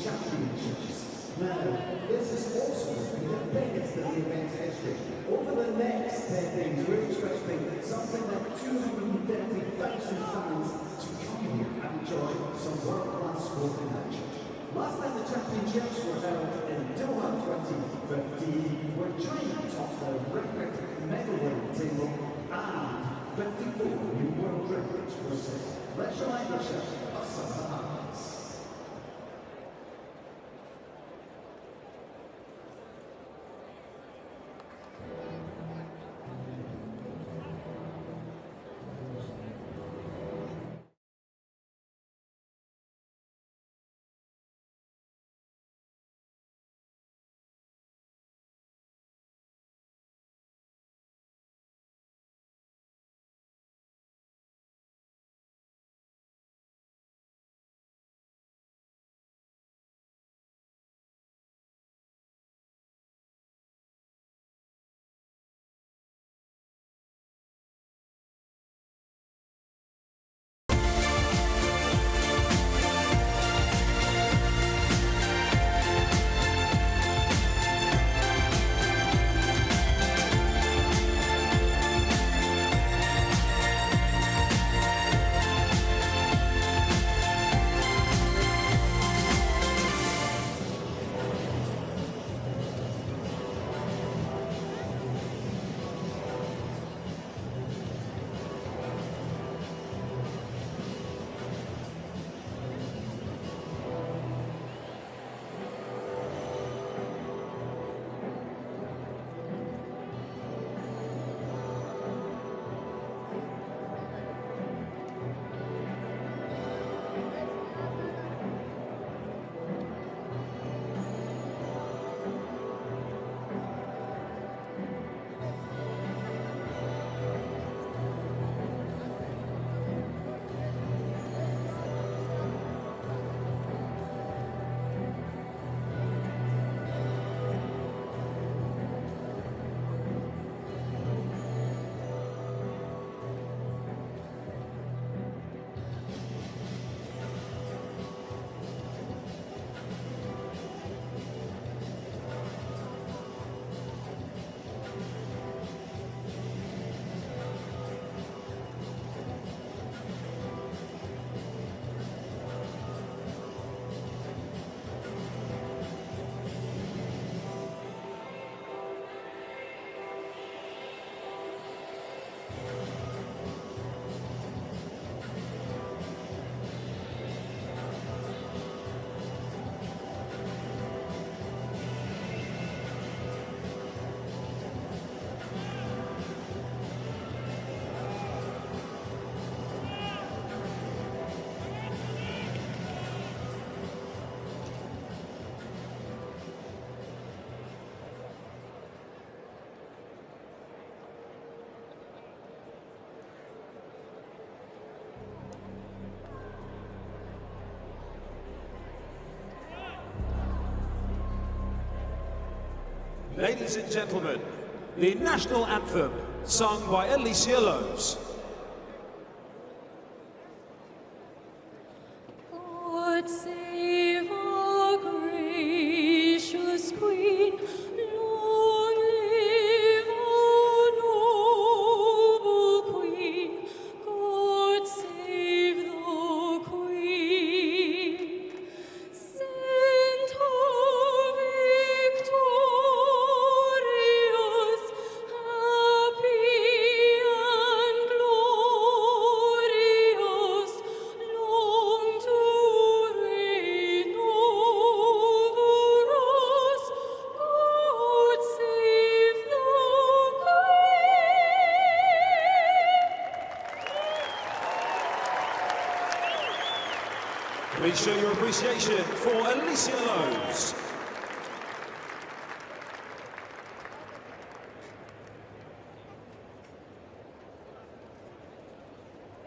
Championships. Now, this has also been the biggest of the event's history. Over the next decades, we're expecting something like 230,000 fans to come here and enjoy some world-class sporting action. Last time the championships were held in Doha 2015, where China topped the record medal-winning table and 54 new world records were set. Let's remind ourselves of some of the highlights. Ladies and gentlemen, the national anthem sung by Alicia Lowe's. God save our gracious Queen, long live our noble Queen, God save the Queen. Sent her victorious, happy and glorious, long to reign over us. God save the Queen. Please show your appreciation for Alicia Lowe's.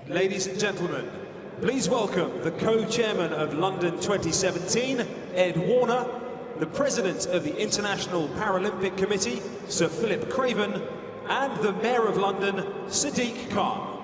Ladies and gentlemen, please welcome the co-chairman of London 2017, Ed Warner, the president of the International Paralympic Committee, Sir Philip Craven, and the Mayor of London, Sadiq Khan.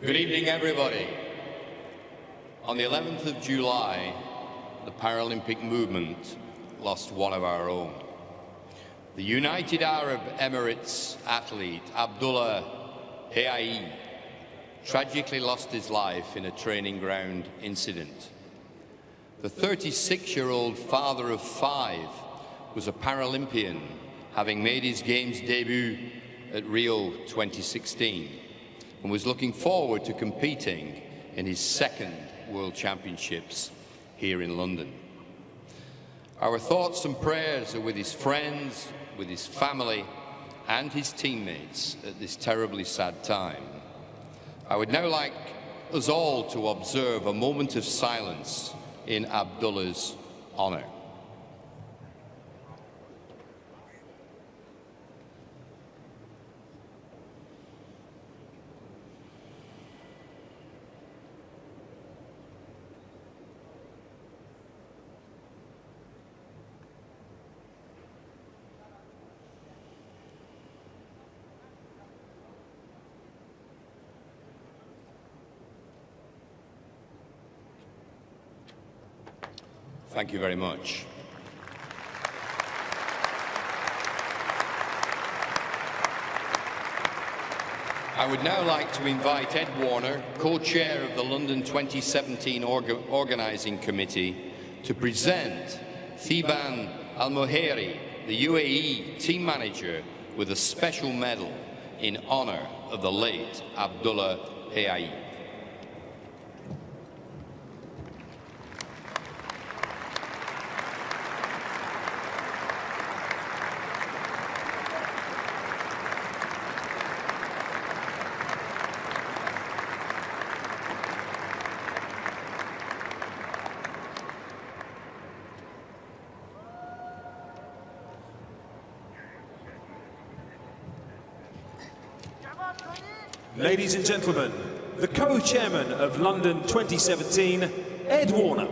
Good evening, everybody. On the 11th of July, the Paralympic movement lost one of our own. The United Arab Emirates athlete, Abdullah Hayai, tragically lost his life in a training ground incident. The 36-year-old father of 5 was a Paralympian, having made his Games debut at Rio 2016, and was looking forward to competing in his second World Championships here in London. Our thoughts and prayers are with his friends, with his family, and his teammates at this terribly sad time. I would now like us all to observe a moment of silence in Abdullah's honour. Thank you very much. I would now like to invite Ed Warner, co-chair of the London 2017 Organising Committee, to present Thiban Al-Moheri, the UAE team manager, with a special medal in honour of the late Abdullah Hayai. Ladies and gentlemen, the co-chairman of London 2017, Ed Warner.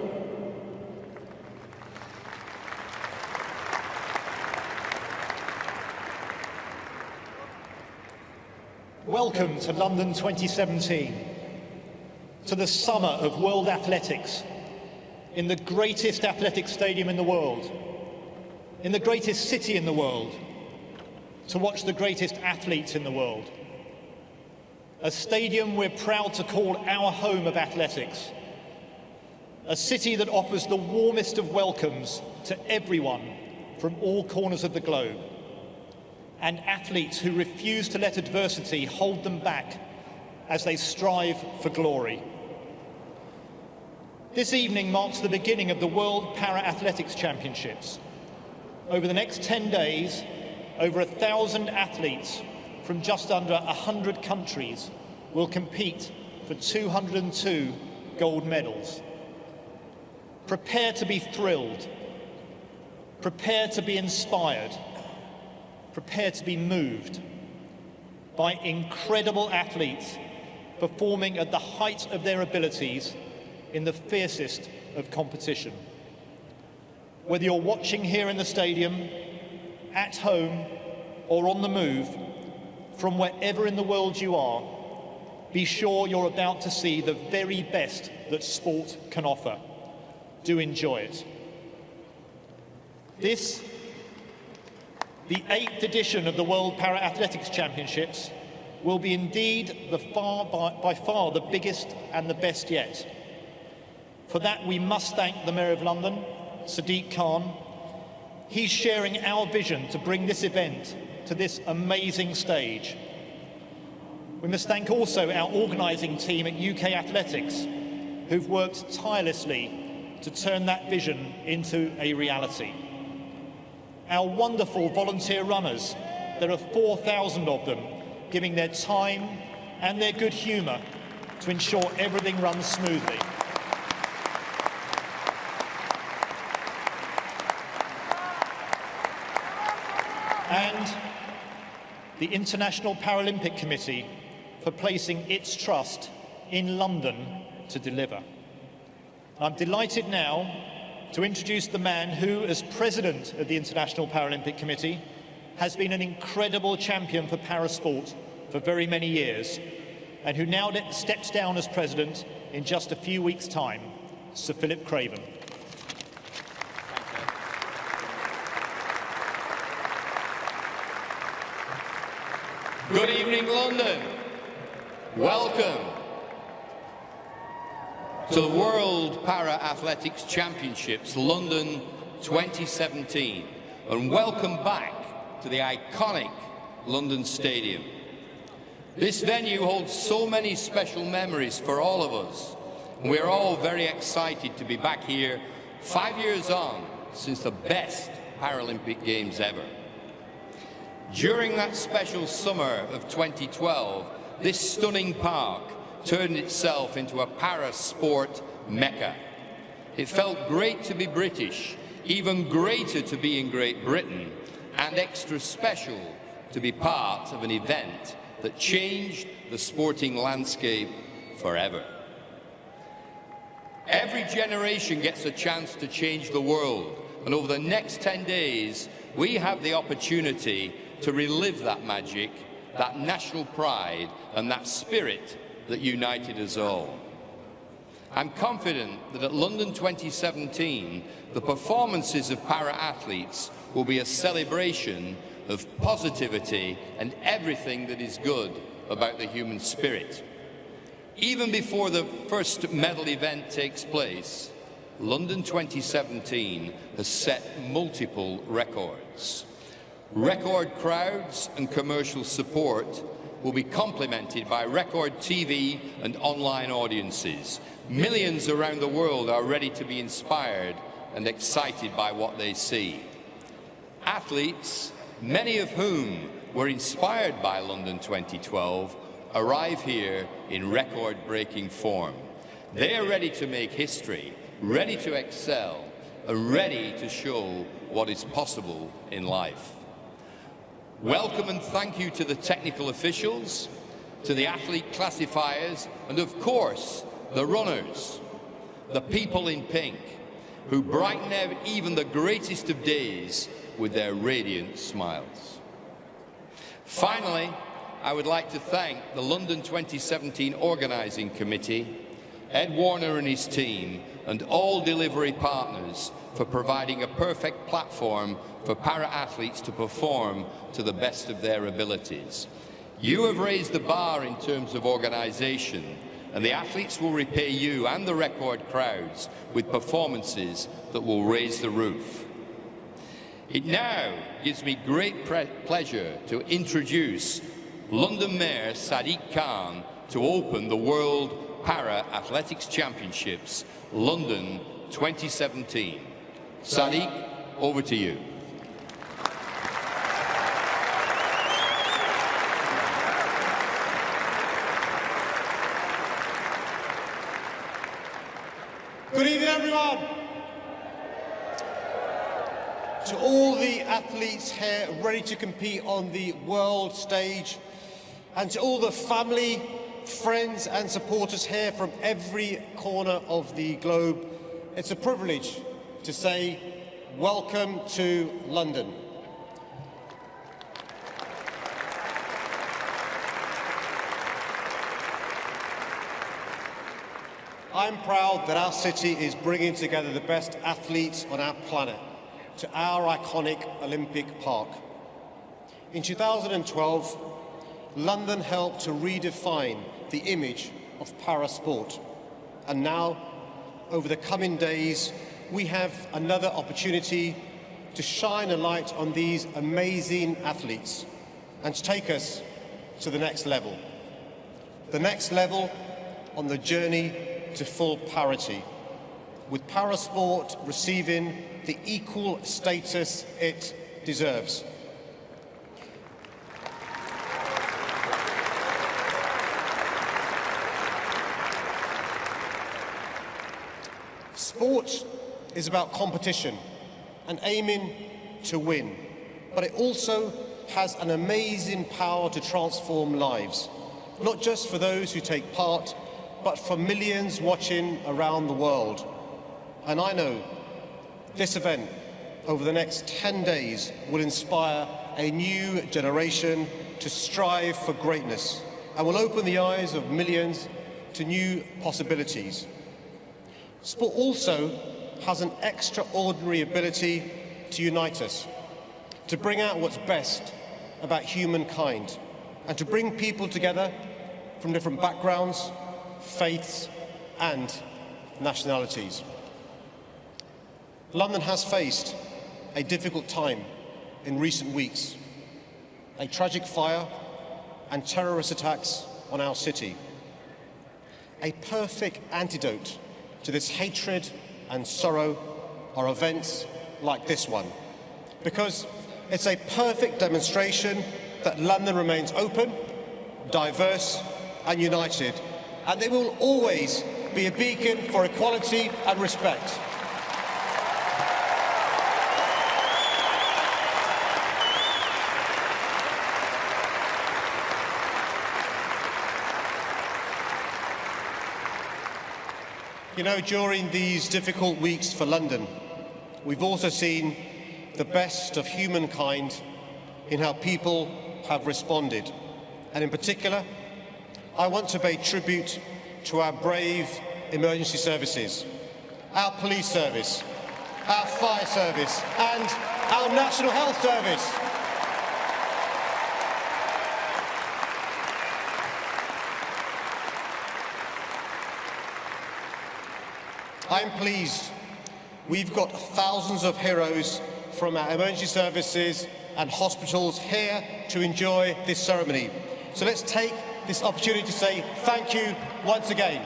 Welcome to London 2017, to the summer of world athletics, in the greatest athletic stadium in the world, in the greatest city in the world, to watch the greatest athletes in the world. A stadium we're proud to call our home of athletics. A city that offers the warmest of welcomes to everyone from all corners of the globe. And athletes who refuse to let adversity hold them back as they strive for glory. This evening marks the beginning of the World Para-Athletics Championships. Over the next 10 days, over 1,000 athletes from just under 100 countries will compete for 202 gold medals. Prepare to be thrilled. Prepare to be inspired. Prepare to be moved by incredible athletes performing at the height of their abilities in the fiercest of competition. Whether you're watching here in the stadium, at home, or on the move, from wherever in the world you are, be sure you're about to see the very best that sport can offer. Do enjoy it. This, the 8th edition of the World Para-Athletics Championships, will be indeed by far the biggest and the best yet. For that, we must thank the Mayor of London, Sadiq Khan. He's sharing our vision to bring this event to this amazing stage. We must thank also our organising team at UK Athletics, who've worked tirelessly to turn that vision into a reality. Our wonderful volunteer runners, there are 4,000 of them, giving their time and their good humour to ensure everything runs smoothly. And the International Paralympic Committee for placing its trust in London to deliver. I'm delighted now to introduce the man who, as President of the International Paralympic Committee, has been an incredible champion for parasport for very many years, and who now steps down as president in just a few weeks' time, Sir Philip Craven. Good evening, London. Welcome to the World Para-Athletics Championships, London 2017, and welcome back to the iconic London Stadium. This venue holds so many special memories for all of us, and we're all very excited to be back here 5 years on since the best Paralympic Games ever. During that special summer of 2012, this stunning park turned itself into a para-sport mecca. It felt great to be British, even greater to be in Great Britain, and extra special to be part of an event that changed the sporting landscape forever. Every generation gets a chance to change the world, and over the next 10 days, we have the opportunity to relive that magic, that national pride, and that spirit that united us all. I'm confident that at London 2017, the performances of para-athletes will be a celebration of positivity and everything that is good about the human spirit. Even before the first medal event takes place, London 2017 has set multiple records. Record crowds and commercial support will be complemented by record TV and online audiences. Millions around the world are ready to be inspired and excited by what they see. Athletes, many of whom were inspired by London 2012, arrive here in record-breaking form. They are ready to make history, ready to excel, and ready to show what is possible in life. Welcome and thank you to the technical officials, to the athlete classifiers, and of course, the runners, the people in pink, who brighten out even the greatest of days with their radiant smiles. Finally, I would like to thank the London 2017 Organising Committee, Ed Warner and his team, and all delivery partners for providing a perfect platform for para-athletes to perform to the best of their abilities. You have raised the bar in terms of organisation, and the athletes will repay you and the record crowds with performances that will raise the roof. It now gives me great pleasure to introduce London Mayor Sadiq Khan to open the World Para-Athletics Championships, London 2017. Sadiq, over to you. Good evening, everyone. To all the athletes here ready to compete on the world stage, and to all the family, friends and supporters here from every corner of the globe, it's a privilege to say welcome to London. I'm proud that our city is bringing together the best athletes on our planet to our iconic Olympic Park. In 2012, London helped to redefine the image of para-sport. And now, over the coming days, we have another opportunity to shine a light on these amazing athletes and to take us to the next level. The next level on the journey to full parity, with para-sport receiving the equal status it deserves. Sport is about competition and aiming to win, but it also has an amazing power to transform lives, not just for those who take part, but for millions watching around the world. And I know this event over the next 10 days will inspire a new generation to strive for greatness, and will open the eyes of millions to new possibilities. Sport also has an extraordinary ability to unite us, to bring out what's best about humankind, and to bring people together from different backgrounds, faiths, and nationalities. London has faced a difficult time in recent weeks, a tragic fire and terrorist attacks on our city. A perfect antidote to this hatred and sorrow are events like this one, because it's a perfect demonstration that London remains open, diverse and united, and it will always be a beacon for equality and respect. You know, during these difficult weeks for London, we've also seen the best of humankind in how people have responded. And in particular, I want to pay tribute to our brave emergency services, our police service, our fire service, and our National Health Service. I'm pleased we've got thousands of heroes from our emergency services and hospitals here to enjoy this ceremony. So let's take this opportunity to say thank you once again.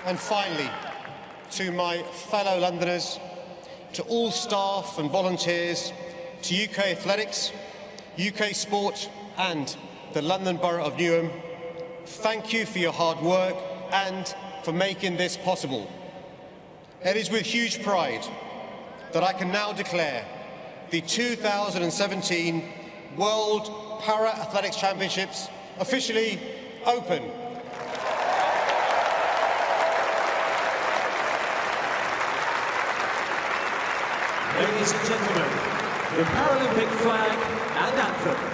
And finally, to my fellow Londoners, to all staff and volunteers, to UK Athletics, UK Sport and the London Borough of Newham, thank you for your hard work and for making this possible. It is with huge pride that I can now declare the 2017 World Para-Athletics Championships officially open. Ladies and gentlemen, the Paralympic flag and anthem.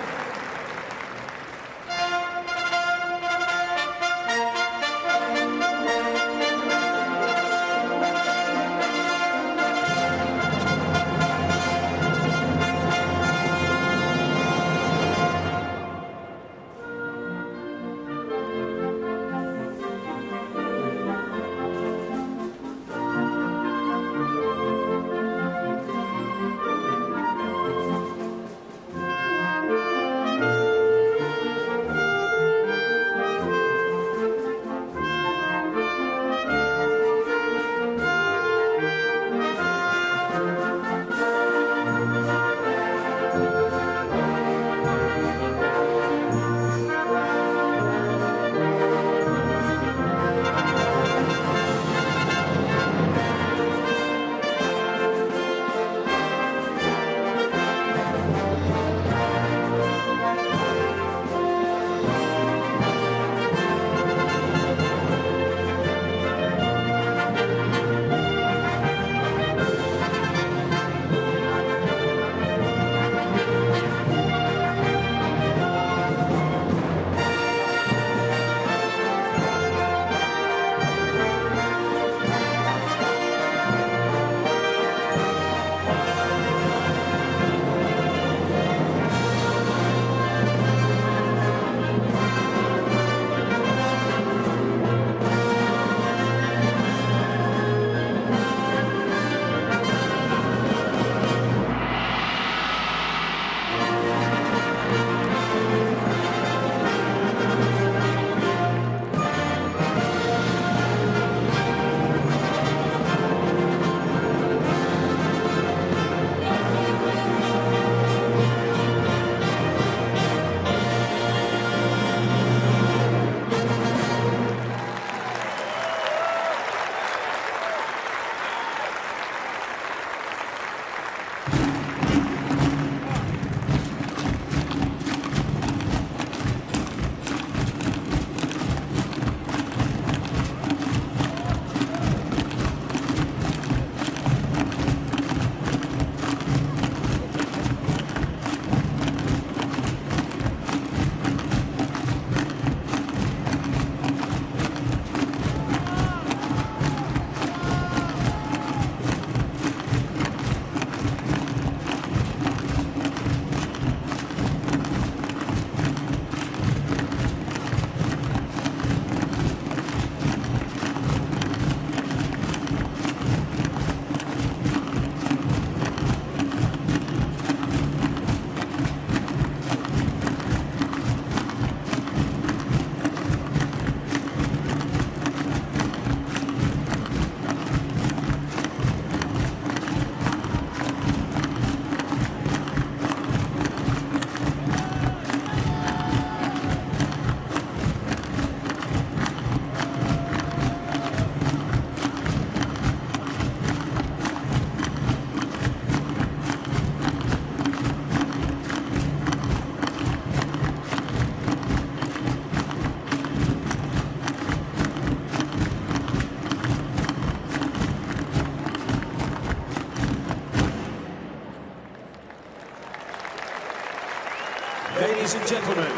Ladies and gentlemen,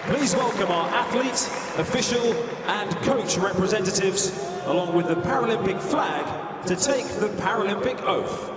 please welcome our athlete, official and coach representatives, along with the Paralympic flag, to take the Paralympic oath.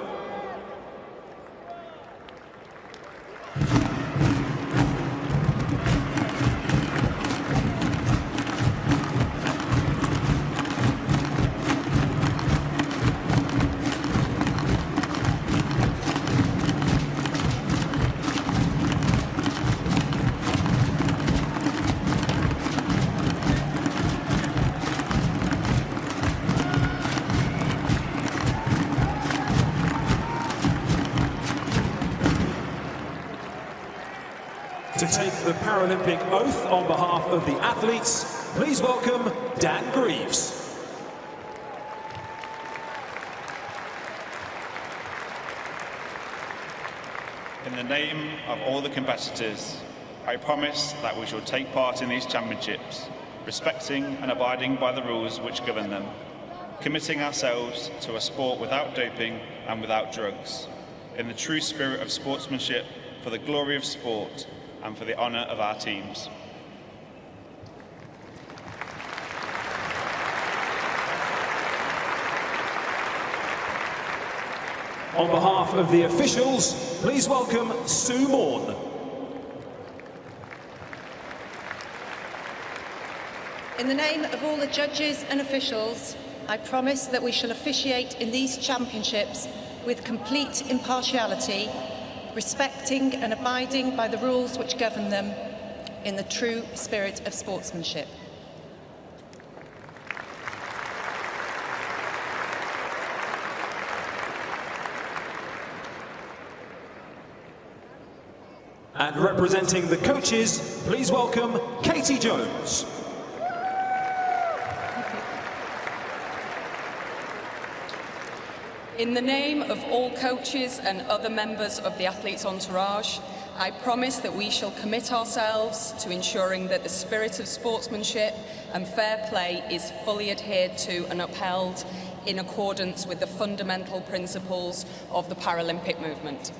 To take the Paralympic oath on behalf of the athletes, please welcome Dan Greaves. In the name of all the competitors, I promise that we shall take part in these championships, respecting and abiding by the rules which govern them, committing ourselves to a sport without doping and without drugs, in the true spirit of sportsmanship, for the glory of sport and for the honour of our teams. On behalf of the officials, please welcome Sue Morn. In the name of all the judges and officials, I promise that we shall officiate in these championships with complete impartiality, respecting and abiding by the rules which govern them, in the true spirit of sportsmanship. And representing the coaches, please welcome Katie Jones. In the name of all coaches and other members of the athlete's entourage, I promise that we shall commit ourselves to ensuring that the spirit of sportsmanship and fair play is fully adhered to and upheld in accordance with the fundamental principles of the Paralympic movement.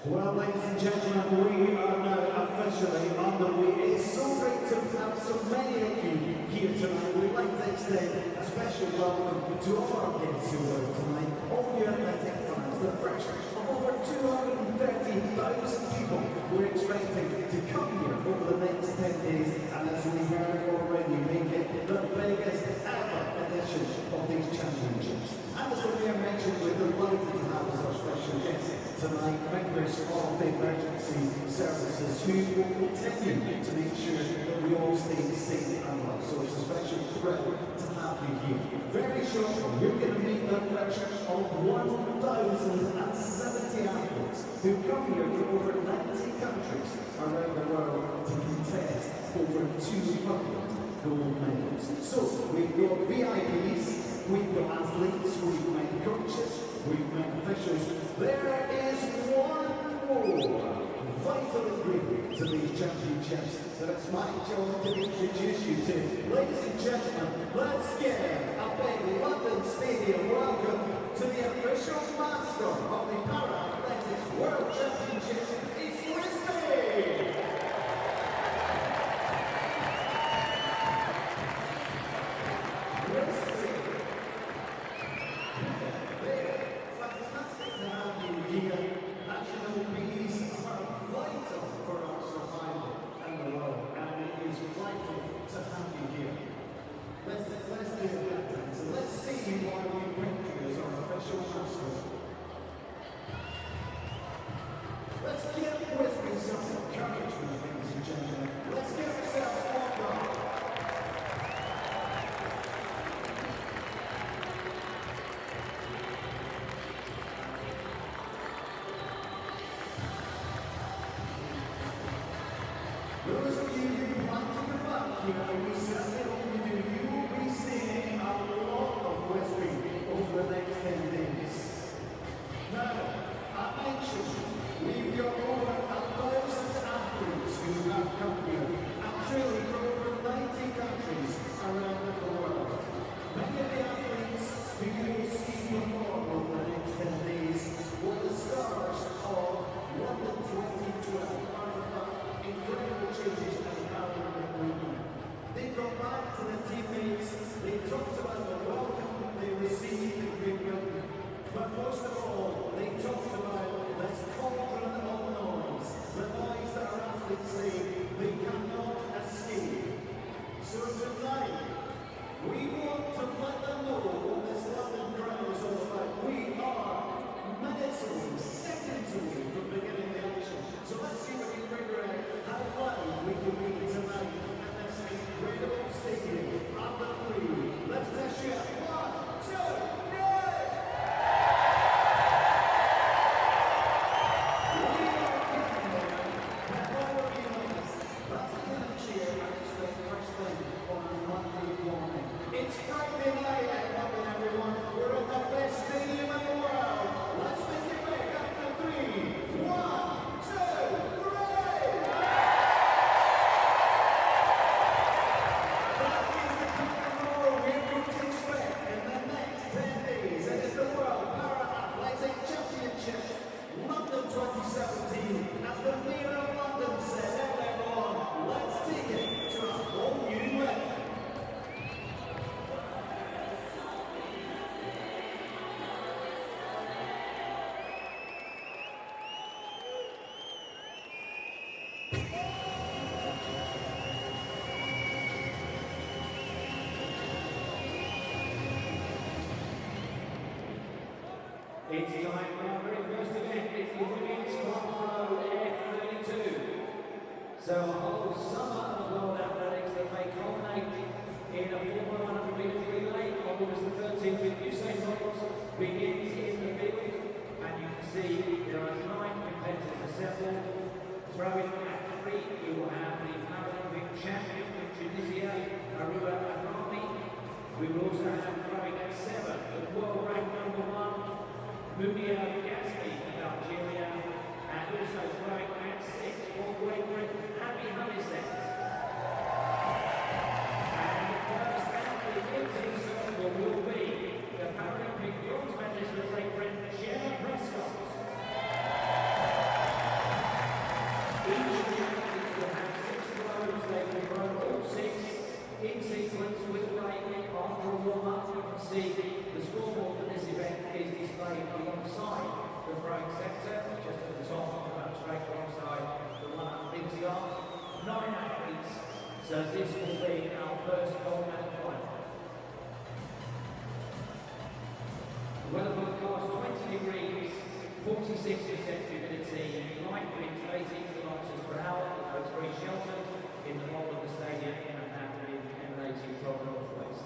Well, ladies and gentlemen, we are now officially underway. It's so great to have so many of you here tonight. We'd like to extend a special welcome to all our guests who are tonight, all the athletic fans, the pressure of over 230,000 people we're expecting to come here over the next 10 days, and as we heard already, make it the biggest ever edition of these championships. And as the mayor mentioned, we're delighted to have as our special guests tonight members of the emergency services who will continue to make sure that we all stay safe and well. So it's a special thrill to have you here. Very shortly, you're going to meet the pressure of 1,070 athletes who come here from over 90 countries around the world to contest over 200 gold medals. So we've got VIPs, we've got athletes, we've met coaches, we've met officials. There is one more vital ingredient to these championships. So it's my job to introduce you to. Ladies and gentlemen, let's give a big London Stadium welcome to the official mascot of the Paralympic World Championships. It's Whiskey! Fantastic to have you here. National bees are vital for our survival and the world, and it is vital to have you here. Let's do it that time. So let's see why we picked you as our official mascot. Let's give Whiskey some encouragement, ladies and gentlemen. Let's give ourselves one round. Those of you who want to come back here, we certainly hope you do. You will be seeing a lot of Whiskey over the next 10 days. Now, I mentioned we've got over 1,000 athletes who have come here, and truly from over 90 countries around the world. Many of the athletes who you will see perform over the next 10 days were the stars of London 2012. Incredible changes in the Paralympic movement. They got back to their teammates, they talked about the welcome they received in Great Britain, but most of all, they talked about this cauldron of noise, the noise that our athletes say they cannot escape. So tonight, we want to let them know what this London crowd is all about. We are minutes away, seconds away from beginning the action. So let's see if we can figure out how loud we can be tonight at this incredible stadium. After 3, let's test you. 1, 2, 3! We are getting there, but while we're being honest, that's the kind of cheer I expect first thing on a Monday morning. It's Friday night at London, everyone. We're at the best stadium in the world. Let's make it big after 3. 1, 2, 3! That is the kind of roar we're going to expect in the next 10 days. It is the World Paralympic Championships, London 2017. As the Mayor of London said, everyone, let's take it to a whole new level. It's time for our very first event. It's the women's Cockroft F32. So a whole summer of world athletics that may culminate in a 4x100 metre relay on August the 13th with Usain Bolt begins in the field. And you can see there are 9 competitors assembled. Throwing at 3, you will have the Paralympic champion from Tunisia, Aruba Aframi. We will also have throwing at 7, the world ranked number 1. Mudia Gasly from Algeria, and also throwing at 6 for Great Britain, Happy Honeyset. And the first athlete in circle will be the Paralympic bronze medalist for Great Britain, Gemma Prescott. Each athlete will have 6 throws. They will throw all 6 in sequence with a break after a warm-up. You can see the scoreboard for this event is displayed alongside the throwing sector, just at the top, about straight alongside the one at big start. 9 athletes, so this will be our first gold medal final. Weather forecast 20 degrees, 46% humidity, light winds 18 kilometres per hour, both very sheltered in the whole of the stadium and emanating from the northwest.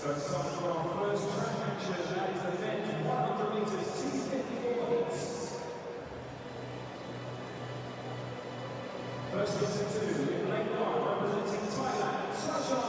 So it's time for our first track action, that is the men's 100 meters T54 heats. First into two, in lane one, representing Thailand, Sadiq.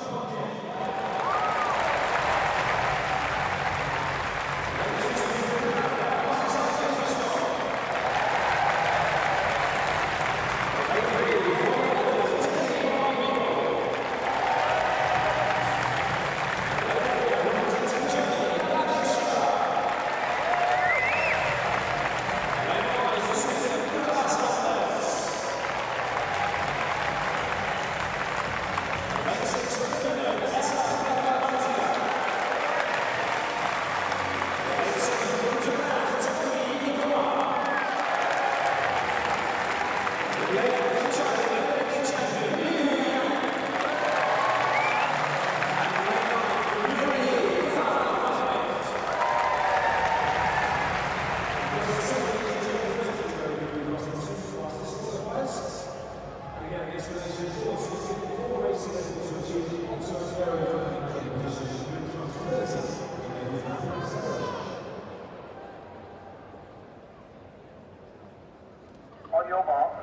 On your mark.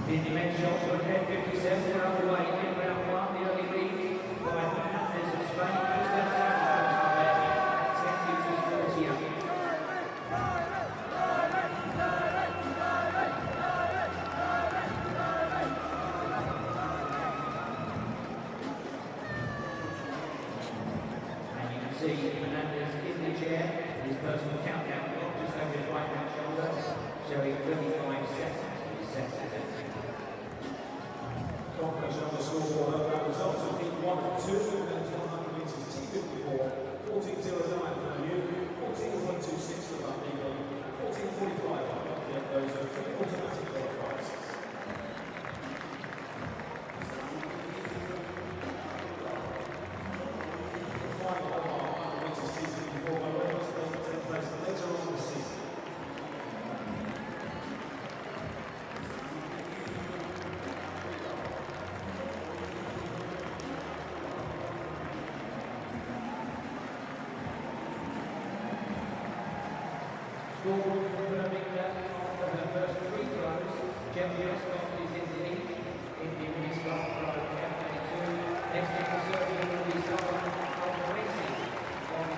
The dimensional for F57 are underway in round one. The early lead by Fernandez of Spain. Just outside the 10 meters 48. And you can see Fernandez in the chair. His personal countdown clock just over his right hand shoulder, showing 35 seconds to his set. Confirmation on the scoreboard of that result of heat 1 and 2, men's 100 meters T54, 14.09 for you, 14.126 for that Eagle, 14.45 for those are three automatic qualifiers. The final of our 100 meters T54 by the way was going to take place later on this season. Confirming that after her first three throws, Javelin is in the lead in the women's start throw F22. Next in the circle will be someone from Morrison on the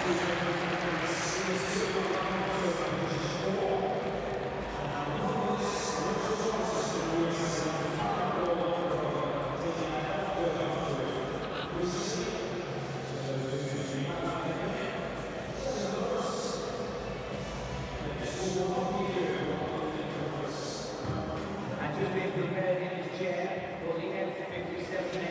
And just being prepared in his chair for the F57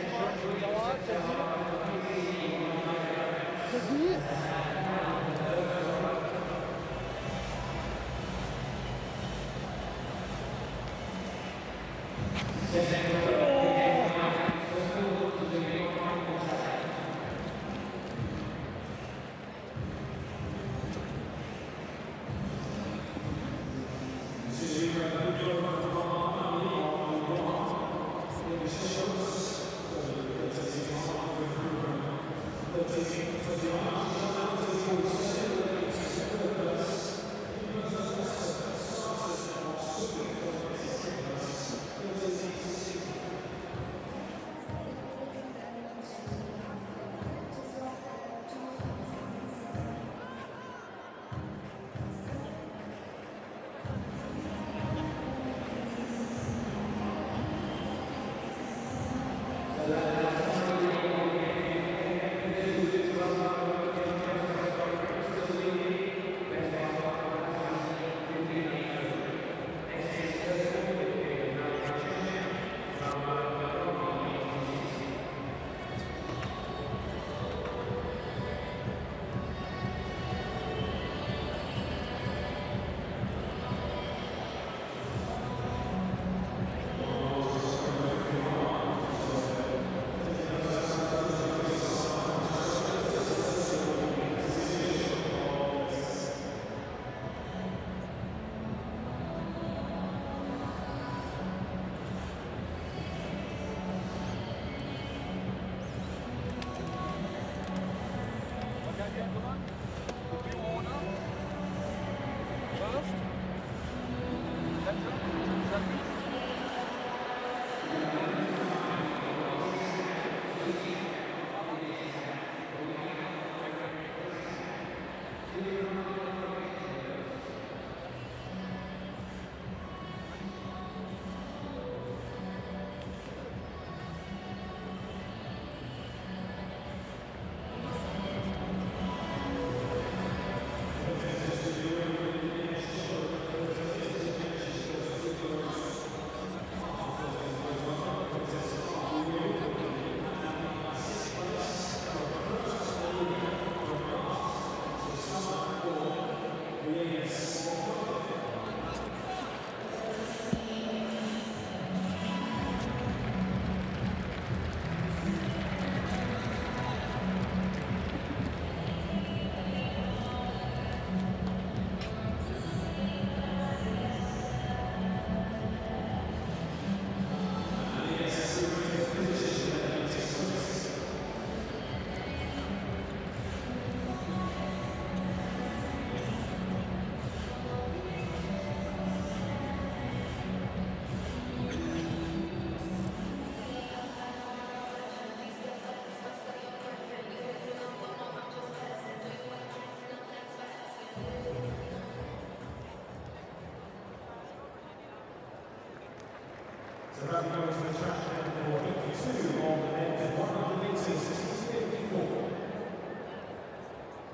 So that goes to the track for 52 on the men's 100 meters T54.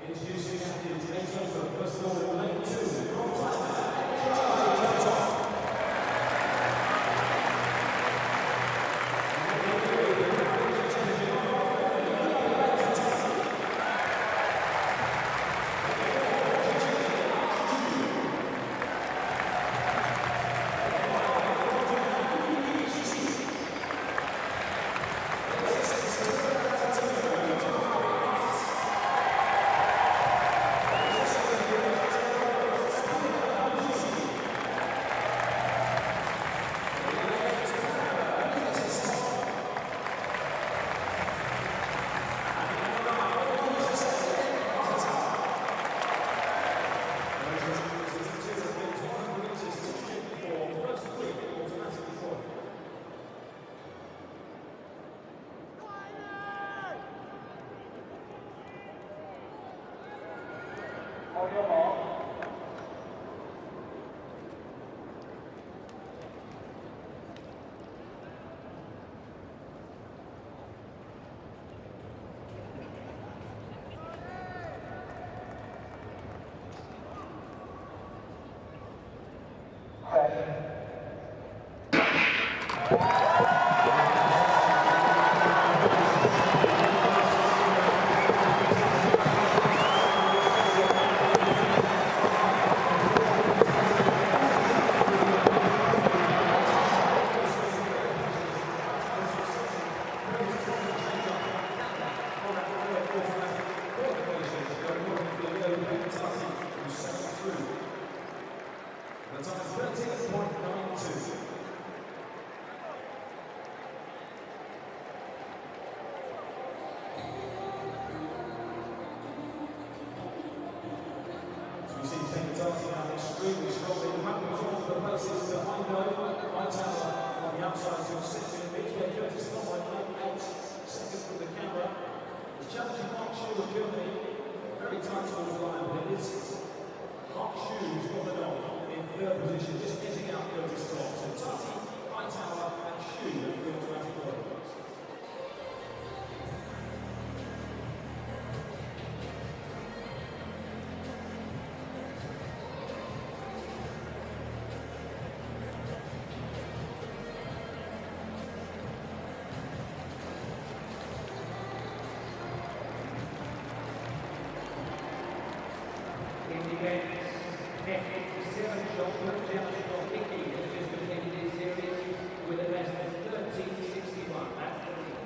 Introducing athletes Anthem, first of all in lane 2 from Thailand, Javelin. On your mark. Extremely strong. The happens off the places that I know. My tower on the outside to second. Midway Curtis Thomas out second from the camera. The challenging Mark Shoe of Germany. Very tight towards the line, but it is Mark Shoe's got the dog in third position, just getting out Curtis Thomas. So Tati, Hightower, and Shoe have gone to automatic. In the events, F47 shot, Javelin kicking has just completed his series with a best of 13.61. That's the lead.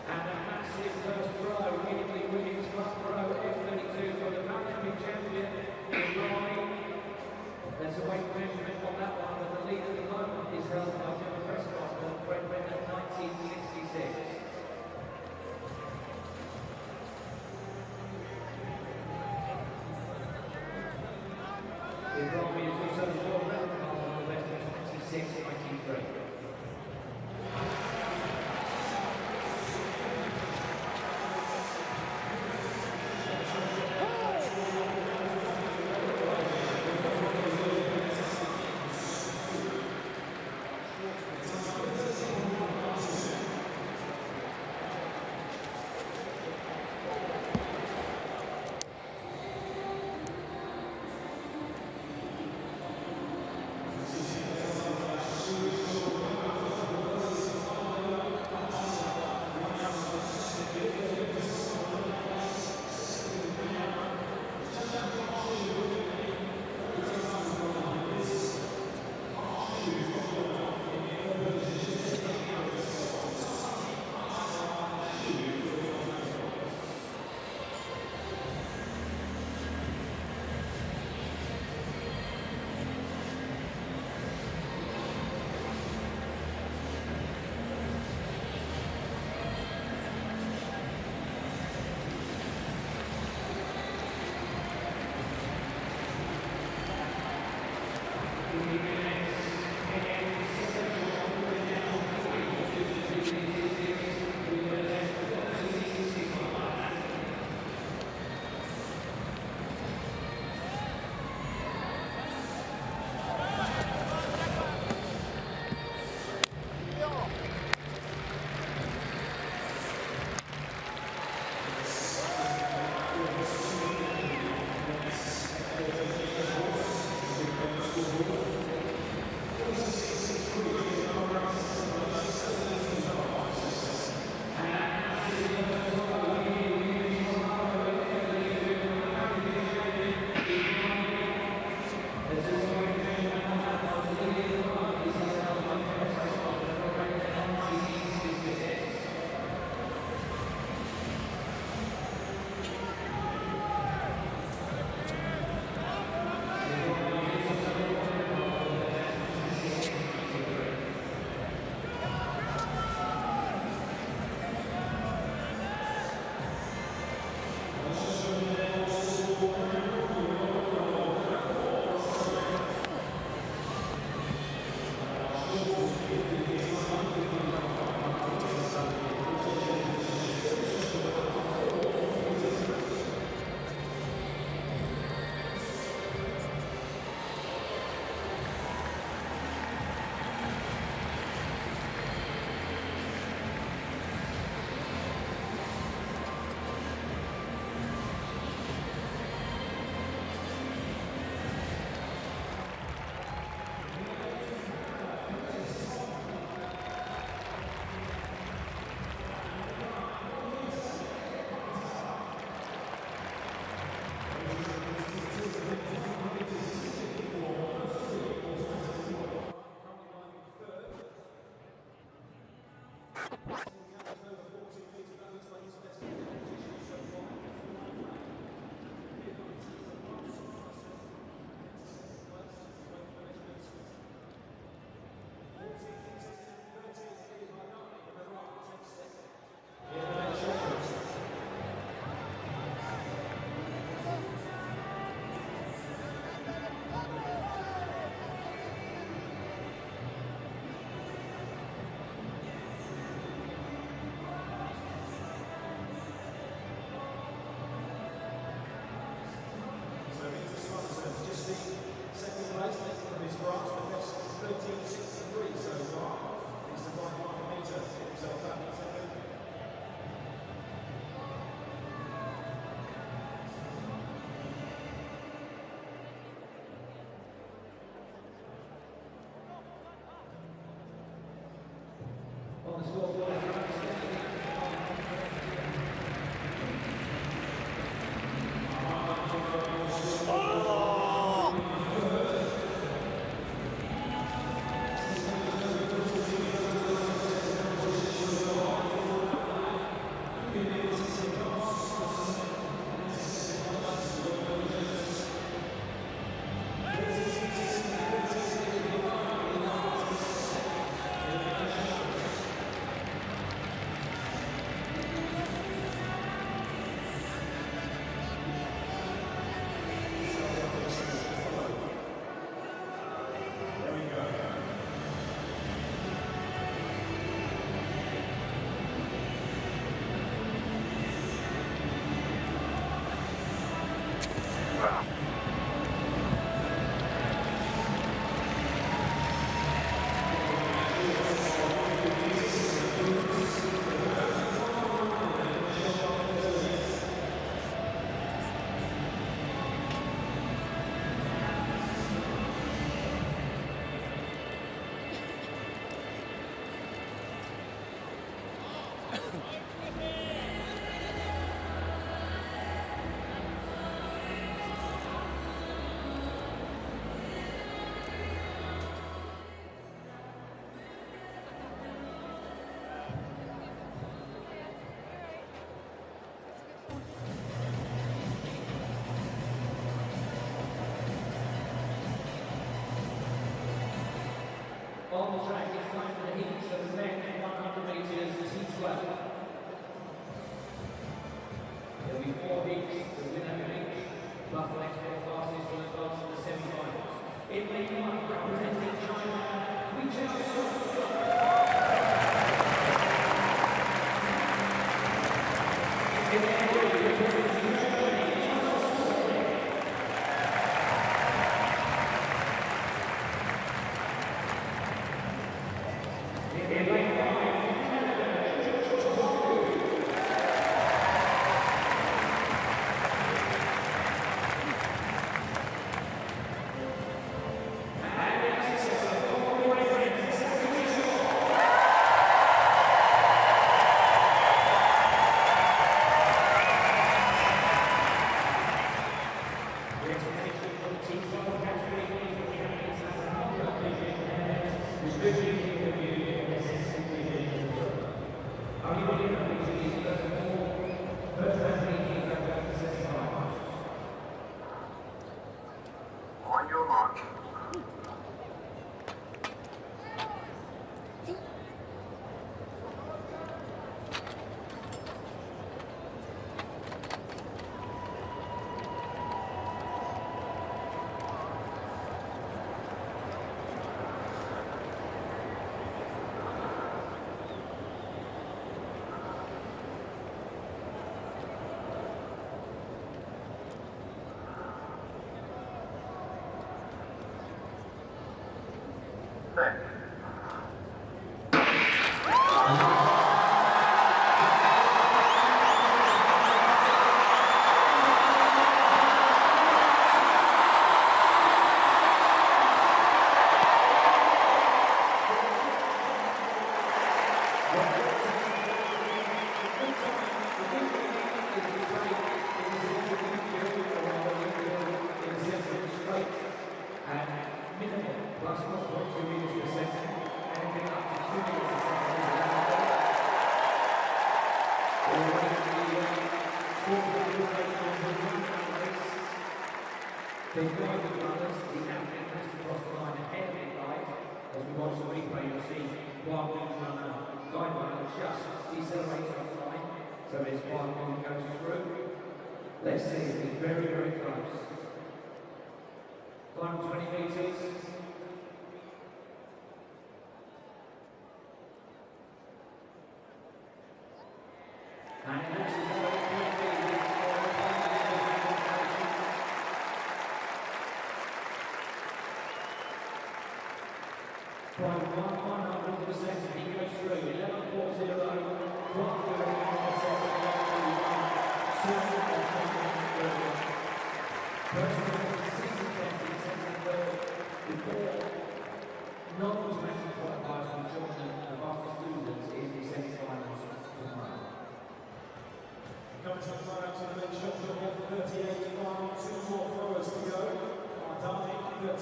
And a massive first throw, immediately winning front row, F32 for the Paralympic champion in line. There's a weight measurement on that one, but the lead at the moment is held by Jimmy Prescott and Brent at 1966. The Robbie is also the world record on the best of 26.93. On the track, it's time for the heats of the men 100 meters T12. There'll be 4 heats, the winner of each, plus the next 4 classes will advance to the semi-finals. In lead 1, representing China, Meters On your mark. Set. They've got the runners, the athlete has to cross the line ahead of the light. As we watch the replay, you'll see one runner, guide runner, just decelerates on the line. So there's one who goes through. Let's see, it's very, very close. Final 20 metres. And it looks as though by 1/100%, he goes through 11.40, non-automatic qualifiers will join the fastest students in the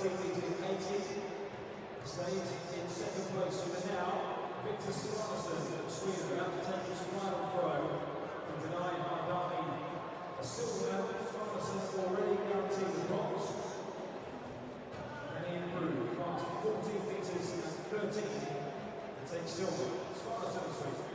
Stays in second place for now. Morrison of Sweden about to take his final throw and deny Hardani a silver medal. Morrison already guaranteed the bronze. And he improved past 14 meters and 13 to take silver. Morrison of Sweden.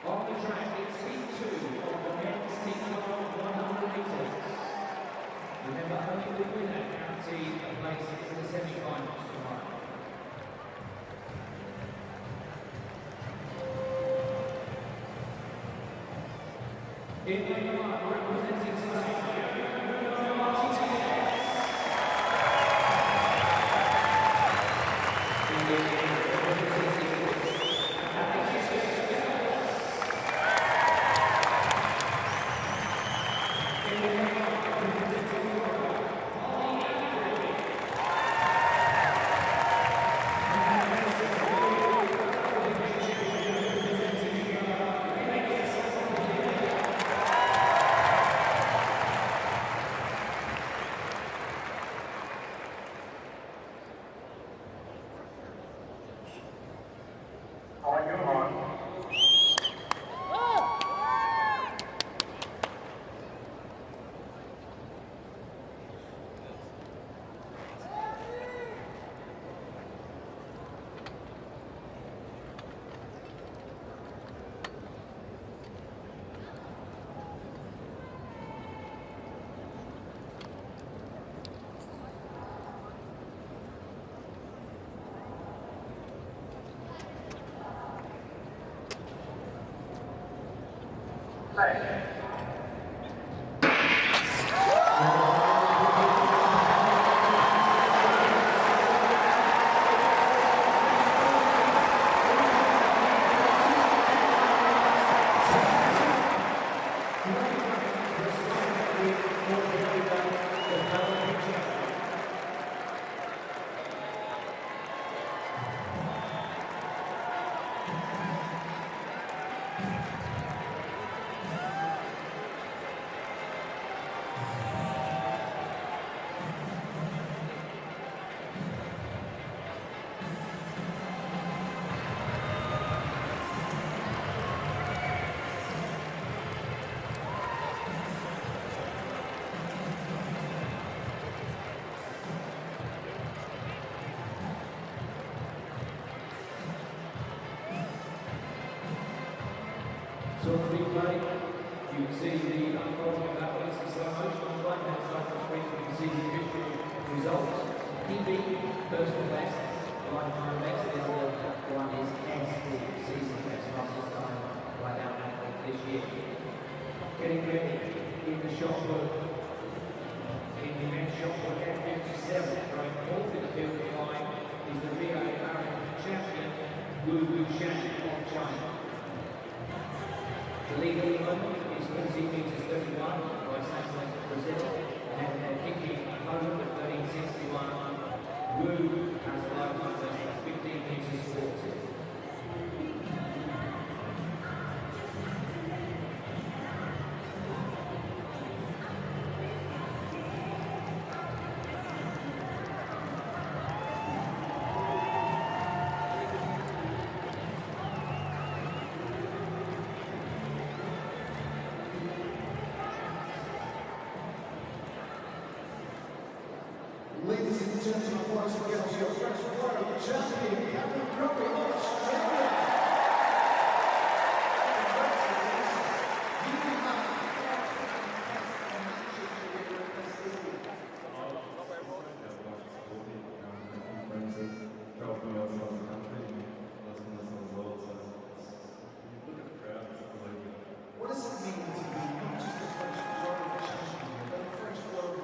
On the track, it's C2 of the men's T47 100 meters. Remember, only the winner guarantees a place in the semi-finals tomorrow. In the line, representing Sadiq. So on the replay, you can see the unfolding of that race in slow motion. On the right hand side of the screen, you can see the official results. PB, personal best, lifetime best, the other one is SD, season best, fastest time right out athlete this year. Getting ready in the shot put, in the men's shot put, F47, throwing fourth in the field of flying, is the relay Paralympic champion, Wu Shan of China. The lead at the moment is 14 meters 31 by Sadiq Brazil, and kicking Poland at 13.61. Wu has a lifetime best of 15 meters 40. Ladies and gentlemen, once again, your first world champion, Captain Cockroft. What does it mean to be not just the first world champion, but the first world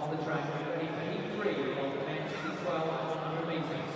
On the track, we're ready for heat 3 of the men's T12 100 metres.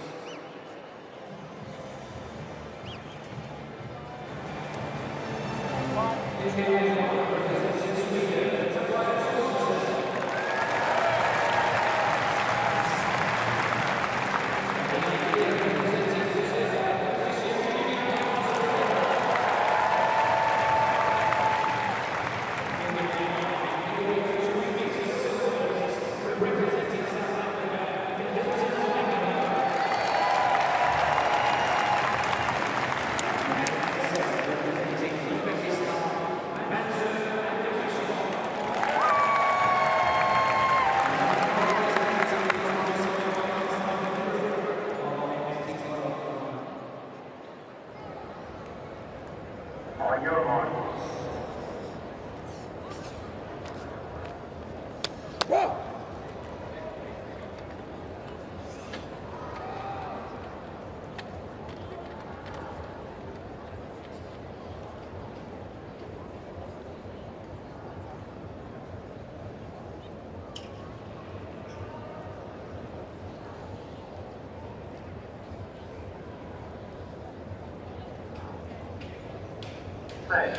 On your mark. Play.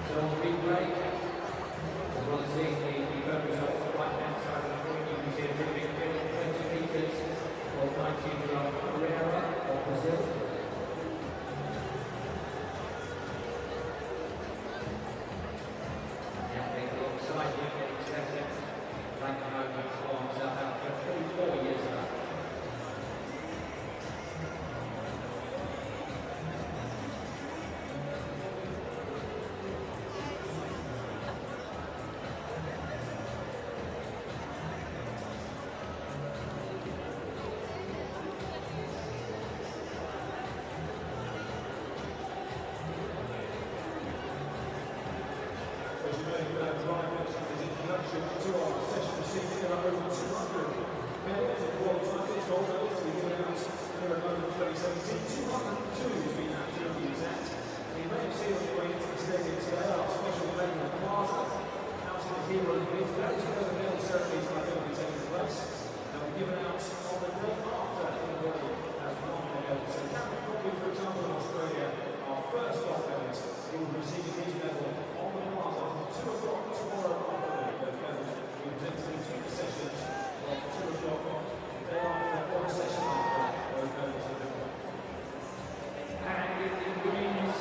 So on the replay, as well as seeing the firm results on the right-hand side of the screen, you can see a pretty big field, 20 metres for 19-year-old Akihiro of Brazil. The athlete alongside him getting second, ranking over on South Africa 34 years ago. And in the women's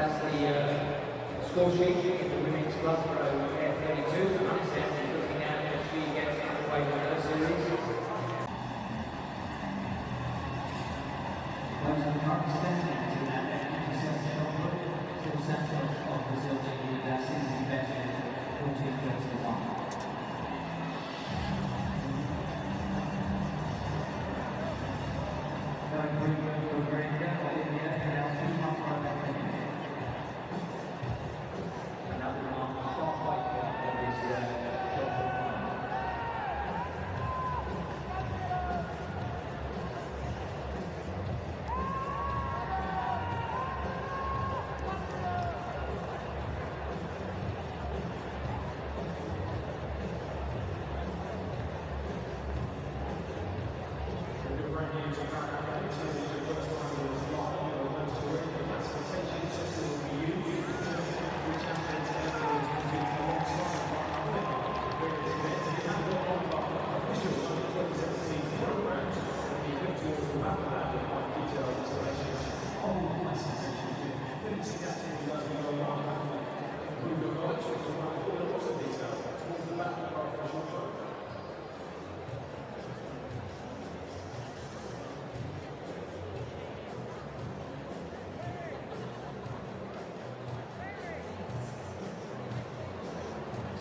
that's the score sheet in the women's club throw Air 32. And Anthem is looking at as she gets underway with her series. Those are currently standing to that F57 shot put. Still Santos of Brazil taking that season best 14-31.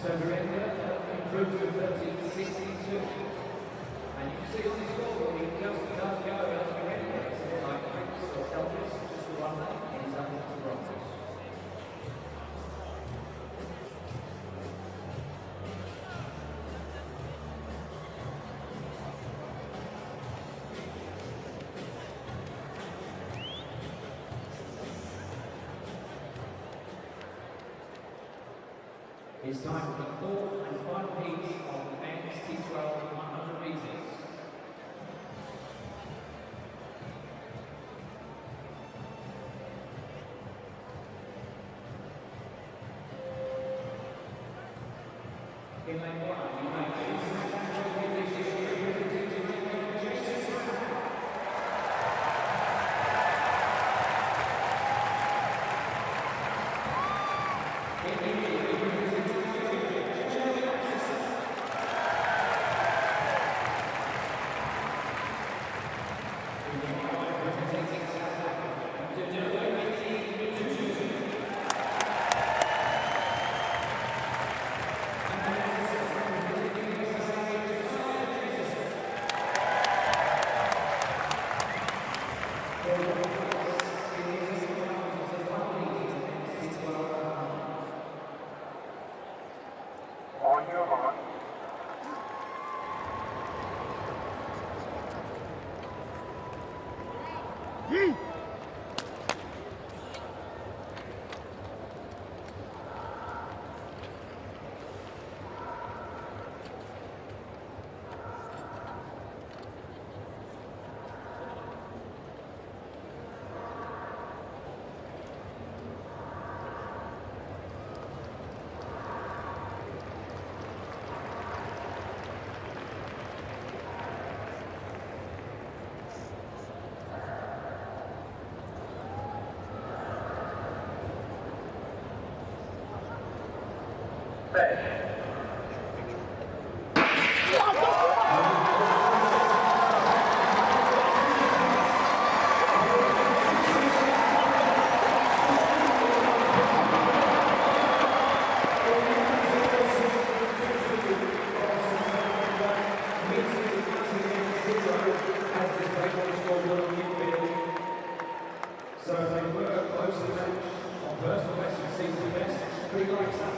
So Miranda improves to 13.62. And you can see on the scoreboard, he just does go as Miranda. It's a bit like Prince or Elvis, just the one that ends up with the Broncos. It's time for the fourth and final heat of the men's T12 100 meters. In lane one, you make On your mark. So if they work close to the bench on personal best and season best, 3 likes that.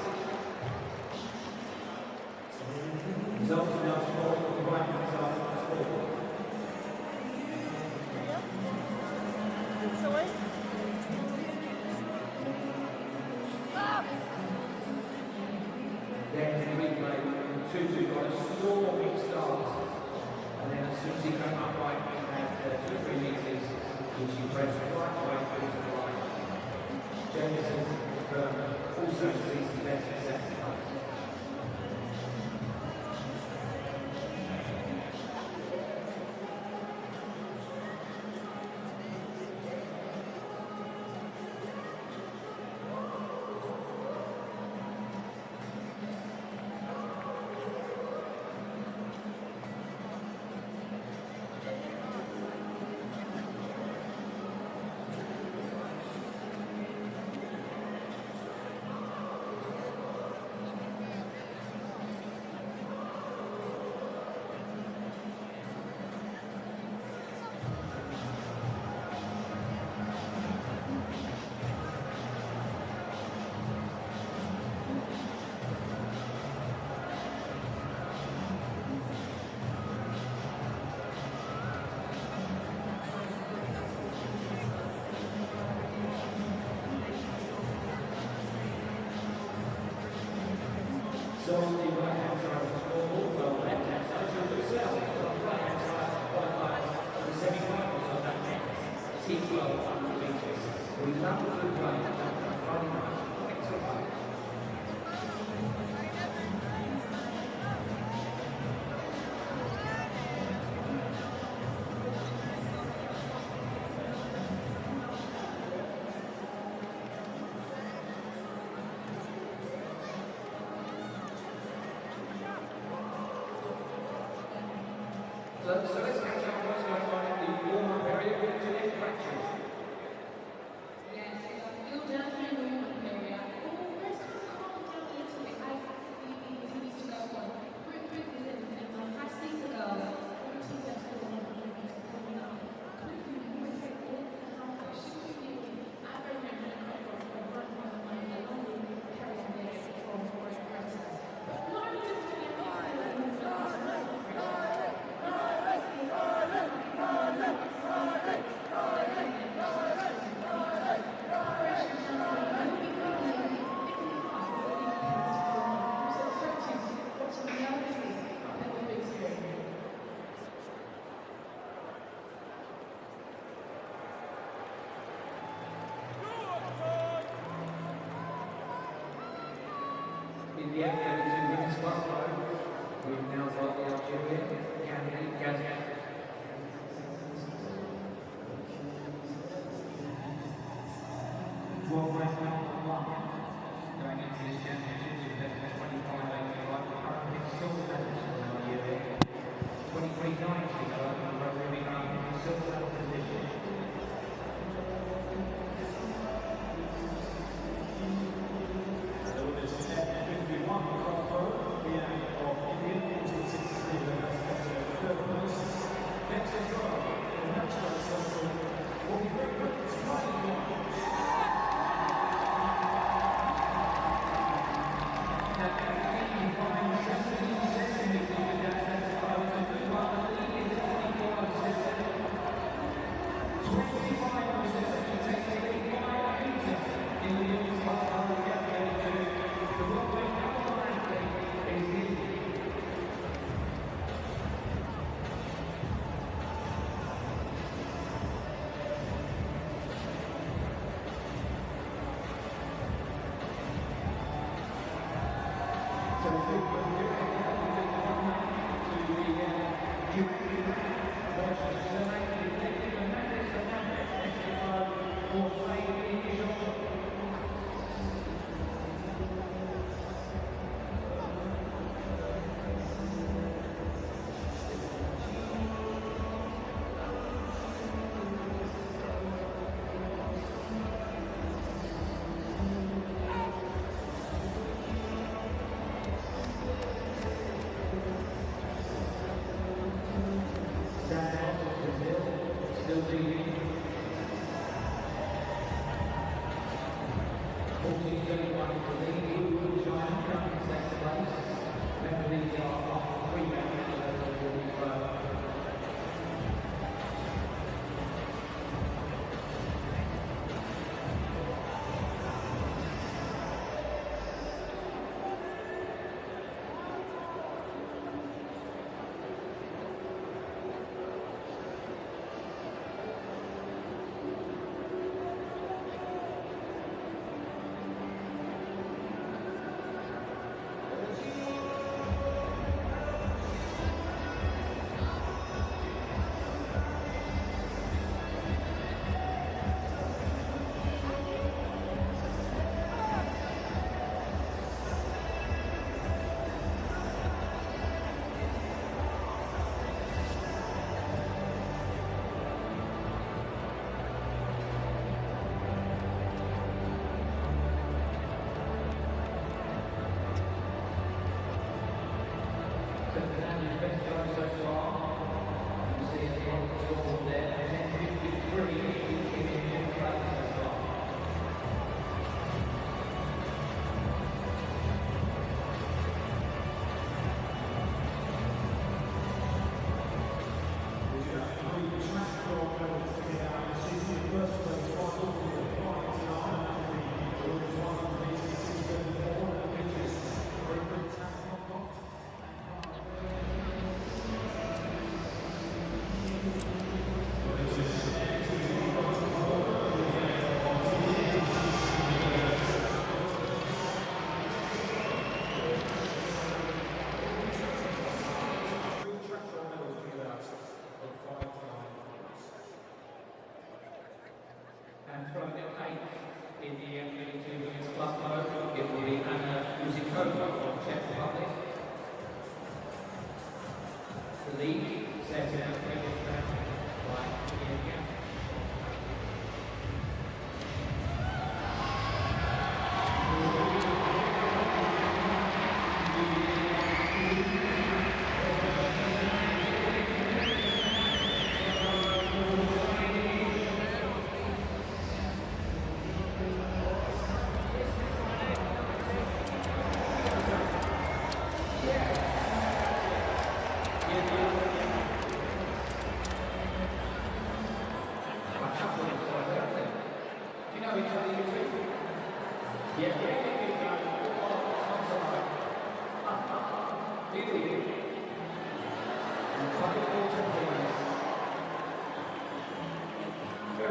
T12 meters. We love the good play. Friday night. Excellent play. So let's catch up on what's going on in the warm-up area with today's practice. Yes, still down in the warm-up area. Oh, let's calm down a little bit as the continues to go on. Group is in the middle. Passing the girls. In the F32 women's club row, we've now got the Algerian candidate Javelin. World record #1 going into this championship with best of 25.81 Paralympic silver medalist from Nigeria. 23.90 however, Rory Graham silver medal position.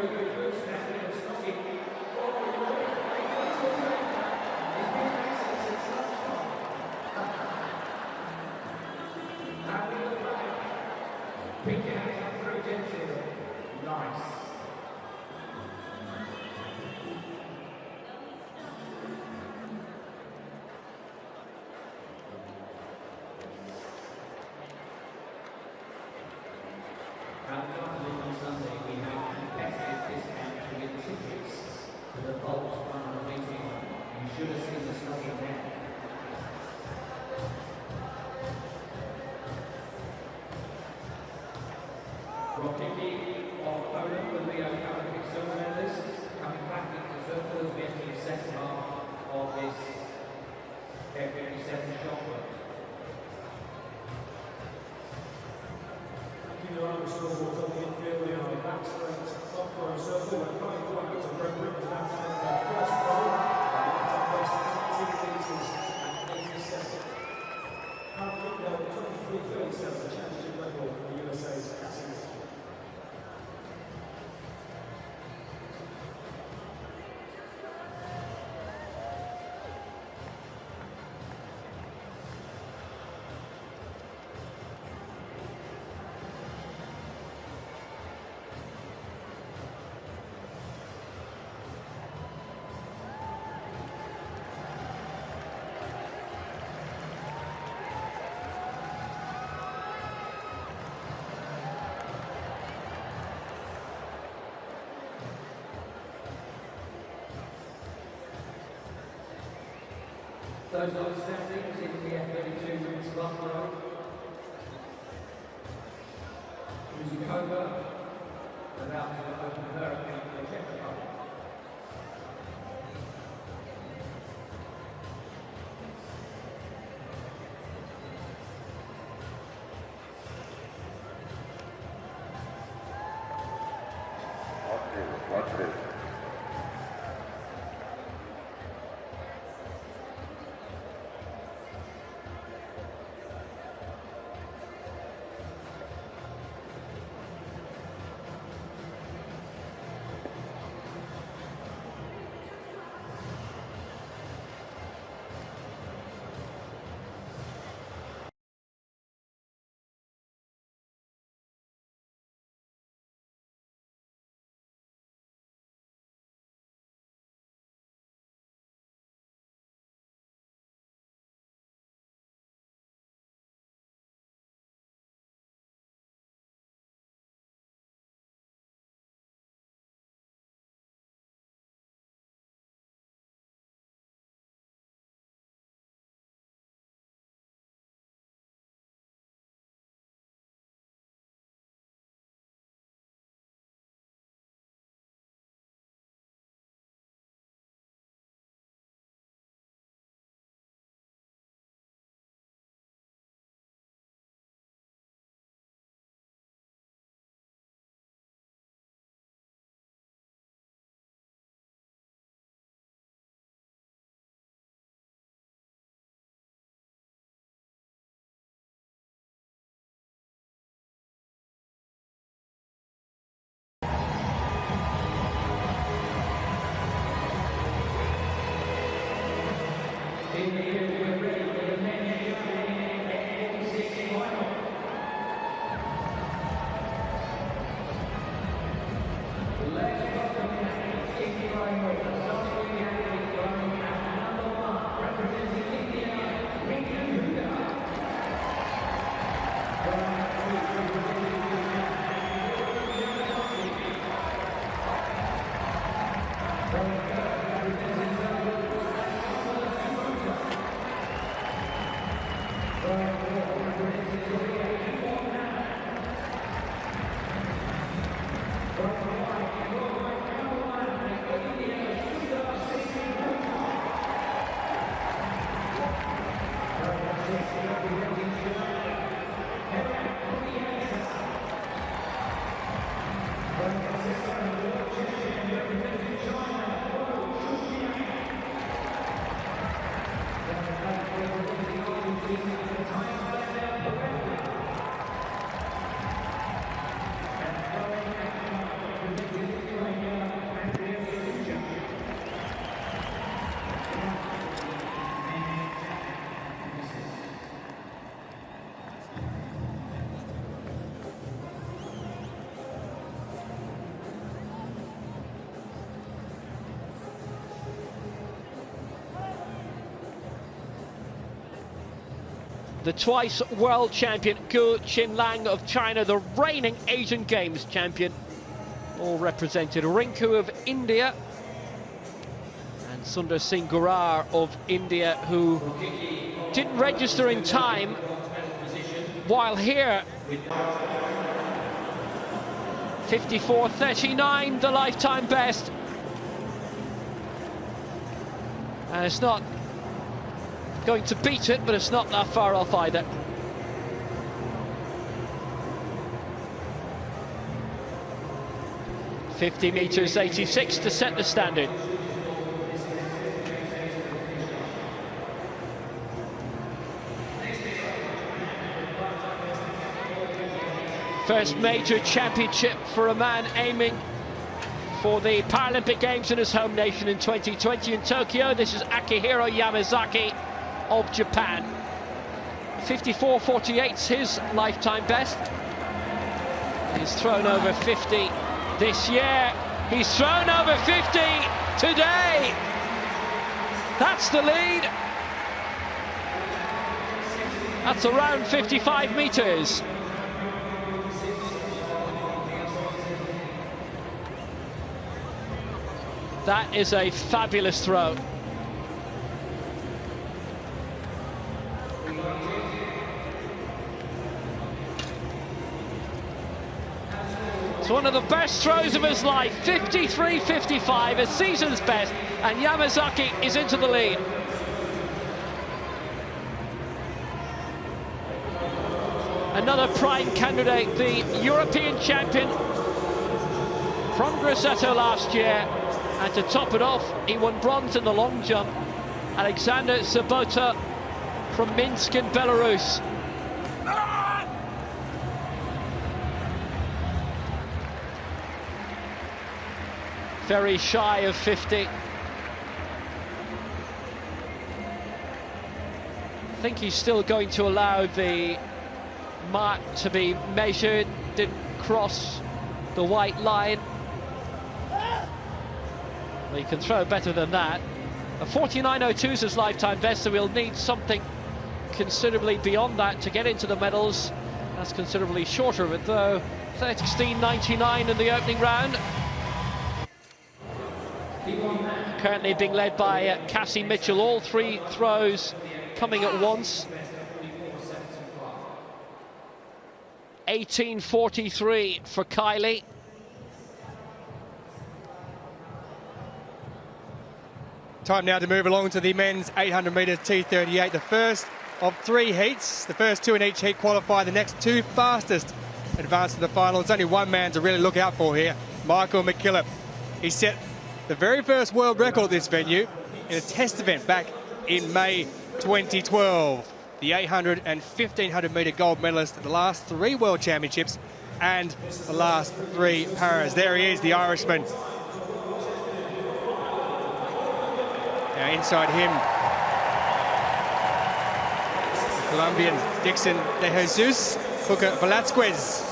very good boost now. Sadiq. Oh, you're right. He's been racing since lunchtime. And we look back. Picking out through Gentile. Nice. And finally on Sunday we have competitive discounts to get tickets to the Bolt final meeting. You should have seen the slotting there. Rockiki of Poland will be our Paralympic silver medalist, coming back into circle as we enter the second half of this F57 shot put. Akihiro scoreboard on the infield behind the back straight up for a circle and coming right to Brent Britain to their first goal. Left up place 19 meters and 87. Paralympic 23:37, the championship record for the USA's Sadiq. Those are the standings in the F32 women's buffalo. Musicova about to open her account for the Czech Republic. Watch this. the twice world champion Gu Qinlang of China, the reigning Asian Games champion. All represented. Rinku of India and Sundar Singh Gurar of India, who didn't register in time, while here 54.39, the lifetime best. And it's not going to beat it, but it's not that far off either. $50 meters 86 to set the standard. First major championship for a man aiming for the Paralympic Games in his home nation in 2020 in Tokyo. This is Akihiro Yamazaki of Japan. 54.48's his lifetime best. He's thrown over 50 this year. He's thrown over 50 today. That's the lead. That's around 55 meters. That is a fabulous throw. It's one of the best throws of his life. 53.55, a season's best, and Yamazaki is into the lead. Another prime candidate, the European champion from Grosseto last year. And to top it off, he won bronze in the long jump. Alexander Sobota from Minsk in Belarus. Very shy of 50. I think he's still going to allow the mark to be measured. Didn't cross the white line. Well, he can throw better than that. A 49.02 is his lifetime best, so he'll need something considerably beyond that to get into the medals. That's considerably shorter of it, though. 16.99 in the opening round. Currently being led by Cassie Mitchell. All three throws coming at once. 18.43 for Kylie. Time now to move along to the men's 800 metres T38, the first of three heats. The first two in each heat qualify. The next two fastest advance to the final. There's only one man to really look out for here, Michael McKillop. He set the very first world record at this venue in a test event back in May 2012. The 800 and 1500 metre gold medalist at the last three World Championships and the last three Paras. There he is, the Irishman. Now inside him, the Colombian Dixon De Jesus, Hooker Velasquez.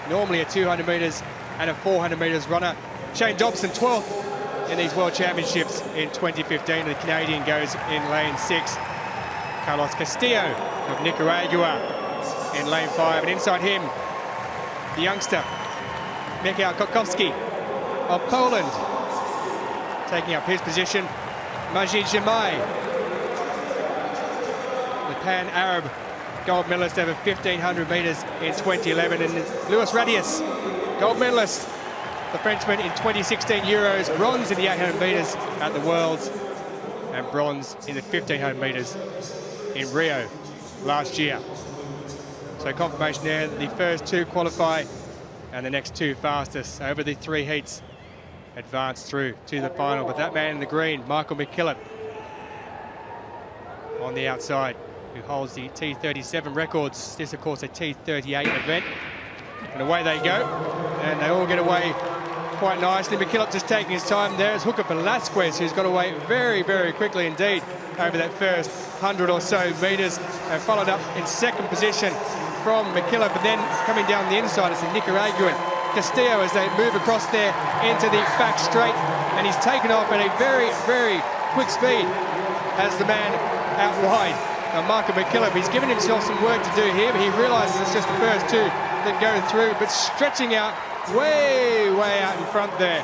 Normally a 200 metres and a 400 metres runner. Shane Dobson, 12th in these World Championships in 2015. The Canadian goes in lane 6. Carlos Castillo of Nicaragua in lane 5. And inside him, the youngster, Mikhail Kotkowski of Poland. Taking up his position, Majid Jamai, the Pan-Arab gold medalist over 1500 metres in 2011. And Luis Radius, gold medalist, the Frenchman in 2016 Euros, bronze in the 800 metres at the Worlds, and bronze in the 1500 metres in Rio last year. So confirmation there that the first two qualify and the next two fastest over the three heats advance through to the final. But that man in the green, Michael McKillop, on the outside, who holds the T37 records. This, of course, a T38 event. And away they go, and they all get away quite nicely. McKillop just taking his time. There's Hooker Velasquez, who's got away very, very quickly indeed over that first 100 or so metres, and followed up in second position from McKillop. But then coming down the inside is the Nicaraguan Castillo as they move across there into the back straight, and he's taken off at a very, very quick speed as the man out wide Now, Michael McKillop, he's given himself some work to do here, but he realises it's just the first two that go through, but stretching out way out in front there.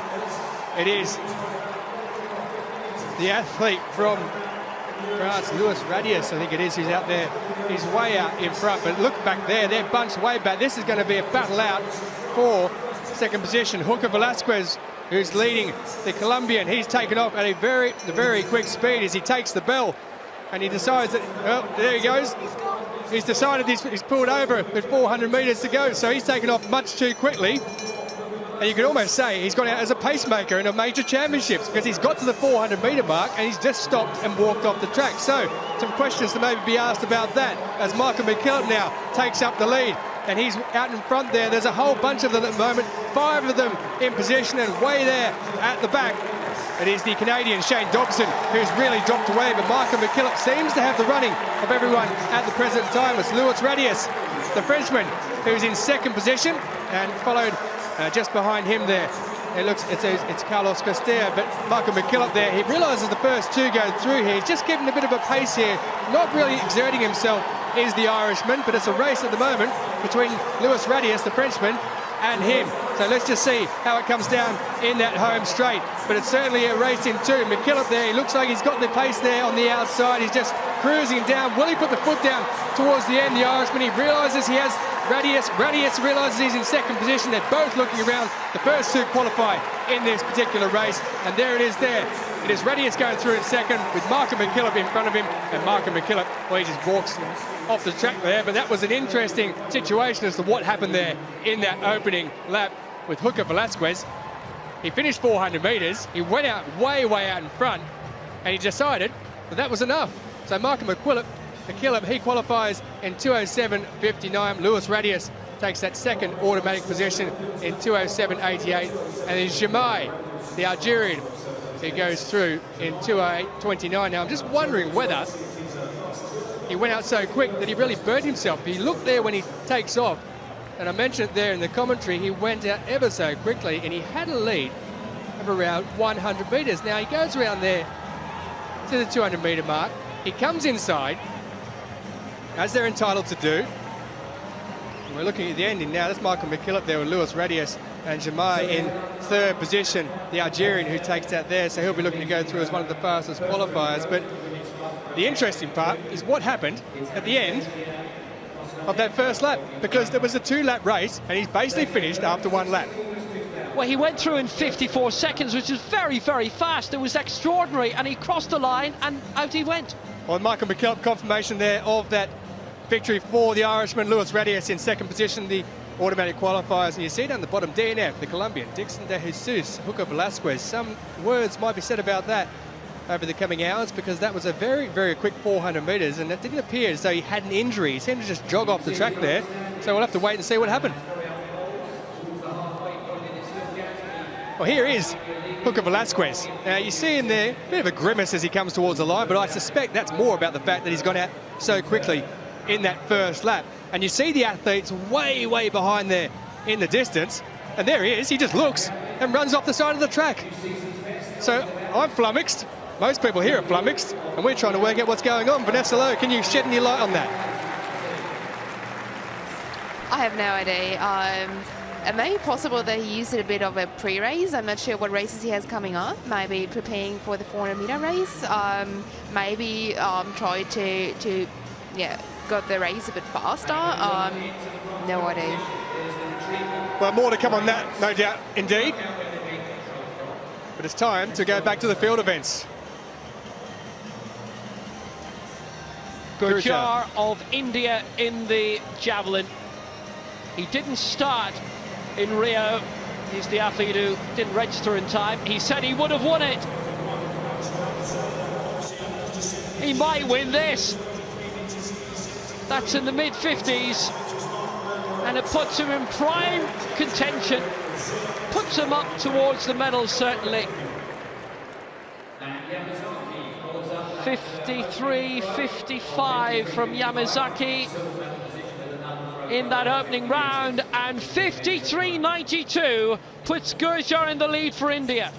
It is the athlete from France, Louis Radius, I think it is, who's out there. He's way out in front, but look back there, they're bunched way back. This is going to be a battle out for second position. Hooker Velasquez, who's leading the Colombian, he's taken off at a very quick speed as he takes the bell, and he decides that, well, there he goes. He's decided he's pulled over with 400 metres to go, so he's taken off much too quickly. And you could almost say he's gone out as a pacemaker in a major championships, because he's got to the 400-metre mark and he's just stopped and walked off the track. So some questions to maybe be asked about that as Michael McKillop now takes up the lead. And he's out in front there. There's a whole bunch of them at the moment, 5 of them in position, and way there at the back, it is the Canadian Shane Dobson who's really dropped away. But Michael McKillop seems to have the running of everyone at the present time. It's Louis Radius, the Frenchman, who's in second position, and followed just behind him there. It's Carlos Costera, but Michael McKillop there, he realises the first two go through here. He's just giving a bit of a pace here, not really exerting himself, is the Irishman, but it's a race at the moment between Louis Radius, the Frenchman, and him. So let's just see how it comes down in that home straight. But it's certainly a race in two. McKillop there, he looks like he's got the pace there on the outside. He's just cruising down. Will he put the foot down towards the end? The Irishman, he realises he has Radius realises he's in second position. They're both looking around. The first two qualify in this particular race, and there it is there. It is Radius going through in second with Michael McKillop in front of him, and Michael McKillop, well, he just walks off the track there. But that was an interesting situation as to what happened there in that opening lap with Hooker Velasquez. He finished 400 metres, he went out way out in front, and he decided that was enough. So Michael McKillop, he qualifies in 2:07.59. Louis Radius takes that second automatic position in 2:07.88. And then Jamai, the Algerian, he goes through in 2:08.29. Now I'm just wondering whether he went out so quick that he really burnt himself. He looked there when he takes off, and I mentioned it there in the commentary, he went out ever so quickly, and he had a lead of around 100 metres. Now he goes around there to the 200 metre mark. He comes inside, as they're entitled to do. And we're looking at the ending now. That's Michael McKillop there with Louis Radius and Jamai in third position, the Algerian who takes that there, so he'll be looking to go through as one of the fastest qualifiers. But the interesting part is what happened at the end of that first lap, because there was a 2-lap race and he's basically finished after 1 lap. Well, he went through in 54 seconds, which is very fast. It was extraordinary, and he crossed the line and out he went. Well, Michael McKillop, confirmation there of that victory for the Irishman. Louis Radius in second position, the automatic qualifiers. And you see down the bottom, DNF, the Colombian, Dixon de Jesus, Hooker Velasquez. Some words might be said about that over the coming hours, because that was a very quick 400 metres, and it didn't appear as though he had an injury. He seemed to just jog off the track there. So we'll have to wait and see what happened. Well, here is Hooker Velasquez. Now, you see in there a bit of a grimace as he comes towards the line, but I suspect that's more about the fact that he's gone out so quickly in that first lap. And you see the athletes way behind there in the distance, and there he is. He just looks and runs off the side of the track. So I'm flummoxed. Most people here are flummoxed, and we're trying to work out what's going on. Vanessa Lowe, can you shed any light on that? I have no idea. It may be possible that he used a bit of a pre-race. I'm not sure what races he has coming up. Maybe preparing for the 400-meter race. Maybe try to got the race a bit faster. No idea. Well, more to come on that, no doubt, indeed. But it's time to go back to the field events. Gurjar of India in the Javelin. He didn't start in Rio. He's the athlete who didn't register in time. He said he would have won it. He might win this. That's in the mid-50s. And it puts him in prime contention. Puts him up towards the medals, certainly. 53-55 from Yamazaki in that opening round, and 53-92 puts Gurjar in the lead for India.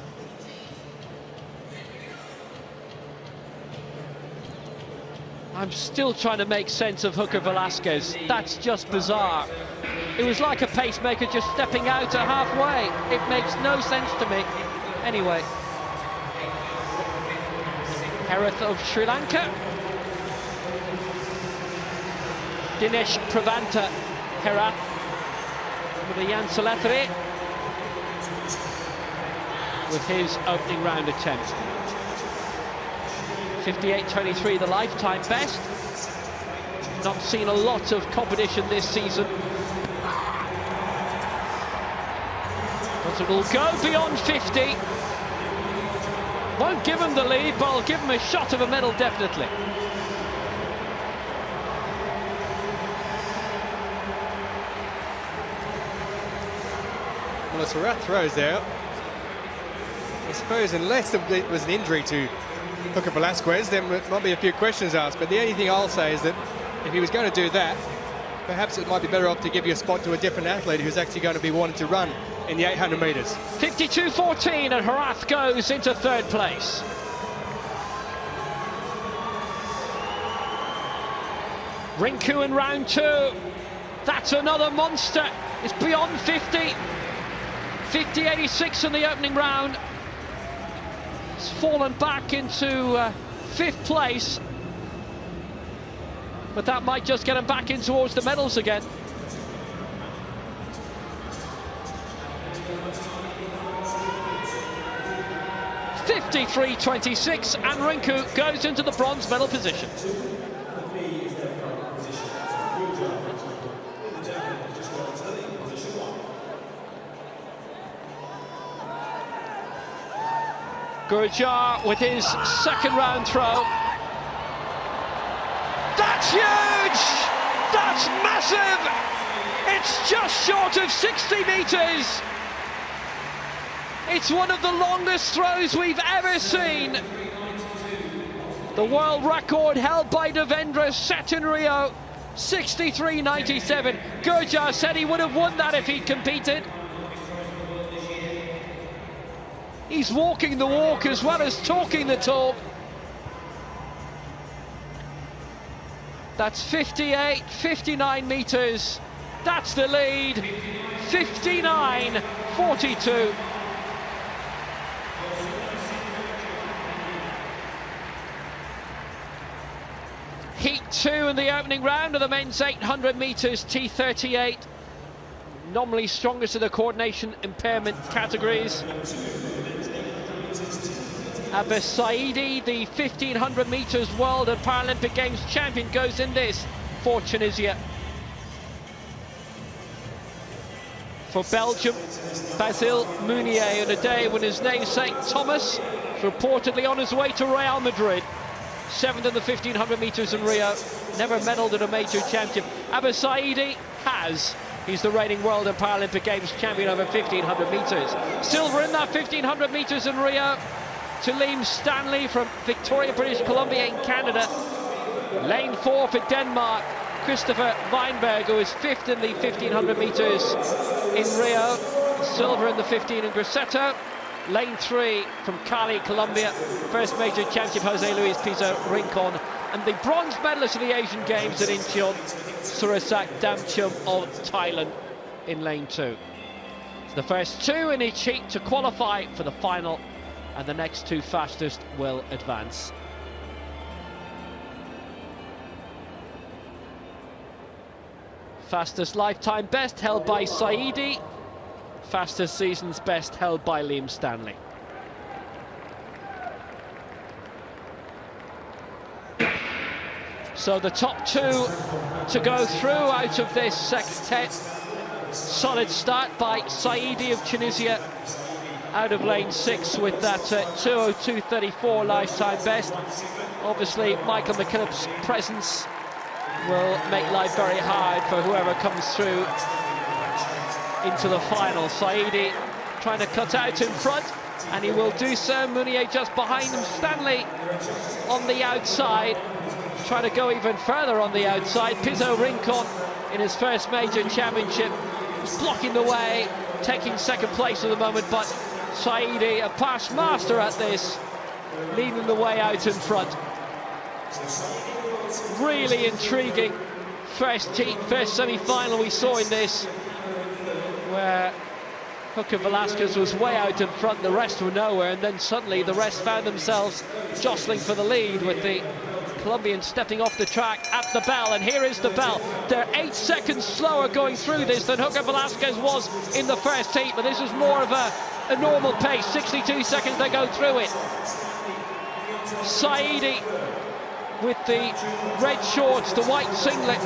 I'm still trying to make sense of Hooker Velasquez. That's just bizarre. It was like a pacemaker just stepping out at halfway. It makes no sense to me. Anyway. Herath of Sri Lanka. Dinesh Pravanta Herath with the Yansalatri with his opening round attempt. 58.23, the lifetime best. Not seen a lot of competition this season. But it'll go beyond 50. Won't give him the lead, but I'll give him a shot of a medal, definitely. Well, it's a rough throws there. I suppose unless it was an injury to Hooker Velasquez, then there might be a few questions asked. But the only thing I'll say is that if he was going to do that, perhaps it might be better off to give you a spot to a different athlete who's actually going to be wanting to run in the 800 metres. 52.14 and Herath goes into third place. Rinku in round 2. That's another monster. It's beyond 50. 50.86 in the opening round. It's fallen back into 5th place. But that might just get him back in towards the medals again. .53.26 and Rinku goes into the bronze medal position. Gurjar with his second round throw. That's huge! That's massive! It's just short of 60 metres. It's one of the longest throws we've ever seen. The world record held by Devendra set in Rio, 63.97. Gurjar said he would have won that if he'd competed. He's walking the walk as well as talking the talk. That's 58, 59 metres. That's the lead. 59.42. Heat 2 in the opening round of the men's 800 metres T38. Nominally strongest of the coordination impairment categories. Abbas Saidi, the 1500 metres World and Paralympic Games champion, goes in this for Tunisia. For Belgium, Basile Mounier on a day when his namesake Thomas is reportedly on his way to Real Madrid. 7th in the 1500 metres in Rio, never medalled at a major championship. Abbas Saidi has. He's the reigning World and Paralympic Games champion over 1500 metres. Silver in that 1500 metres in Rio to Liam Stanley from Victoria, British Columbia in Canada. Lane 4 for Denmark, Christopher Weinberg, who is 5th in the 1500 metres in Rio. Silver in the 15 in Grosseto. Lane 3 from Cali, Colombia. First major championship, Jose Luis Piso Rincon. And the bronze medalist of the Asian Games at Incheon, Surasak Damchum of Thailand in lane 2. So the first 2 in each heat to qualify for the final, and the next 2 fastest will advance. Fastest lifetime best held by Saidi. Fastest season's best held by Liam Stanley. So the top 2 to go through out of this sextet. Solid start by Saidi of Tunisia out of lane 6 with that 2:02.34 lifetime best. Obviously Michael McKillop's presence will make life very hard for whoever comes through into the final. Saidi trying to cut out in front, and he will do so. Mounier just behind him. Stanley on the outside, trying to go even further on the outside. Piso Rincon in his first major championship is blocking the way, taking second place at the moment, but Saidi, a past master at this, leading the way out in front. really intriguing first semi-final we saw in this, where Hooker Velasquez was way out in front, the rest were nowhere, and then suddenly the rest found themselves jostling for the lead, with the Colombians stepping off the track at the bell. And here is the bell. They're 8 seconds slower going through this than Hooker Velasquez was in the first heat, but this is more of a normal pace. 62 seconds they go through it. Saidi with the red shorts, the white singlet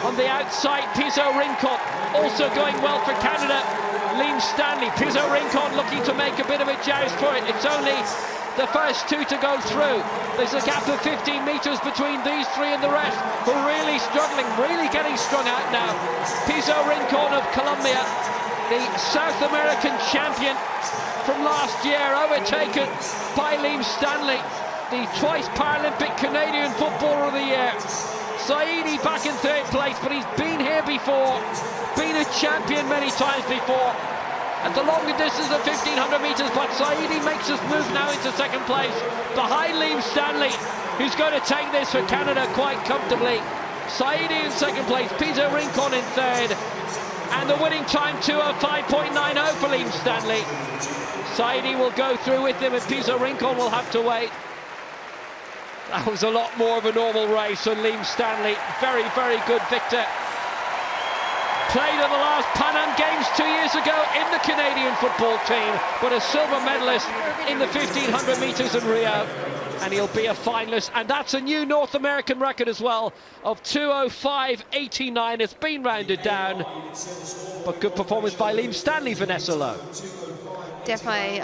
on the outside. Pizzo Rincon also going well for Canada. Liam Stanley, Pizzo Rincon looking to make a bit of a joust for it. It's only the first two to go through. There's a gap of 15 meters between these three and the rest, who are really struggling, really getting strung out now. Pizzo Rincon of Colombia, the South American champion from last year, overtaken by Liam Stanley, the twice Paralympic Canadian Footballer of the Year. Saidi back in third place, but he's been here before, been a champion many times before. At the longer distance of 1,500 metres, but Saidi makes his move now into second place, behind Liam Stanley, who's going to take this for Canada quite comfortably. Saidi in second place, Pizzo Rincon in third, and the winning time 2:05.90 for Liam Stanley. Saidi will go through with him, and Pizzo Rincon will have to wait. That was a lot more of a normal race, and Liam Stanley, very, very good victor. Played at the last Pan Am Games 2 years ago in the Canadian football team, but a silver medalist in the 1,500 metres in Rio, and he'll be a finalist, and that's a new North American record as well of 2:05.89. It's been rounded down, but good performance by Liam Stanley, Vanessa Lowe. Definitely.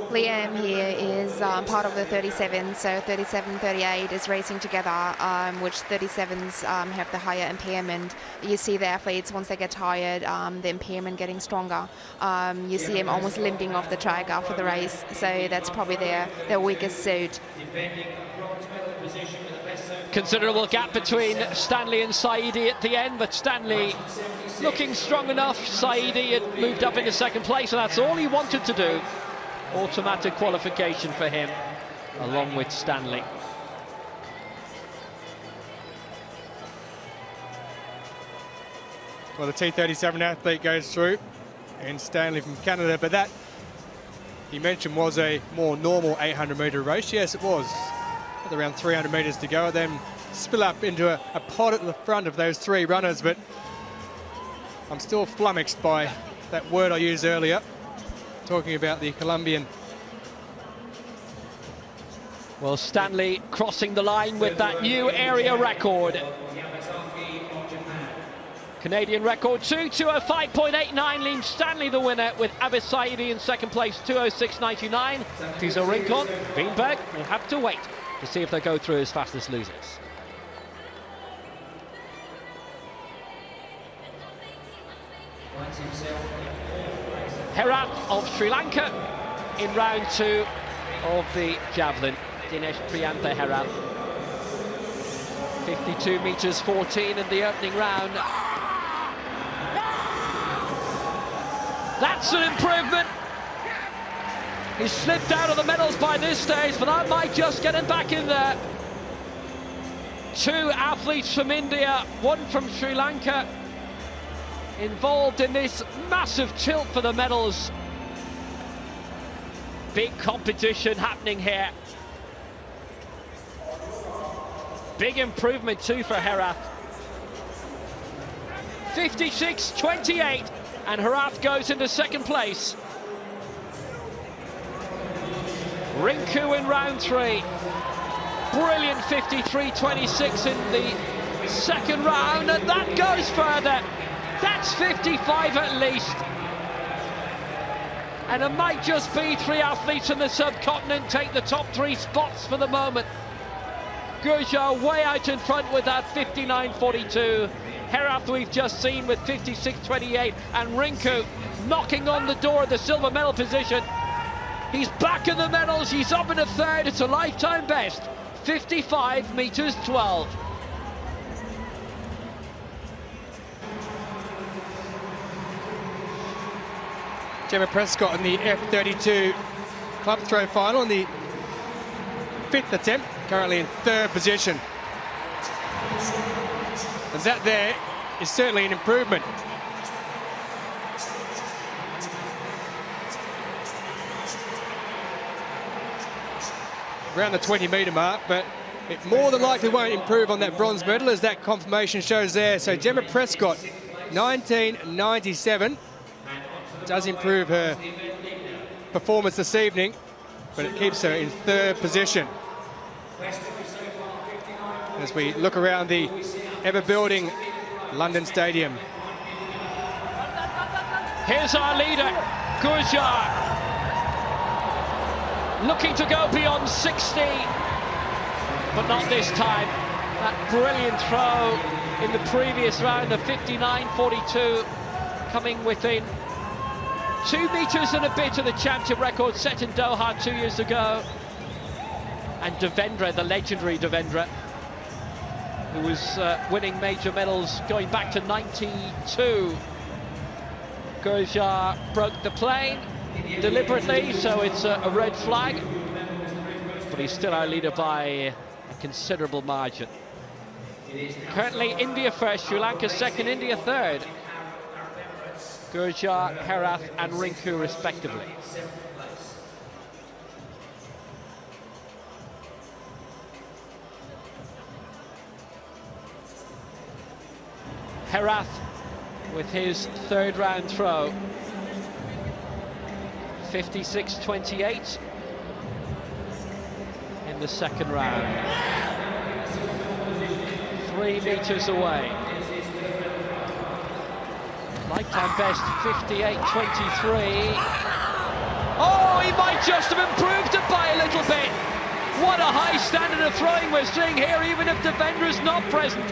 Liam here is part of the 37, so 37-38 is racing together, which 37s have the higher impairment. You see the athletes, once they get tired, the impairment getting stronger. You see him almost limping off the track after the race, so that's probably their weakest suit. Considerable gap between Stanley and Saidi at the end, but Stanley looking strong enough. Saidi had moved up into second place, and that's all he wanted to do. Automatic qualification for him, along with Stanley. Well, the T37 athlete goes through, and Stanley from Canada, but that, he mentioned, was a more normal 800-metre race. Yes, it was. With around 300 metres to go, then spill up into a pod at the front of those three runners, but I'm still flummoxed by that word I used earlier, talking about the Colombian. Well, Stanley crossing the line with that new area record. Canadian record 2:05.89. Liam Stanley the winner, with Abis Saidi in second place, 2:06.99. Pizzo Rincon, Wienberg will have to wait to see if they go through as fastest losers. Herath of Sri Lanka in round 2 of the Javelin. Dinesh Priyantha Herath. 52 metres 14 in the opening round. That's an improvement. He's slipped out of the medals by this stage, but that might just get him back in there. 2 athletes from India, 1 from Sri Lanka, involved in this massive tilt for the medals. Big competition happening here. Big improvement too for Herath. 56.28, and Herath goes into second place. Rinku in round 3. Brilliant 53.26 in the second round, and that goes further. That's 55 at least. And it might just be 3 athletes in the subcontinent take the top 3 spots for the moment. Gurjar way out in front with that 59.42. Herath we've just seen with 56.28, and Rinku knocking on the door of the silver medal position. He's back in the medals, he's up in a third, it's a lifetime best. 55 metres 12. Gemma Prescott in the F32 club throw final in the 5th attempt. currently in 3rd position. And that there is certainly an improvement. Around the 20-metre mark, but it more than likely won't improve on that bronze medal, as that confirmation shows there. So Gemma Prescott, 1997, does improve her performance this evening, but it keeps her in 3rd position. As we look around the ever-building London Stadium. Here's our leader, Gurjar, looking to go beyond 60, but not this time. That brilliant throw in the previous round, the 59.42, coming within 2 meters and a bit of the championship record set in Doha 2 years ago. And Devendra, the legendary Devendra, who was winning major medals going back to 92. Gurjar broke the plane deliberately, so it's a red flag. But he's still our leader by a considerable margin. Currently India first, Sri Lanka second, India third. Gurjar, Herath and Rinku respectively. Herath with his 3rd round throw. 56.28 in the 2nd round. 3 meters away. Lifetime best 58.23. Oh, he might just have improved it by a little bit. What a high standard of throwing we're seeing here, even if Devendra's not present.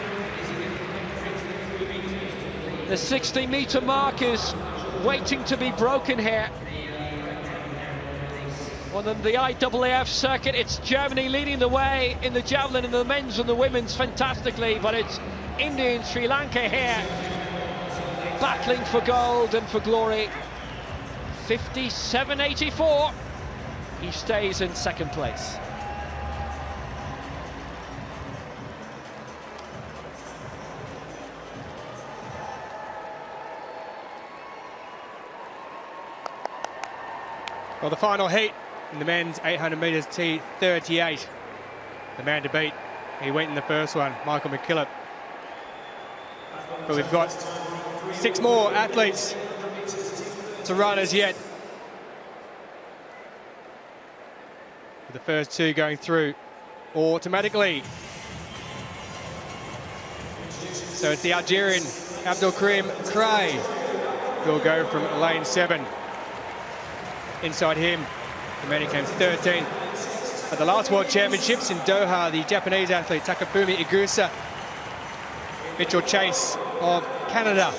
The 60-meter mark is waiting to be broken here. On the IAAF circuit, it's Germany leading the way in the javelin in the men's and the women's fantastically, but it's India and Sri Lanka here battling for gold and for glory. 57.84. He stays in 2nd place. Well, the final heat in the men's 800 metres T38. The man to beat. He went in the first one, Michael McKillop. But we've got 6 more athletes to run as yet. With the first 2 going through automatically. So it's the Algerian Abdelkarim Kray who will go from lane 7. Inside him, the man who came 13th at the last World Championships in Doha, the Japanese athlete Takafumi Igusa. Mitchell Chase of Canada.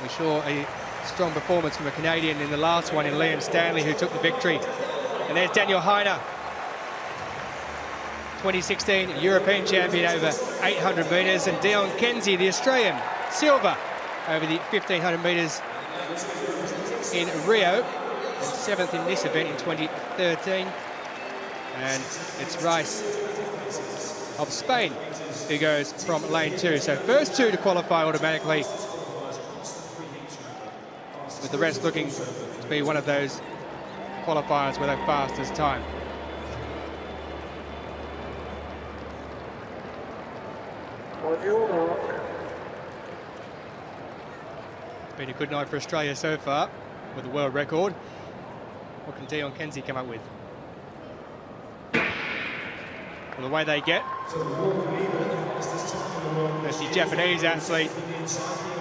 We saw a strong performance from a Canadian in the last one in Liam Stanley, who took the victory. And there's Daniel Heiner, 2016 European champion over 800 metres, and Dion Kenzie, the Australian, silver over the 1500 metres in Rio, and 7th in this event in 2013. And it's Rice of Spain who goes from lane 2. So first 2 to qualify automatically, with the rest looking to be one of those qualifiers with their fastest time. Been a good night for Australia so far with the world record. What can Dion Kenzie come up with? Well, the way they get, there's the Japanese athlete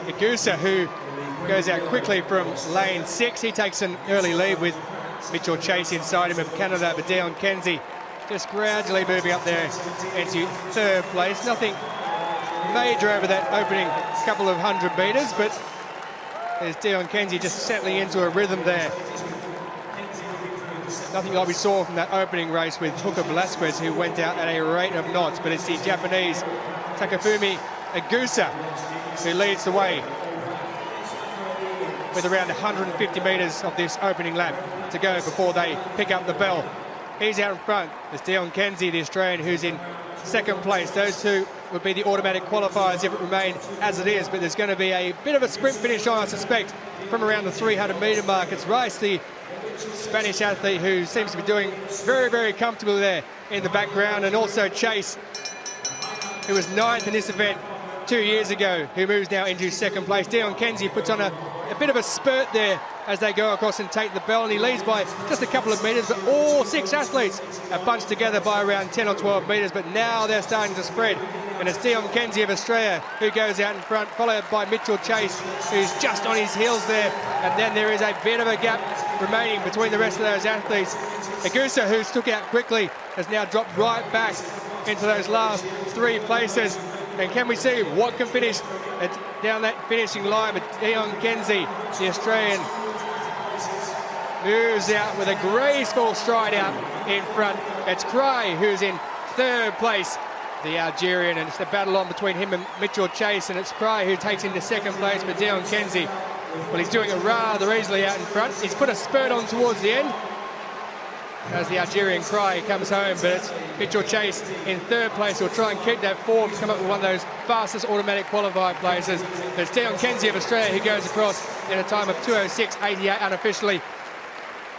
Igusa, who goes out quickly from lane 6. He takes an early lead with Mitchell Chase inside him of Canada, but Dion Kenzie just gradually moving up there into 3rd place. Nothing major over that opening couple of 100 metres, but there's Dion Kenzie just settling into a rhythm there. Nothing like we saw from that opening race with Hooker Velasquez, who went out at a rate of knots, but it's the Japanese Takafumi Igusa who leads the way with around 150 metres of this opening lap to go before they pick up the bell He's out in front. There's Dion Kenzie, the Australian, who's in second place. Those two would be the automatic qualifiers if it remained as it is, but there's going to be a bit of a sprint finish on, I suspect, from around the 300-metre mark. It's Rice, the Spanish athlete, who seems to be doing very, very comfortably there in the background, and also Chase, who was 9th in this event 2 years ago, who moves now into second place. Dion Kenzie puts on a bit of a spurt there as they go across and take the bell, and he leads by just a couple of metres, but all 6 athletes are bunched together by around 10 or 12 metres, but now they're starting to spread, and it's Dion Kenzie of Australia who goes out in front, followed by Mitchell Chase, who's just on his heels there, and then there is a bit of a gap remaining between the rest of those athletes. Agusa, who stuck out quickly, has now dropped right back into those last 3 places. And can we see what can finish down that finishing line? But Dion Kenzie, the Australian, moves out with a graceful stride out in front. It's Cry who's in 3rd place, the Algerian, and it's the battle on between him and Mitchell Chase, and it's Cry who takes into 2nd place, but Dion Kenzie, well, he's doing it rather easily out in front. He's put a spurt on towards the end as the Algerian Cry comes home, but it's Mitchell Chase in 3rd place. He'll try and keep that form to come up with one of those fastest automatic qualified places. There's Dion Kenzie of Australia who goes across in a time of 2:06.88 unofficially,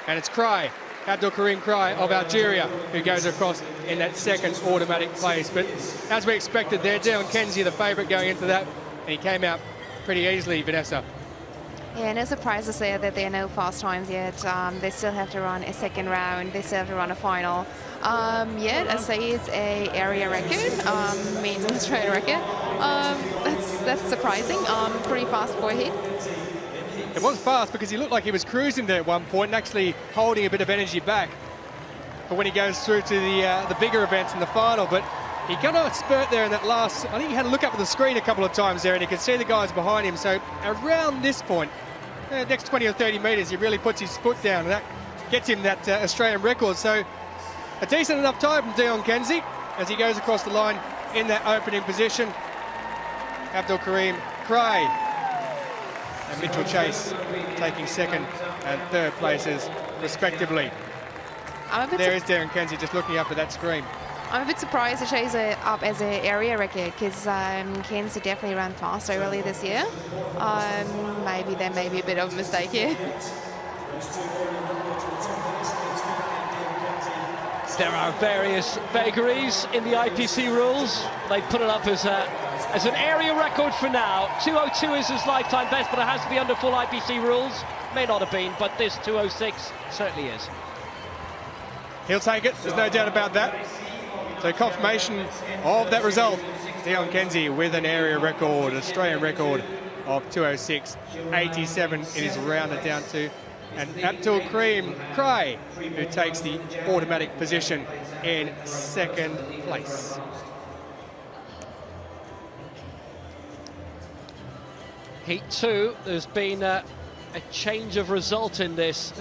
and it's Cry, Abdul Karim Cry of Algeria, who goes across in that 2nd automatic place. But as we expected there, Dion Kenzie the favourite going into that, and he came out pretty easily, Vanessa. Yeah, no surprises there that there are no fast times yet. They still have to run a 2nd round. They still have to run a final. Yeah, I say it's a area record, means an Australian record. That's surprising. Pretty fast for a hit. It was fast because he looked like he was cruising there at one point and actually holding a bit of energy back for when he goes through to the bigger events in the final. But he got a spurt there in that last, I think he had to look up at the screen a couple of times there, and he could see the guys behind him. So around this point, next 20 or 30 metres, he really puts his foot down, and that gets him that Australian record. So a decent enough time from Dion Kenzie as he goes across the line in that opening position. Abdul Karim Cry and Mitchell Chase taking 2nd and 3rd places respectively. There is Dion Kenzie just looking up at that screen. I'm a bit surprised to chase it up as an area record, because Kenzie definitely ran faster earlier this year. Maybe there may be a bit of a mistake here. There are various vagaries in the IPC rules. They put it up as an area record for now. 2:02 is his lifetime best, but it has to be under full IPC rules. May not have been, but this 2:06 certainly is. He'll take it, there's no doubt about that. So confirmation of that result. Dion Kenzie with an area record, Australian record of 2:06.87. It is rounded down to. And Abdul Karim Cry, who takes the automatic position in 2nd place. Heat 2, there's been a change of result in this,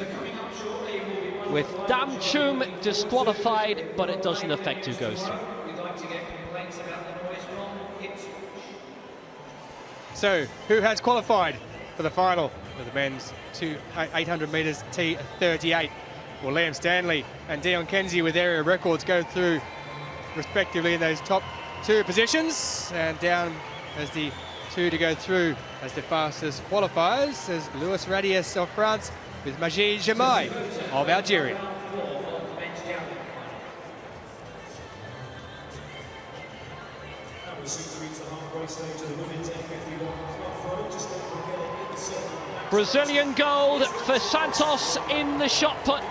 with Dam Chum disqualified, but it doesn't affect who goes through. So, who has qualified for the final for the men's 800 metres T38? Well, Liam Stanley and Dion Kenzie with area records go through respectively in those top 2 positions, and down as the 2 to go through as the fastest qualifiers as Louis Radius of France with Majid Jamai of Algeria. Brazilian gold for Santos in the shot put.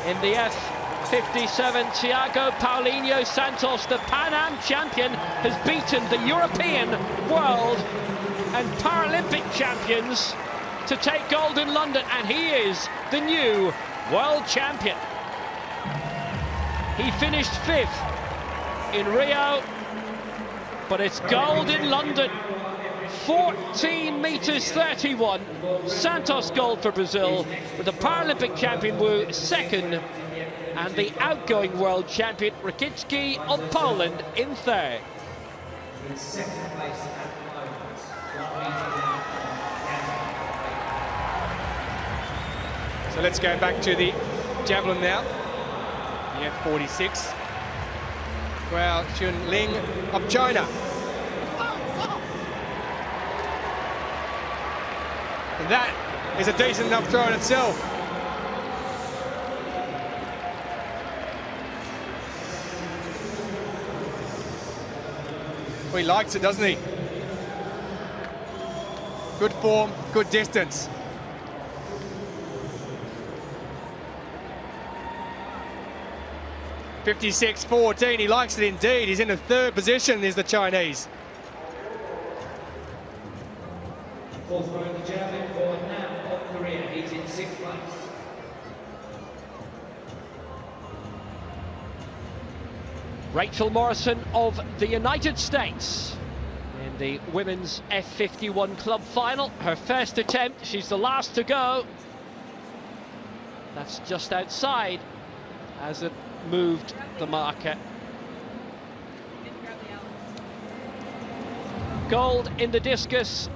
In the F57, Thiago Paulinho Santos, the Pan Am champion, has beaten the European, world and Paralympic champions to take gold in London, and he is the new world champion. He finished 5th in Rio, but it's gold in London. 14 meters 31. Santos gold for Brazil, with the Paralympic champion Wu 2nd, and the outgoing world champion Rakicki of Poland in 3rd. So let's go back to the Javelin now. The F46. Guo Chunling of China. And that is a decent enough throw in itself. Well, he likes it, doesn't he? Good form, good distance. .56.14, he likes it indeed. He's in the third position, is the Chinese. Fourth row in the javelin for Nam of Korea. He's in 6th place. Rachel Morrison of the United States in the women's F51 club final. Her first attempt, she's the last to go. That's just outside as it moved the marker. Gold in the discus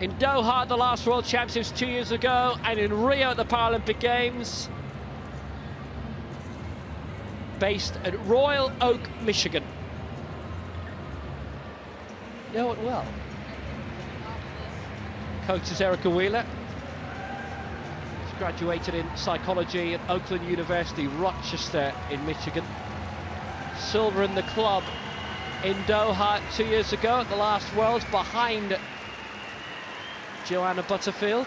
in Doha, the last World Championships 2 years ago, and in Rio at the Paralympic Games. Based at Royal Oak, Michigan. Know it well. Coach is Erica Wheeler. She graduated in psychology at Oakland University, Rochester in Michigan. Silver in the club in Doha 2 years ago at the last Worlds, behind Joanna Butterfield.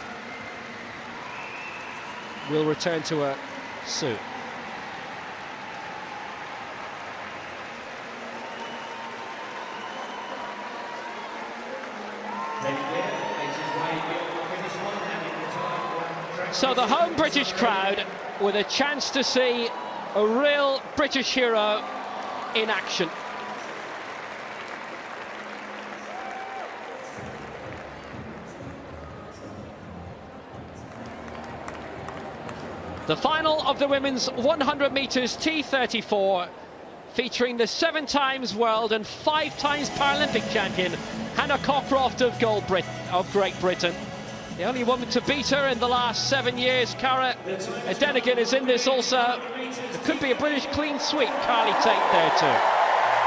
We'll return to her soon. So the home British crowd with a chance to see a real British hero in action. The final of the women's 100 metres T34, featuring the 7 times world and 5 times Paralympic champion Hannah Cockroft of Great Britain. The only woman to beat her in the last 7 years. Cara Denigan is in this also. It could be a British clean sweep. Carly Tate there too.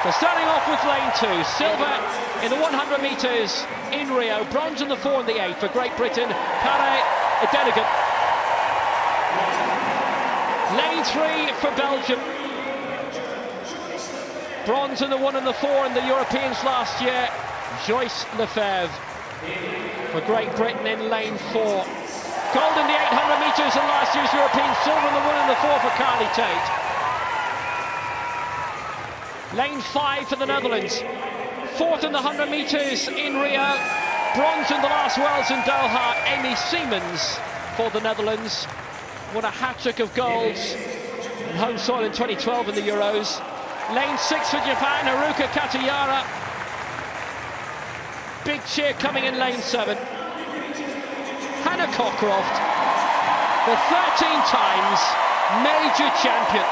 So starting off with lane 2, silver in the 100 metres in Rio, bronze in the 4 and the 8 for Great Britain, Cara Denigan. Lane 3 for Belgium. Bronze in the 1 and the 4 in the Europeans last year, Joyce Lefebvre. For Great Britain in lane 4. Gold in the 800 metres in last year's European, silver in the 1 and the 4 for Carly Tate. Lane 5 for the Netherlands. 4th in the 100 metres in Rio. Bronze in the last Worlds in Doha, Amy Siemens for the Netherlands. Won a hat-trick of golds in home soil in 2012 in the Euros. Lane 6 for Japan, Haruka Katayara. Big cheer coming in lane 7. Hannah Cockroft, the 13 times major champion.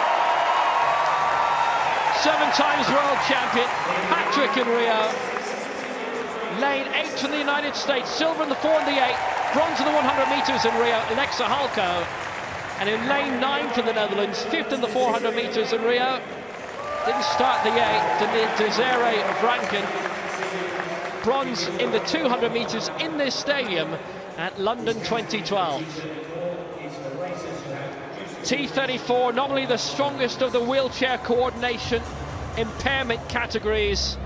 7 times world champion, hat-trick in Rio. Lane 8 for the United States, silver in the 4 and the 8, bronze in the 100 metres in Rio, Alexa Halko. And in lane 9 for the Netherlands, 5th in the 400 metres in Rio. Didn't start the 8, Desiree Vranken. Bronze in the 200 metres in this stadium at London 2012. T34, normally the strongest of the wheelchair coordination impairment categories.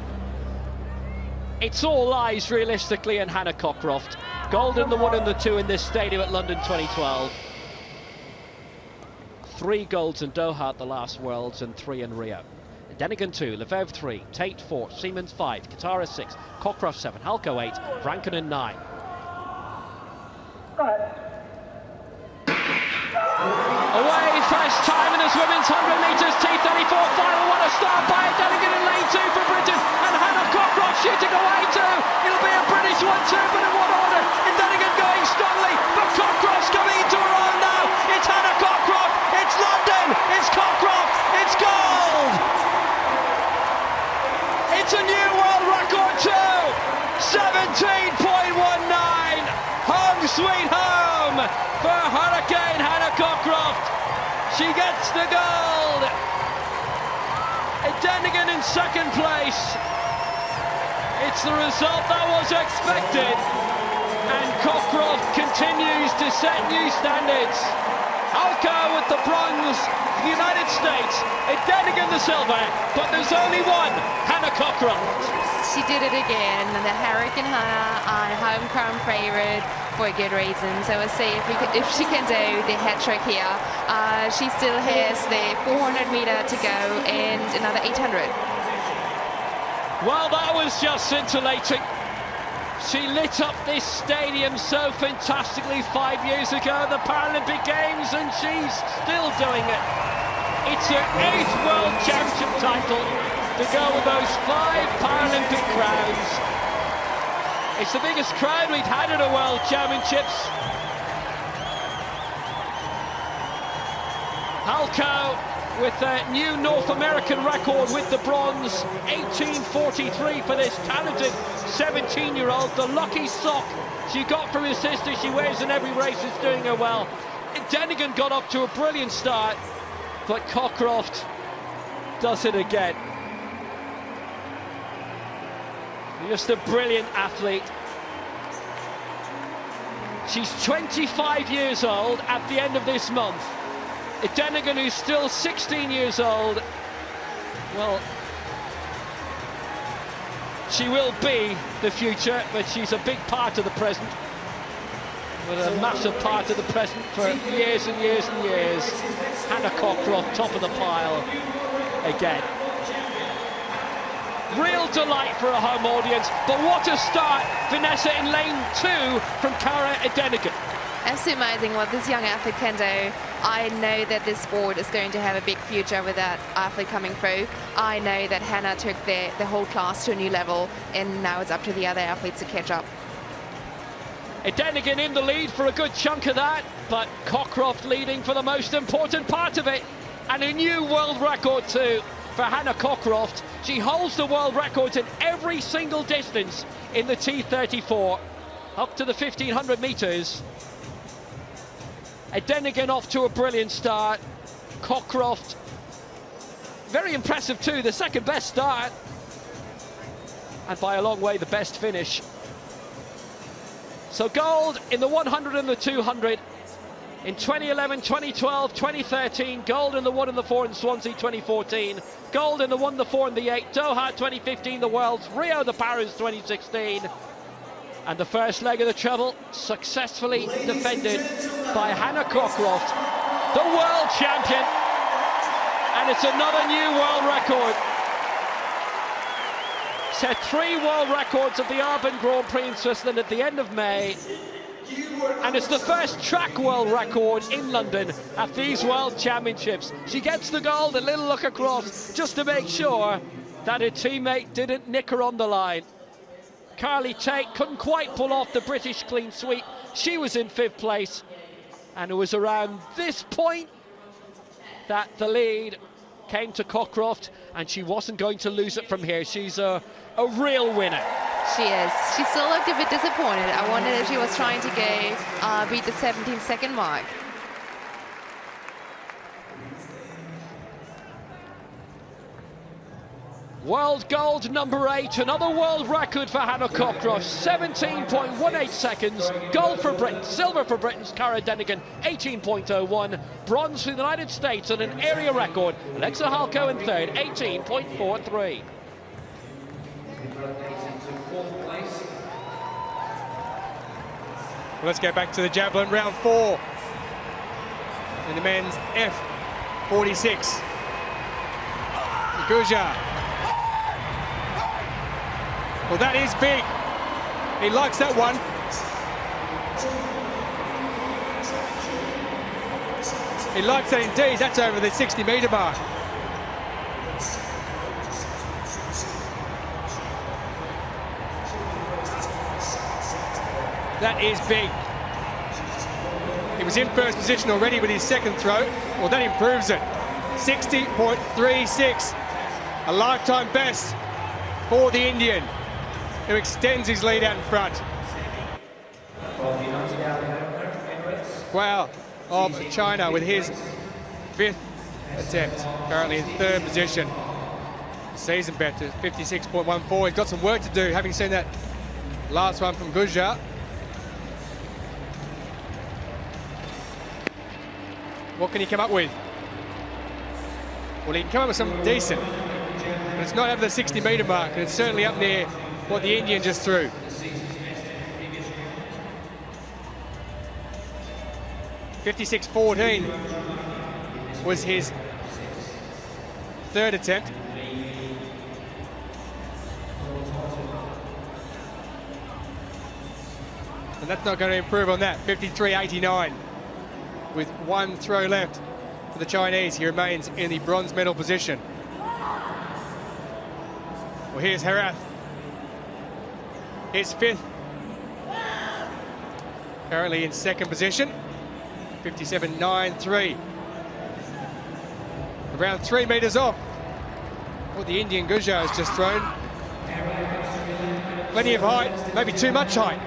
It's all eyes realistically in Hannah Cockroft. Gold in the 1 and the 2 in this stadium at London 2012. 3 golds in Doha at the last Worlds and 3 in Rio. Denigan 2, Lefebvre 3, Tate 4, Siemens 5, Katara 6, Cockroft 7, Halko 8, Vranken 9. Away, first time in this women's 100 metres T34 final. What a start by Denigan in lane 2 for Britain, and Hannah Cockroft shooting away too. It'll be a British 1-2, but in what order? And Denigan going strongly, but Cockroft's coming into her own now. It's Hannah Cockroft, it's London, it's Cockroft, it's gold! It's a new world record too! 17.19! Home home sweet home for Hurricane Hannah Cockroft. She gets the gold. Denigan in second place. It's the result that was expected. And Cockroft continues to set new standards. Halko with the bronze for the United States. Denigan the silver, but there's only one, Hannah Cockroft. She did it again. The Hurricane Hannah, homegrown favourite for a good reason. So we'll see if she can do the hat trick here. She still has the 400 metre to go and another 800. Well, that was just scintillating. She lit up this stadium so fantastically 5 years ago at the Paralympic Games, and she's still doing it. It's her 8th World Championship title to go with those 5 Paralympic crowds. It's the biggest crowd we've had at a World Championships. Halko with a new North American record with the bronze, 18:43 for this talented 17-year-old. The lucky sock she got from her sister, she wears in every race, is doing her well. Denigan got up to a brilliant start, but Cockroft does it again. Just a brilliant athlete. She's 25 years old at the end of this month. Denigan, who's still 16 years old, well, she will be the future, but she's a big part of the present. But a massive part of the present for years and years and years. Hannah Cockroft, top of the pile again. Real delight for a home audience, but what a start, Vanessa, in lane 2 from Cara Denigan. Absolutely amazing what this young athlete can do. I know that this sport is going to have a big future with that athlete coming through. I know that Hannah took the whole class to a new level, and now it's up to the other athletes to catch up. Denigan in the lead for a good chunk of that, but Cockroft leading for the most important part of it. And a new world record too for Hannah Cockroft. She holds the world records in every single distance in the T34, up to the 1500 metres. Denigan off to a brilliant start. Cockroft, very impressive too, the second best start. And by a long way, the best finish. So gold in the 100 and the 200 in 2011, 2012, 2013, gold in the 1 and the 4 in Swansea 2014, gold in the 1, the 4 and the 8, Doha 2015, the Worlds, Rio the Paris 2016. And the first leg of the treble successfully defended by Hannah Cockroft, the world champion. And it's another new world record. Set 3 world records at the Urban Grand Prix in Switzerland at the end of May. And it's the first track world record in London at these World Championships. She gets the gold, a little look across just to make sure that her teammate didn't nick her on the line. Carly Tate couldn't quite pull off the British clean sweep. She was in 5th place. And it was around this point that the lead came to Cockroft, and she wasn't going to lose it from here. She's a real winner. She is. She still looked a bit disappointed. I wondered if she was trying to go beat the 17-second mark. World gold number 8, another world record for Hannah Cockroft, 17.18 seconds. Gold for Britain, silver for Britain's Cara Denigan, 18.01. Bronze for the United States and an area record. Alexa Halko in 3rd, 18.43. Well, let's go back to the Javelin, round 4. In the men's F46. Guja. Well, that is big. He likes that one. He likes that indeed. That's over the 60-metre mark. That is big. He was in first position already with his second throw. Well, that improves it. 60.36. A lifetime best for the Indian, who extends his lead out in front. From the United Arab Guo of China with his 5th attempt, currently in 3rd position. Season best at 56.14. He's got some work to do, having seen that last one from Guja. What can he come up with? Well, he can come up with something decent, but it's not over the 60-metre mark, and it's certainly up near what the Indian just threw. .56.14 was his 3rd attempt. And that's not going to improve on that. 53.89 with 1 throw left for the Chinese. He remains in the bronze medal position. Well, here's Herath. His 5th. Currently in 2nd position. 57.93. Around 3 metres off what the Indian Guja has just thrown. Plenty of height, maybe too much height.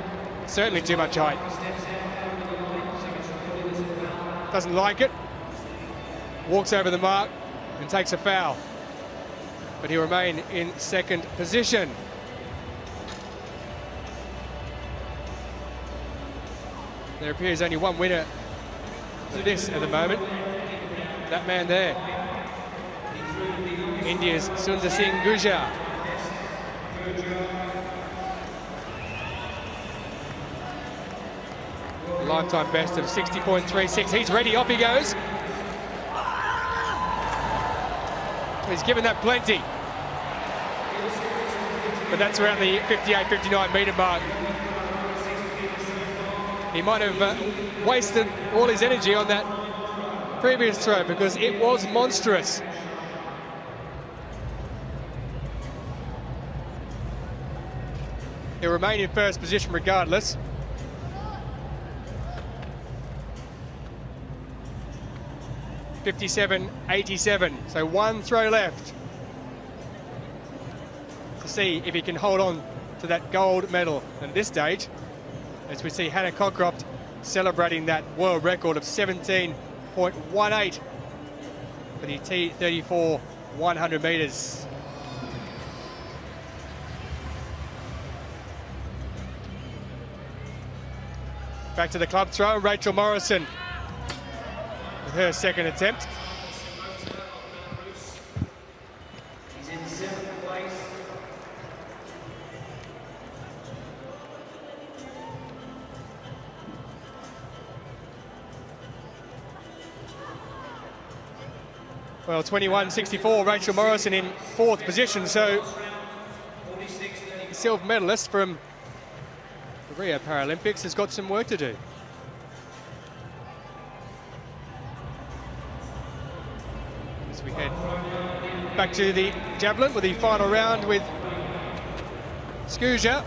Certainly too much height. Doesn't like it. Walks over the mark and takes a foul. But he'll remain in 2nd position. There appears only one winner of this at the moment. That man there. India's Sundar Singh Guja. Lifetime best of 60.36. He's ready, off he goes. He's given that plenty. But that's around the 58, 59 metre mark. He might have wasted all his energy on that previous throw because it was monstrous. He'll remain in 1st position regardless. .57.87, so 1 throw left to see if he can hold on to that gold medal. And at this stage, as we see Hannah Cockroft celebrating that world record of 17.18 for the T34 100 metres. Back to the club throw, Rachel Morrison with her 2nd attempt. He's in 7th place. Well, 21.64, Rachel Morrison in 4th position, so the silver medalist from the Rio Paralympics has got some work to do. As we head back to the javelin with the final round with Skuja.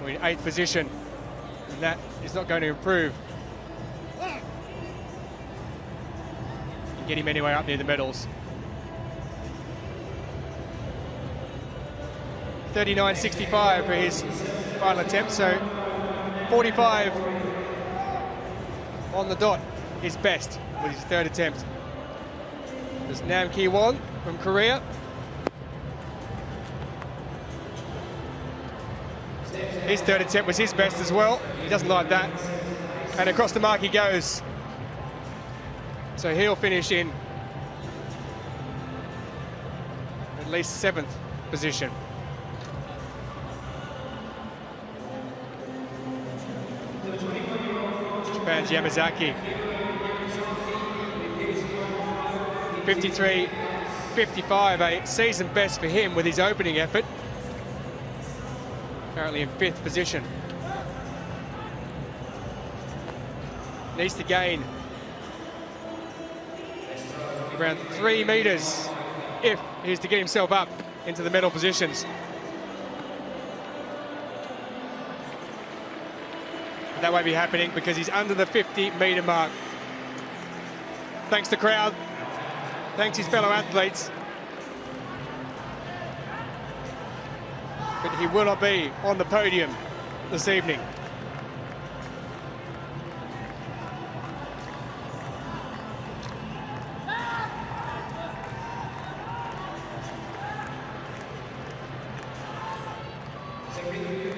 We're in 8th position, and that is not going to improve. Get him anywhere up near the medals. 39.65 for his final attempt, so 45 on the dot, his best with his 3rd attempt. There's Nam Ki-won from Korea. His 3rd attempt was his best as well. He doesn't like that. And across the mark he goes. So he'll finish in at least 7th position. Japan's Yamazaki. 53.55, a season best for him with his opening effort. Currently in 5th position. Needs to gain around 3 metres if he's to get himself up into the medal positions. But that won't be happening because he's under the 50-metre mark. Thanks to crowd. thanks his fellow athletes. But he will not be on the podium this evening.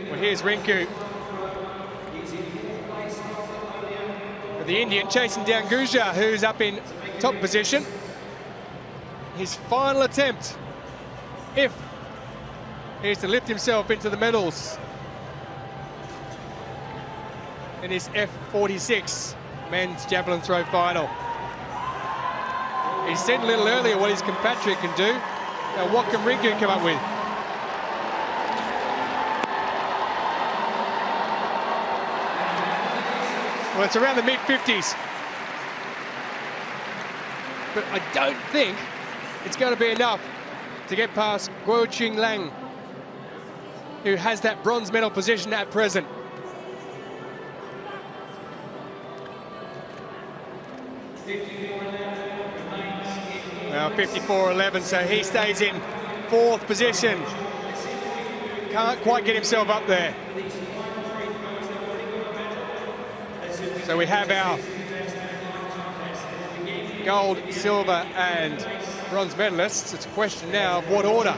Well, here's Rinku. The Indian chasing down Guja, who's up in top position. His final attempt, if he is to lift himself into the medals in his F46 men's javelin throw final. He said a little earlier what his compatriot can do. Now what can Rinku come up with? Well, it's around the mid-50s. But I don't think it's going to be enough to get past Guo Qinglang, who has that bronze medal position at present. Well, 54.11, so he stays in 4th position. Can't quite get himself up there. So we have our gold, silver and bronze medalists. It's a question now of what order.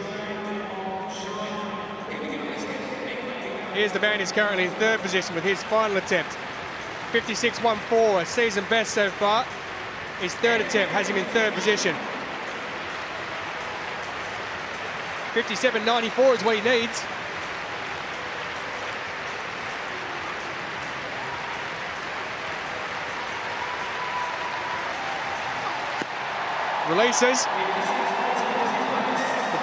Here's the man who's currently in 3rd position with his final attempt. 56.14, a season best so far. His 3rd attempt has him in 3rd position. 57.94 is what he needs. Releases, but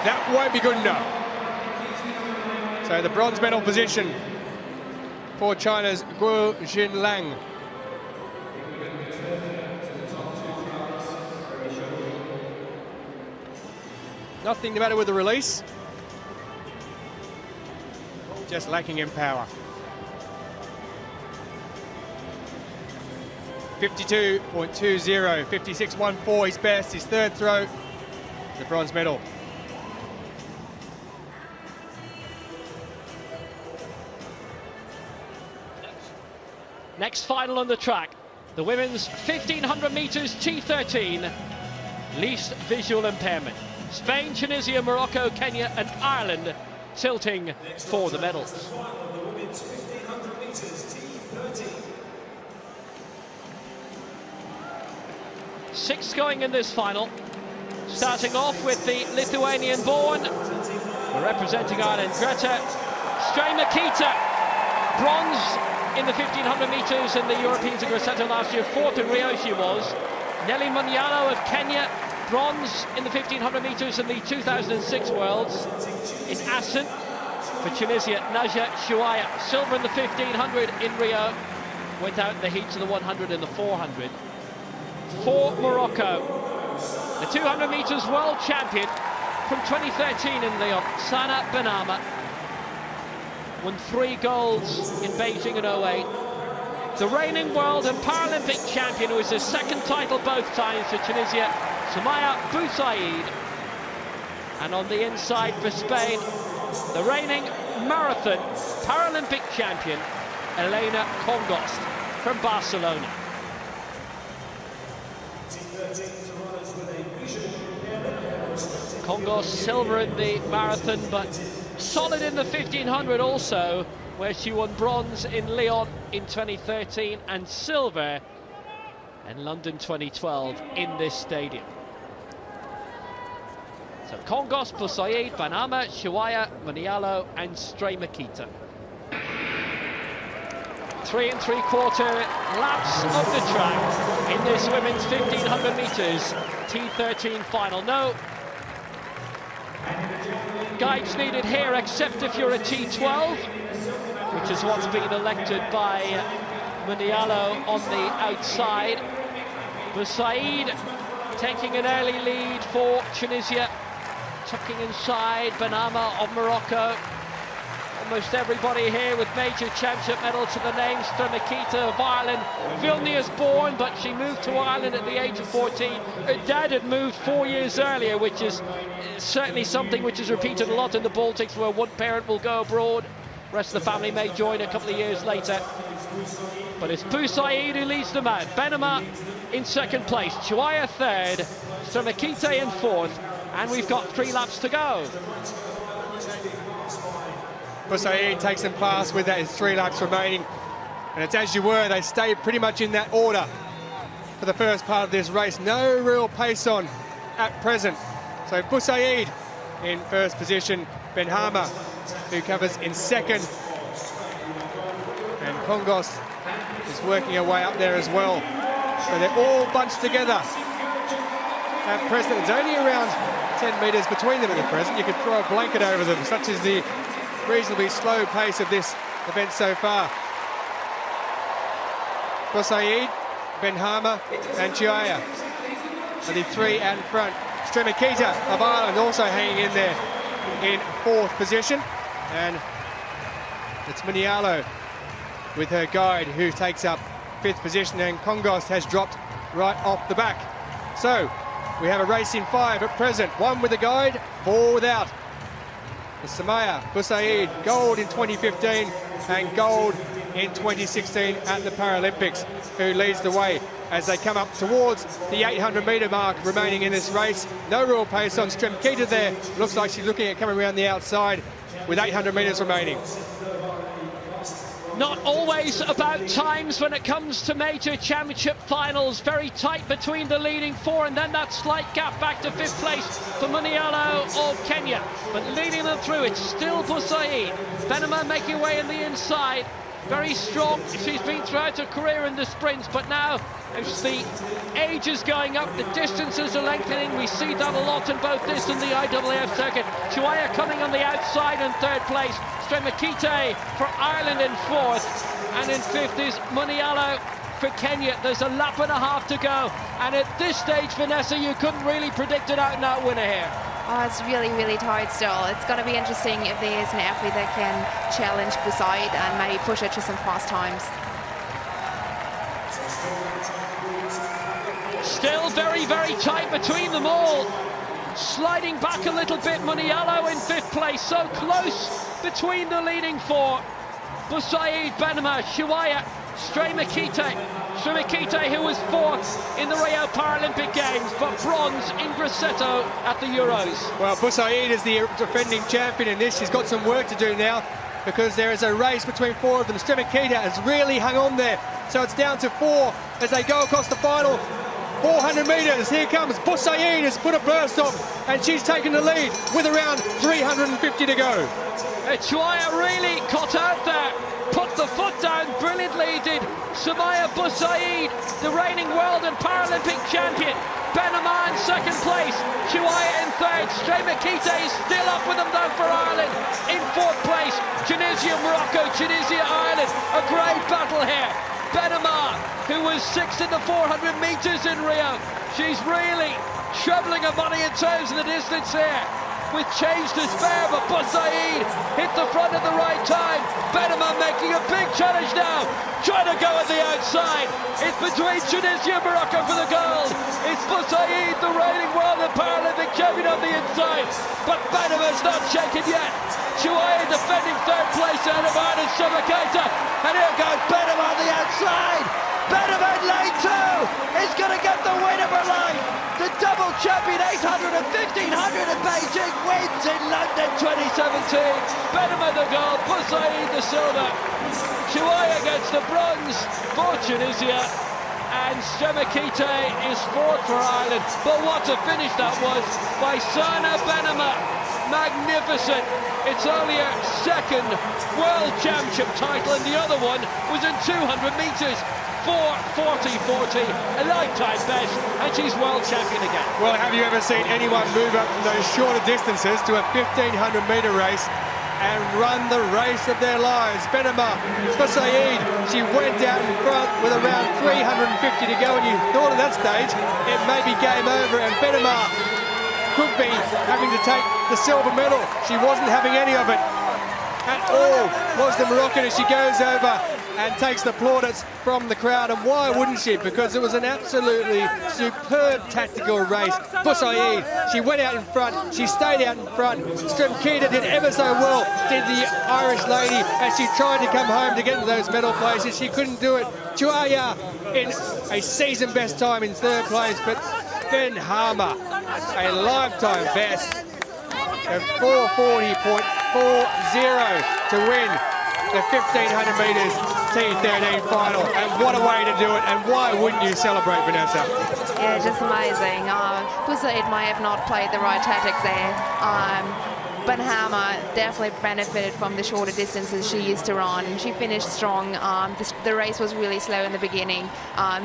that won't be good enough. So the bronze medal position for China's Guo Qinglang. Nothing the matter with the release, just lacking in power. 52.20, 56.14, his best, his 3rd throw, the bronze medal. Next final on the track, the women's 1500 meters T13, least visual impairment. Spain, Tunisia, Morocco, Kenya and Ireland tilting for the medals. 6 going in this final. Starting off with the Lithuanian-born, representing Ireland, Greta Strejmakita, bronze in the 1500 meters in the Europeans in Grosseto last year. 4th in Rio she was. Nelly Munyalo of Kenya, bronze in the 1500 meters in the 2006 Worlds. In Assen, for Tunisia, Naja Chouaya, silver in the 1500 in Rio, went out in the heats of the 100 and the 400. For Morocco, the 200 meters world champion from 2013 in Lyon, Sana Benama, won 3 golds in Beijing in 08. The reigning world and Paralympic champion, who is his 2nd title both times for Tunisia, Soumaya Boussaïd. And on the inside for Spain, the reigning marathon Paralympic champion, Elena Congost from Barcelona. Congost silver in the marathon, but solid in the 1500 also, where she won bronze in Lyon in 2013 and silver in London 2012 in this stadium. So Congost, Boussaïd, Benama, Chouaya, Munyalo and Strejmakita. 3 3/4 laps of the track in this women's 1500 meters T13 final. No guides needed here, except if you're a T12, which is what's been elected by Munyalo on the outside. Boussaïd taking an early lead for Tunisia, tucking inside Benama of Morocco. On almost everybody here with major championship medals to the name. Stremakita of Ireland, Vilnius born, but she moved to Ireland at the age of 14. Her dad had moved 4 years earlier, which is certainly something which is repeated a lot in the Baltics, where one parent will go abroad, the rest of the family may join a couple of years later. But it's Boussaïd who leads them out. Benama in second place, Chihuahua third, Stremakita in fourth, and we've got 3 laps to go. Boussaïd takes them past with that. It's 3 laps remaining, and it's as you were. They stayed pretty much in that order for the first part of this race. No real pace on at present. So Boussaïd in first position, Benhama who covers in second, and Kongos is working her way up there as well. So they're all bunched together at present. It's only around 10 metres between them at the present. You could throw a blanket over them, such as the reasonably slow pace of this event so far. Boussaïd, Benhama and Chihuahua are the 3 out in front. Stremakita of Ireland also hanging in there in fourth position, and it's Munialo with her guide who takes up 5th position, and Kongos has dropped right off the back. So we have a race in 5 at present, 1 with a guide, 4 without. Samaya Boussaïd, gold in 2015 and gold in 2016 at the Paralympics, who leads the way as they come up towards the 800-metre mark remaining in this race. No real pace on Stremakita there. Looks like she's looking at coming around the outside with 800 metres remaining. Not always about times when it comes to major championship finals. Very tight between the leading 4, and then that slight gap back to 5th place for Munialo of Kenya. But leading them through, it's still Boussaïd. Benama making way in the inside. Very strong. She's been throughout her career in the sprints, but now as the age is going up, the distances are lengthening. We see that a lot in both this and the IAAF circuit. Chihuahua coming on the outside in 3rd place. Stremakita for Ireland in 4th, and in 5th is Munialo for Kenya. There's a lap and a half to go, and at this stage, Vanessa, you couldn't really predict an out-and-out winner here. Oh, it's really, really tight still. It's going to be interesting if there is an athlete that can challenge Boussaïd and maybe push her to some fast times. Still very, very tight between them all. Sliding back a little bit, Munialo in 5th place, so close between the leading 4. Boussaïd, Benama, Chihuahua, Stremakita, who was 4th in the Rio Paralympic Games, but bronze in Grosseto at the Euros. Well, Boussaïd is the defending champion in this. She's got some work to do now, because there is a race between 4 of them. Stremakita has really hung on there, so it's down to 4 as they go across the final 400 metres. Here comes Boussaïd, has put a burst on, and she's taken the lead with around 350 to go. Chihuahua really caught out there, put the foot down brilliantly, did Samaya Boussaïd, the reigning world and Paralympic champion. Benama in 2nd place, Chihuahua in 3rd. Stremakita is still up with them though for Ireland. In 4th place, Tunisia, Morocco, Tunisia, Ireland. A great battle here. Benama, who was 6th in the 400 metres in Rio. She's really trebling her money in terms of the distance here, with change to spare, but Boussaïd hit the front at the right time. Benama making a big challenge now, trying to go at the outside. It's between Tunisia and Morocco for the gold. It's Boussaïd, the reigning world and Paralympic champion, on the inside, but Benama's not shaken yet. Chihuahua defending 3rd place out of Ireland, Stremakita, and here goes Benama on the outside. Benama in lane 2 is going to get the win of her life. The double champion 800 and 1500 in Beijing wins in London 2017. Benama the gold, Boussaïd the silver. Chihuahua gets the bronze for Tunisia, and Stremakita is 4th for Ireland. But what a finish that was by Sana Benama. Magnificent. It's only her 2nd World Championship title, and the other one was in 200 metres. 4:40.40, a lifetime best, and she's world champion again. Well, have you ever seen anyone move up from those shorter distances to a 1500-metre race and run the race of their lives? Benama Boussaïd, she went out in front with around 350 to go, and you thought at that stage it may be game over, and Benama could be having to take the silver medal. She wasn't having any of it. at all was the Moroccan as she goes over and takes the plaudits from the crowd. And why wouldn't she? Because it was an absolutely superb tactical race. Boussaïd, she went out in front, she stayed out in front. Stremkita did ever so well, did the Irish lady, as she tried to come home to get into those medal places. She couldn't do it. Chuaya in a season best time in third place, but Ben Harmer, a lifetime best of 440.40 to win the 1500 metres T13 final. And what a way to do it, and why wouldn't you celebrate, Vanessa? Yeah, just amazing. Boussaïd may have not played the right tactics there. Ben Harmer definitely benefited from the shorter distances she used to run, and she finished strong. The race was really slow in the beginning,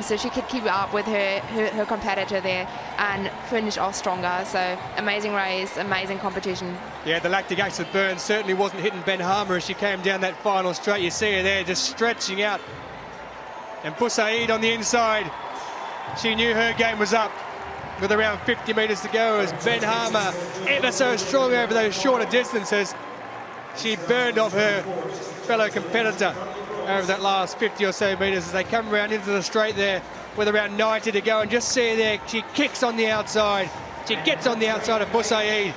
so she could keep up with her competitor there and finish off stronger. So amazing race, amazing competition. Yeah, the lactic acid burn certainly wasn't hitting Ben Harmer as she came down that final straight. You see her there just stretching out. And Boussaïd on the inside, she knew her game was up with around 50 metres to go as Ben Harmer, ever so strong over those shorter distances. She burned off her fellow competitor over that last 50 or so metres as they come around into the straight there with around 90 to go. And just see her there, she kicks on the outside. She gets on the outside of Boussaïd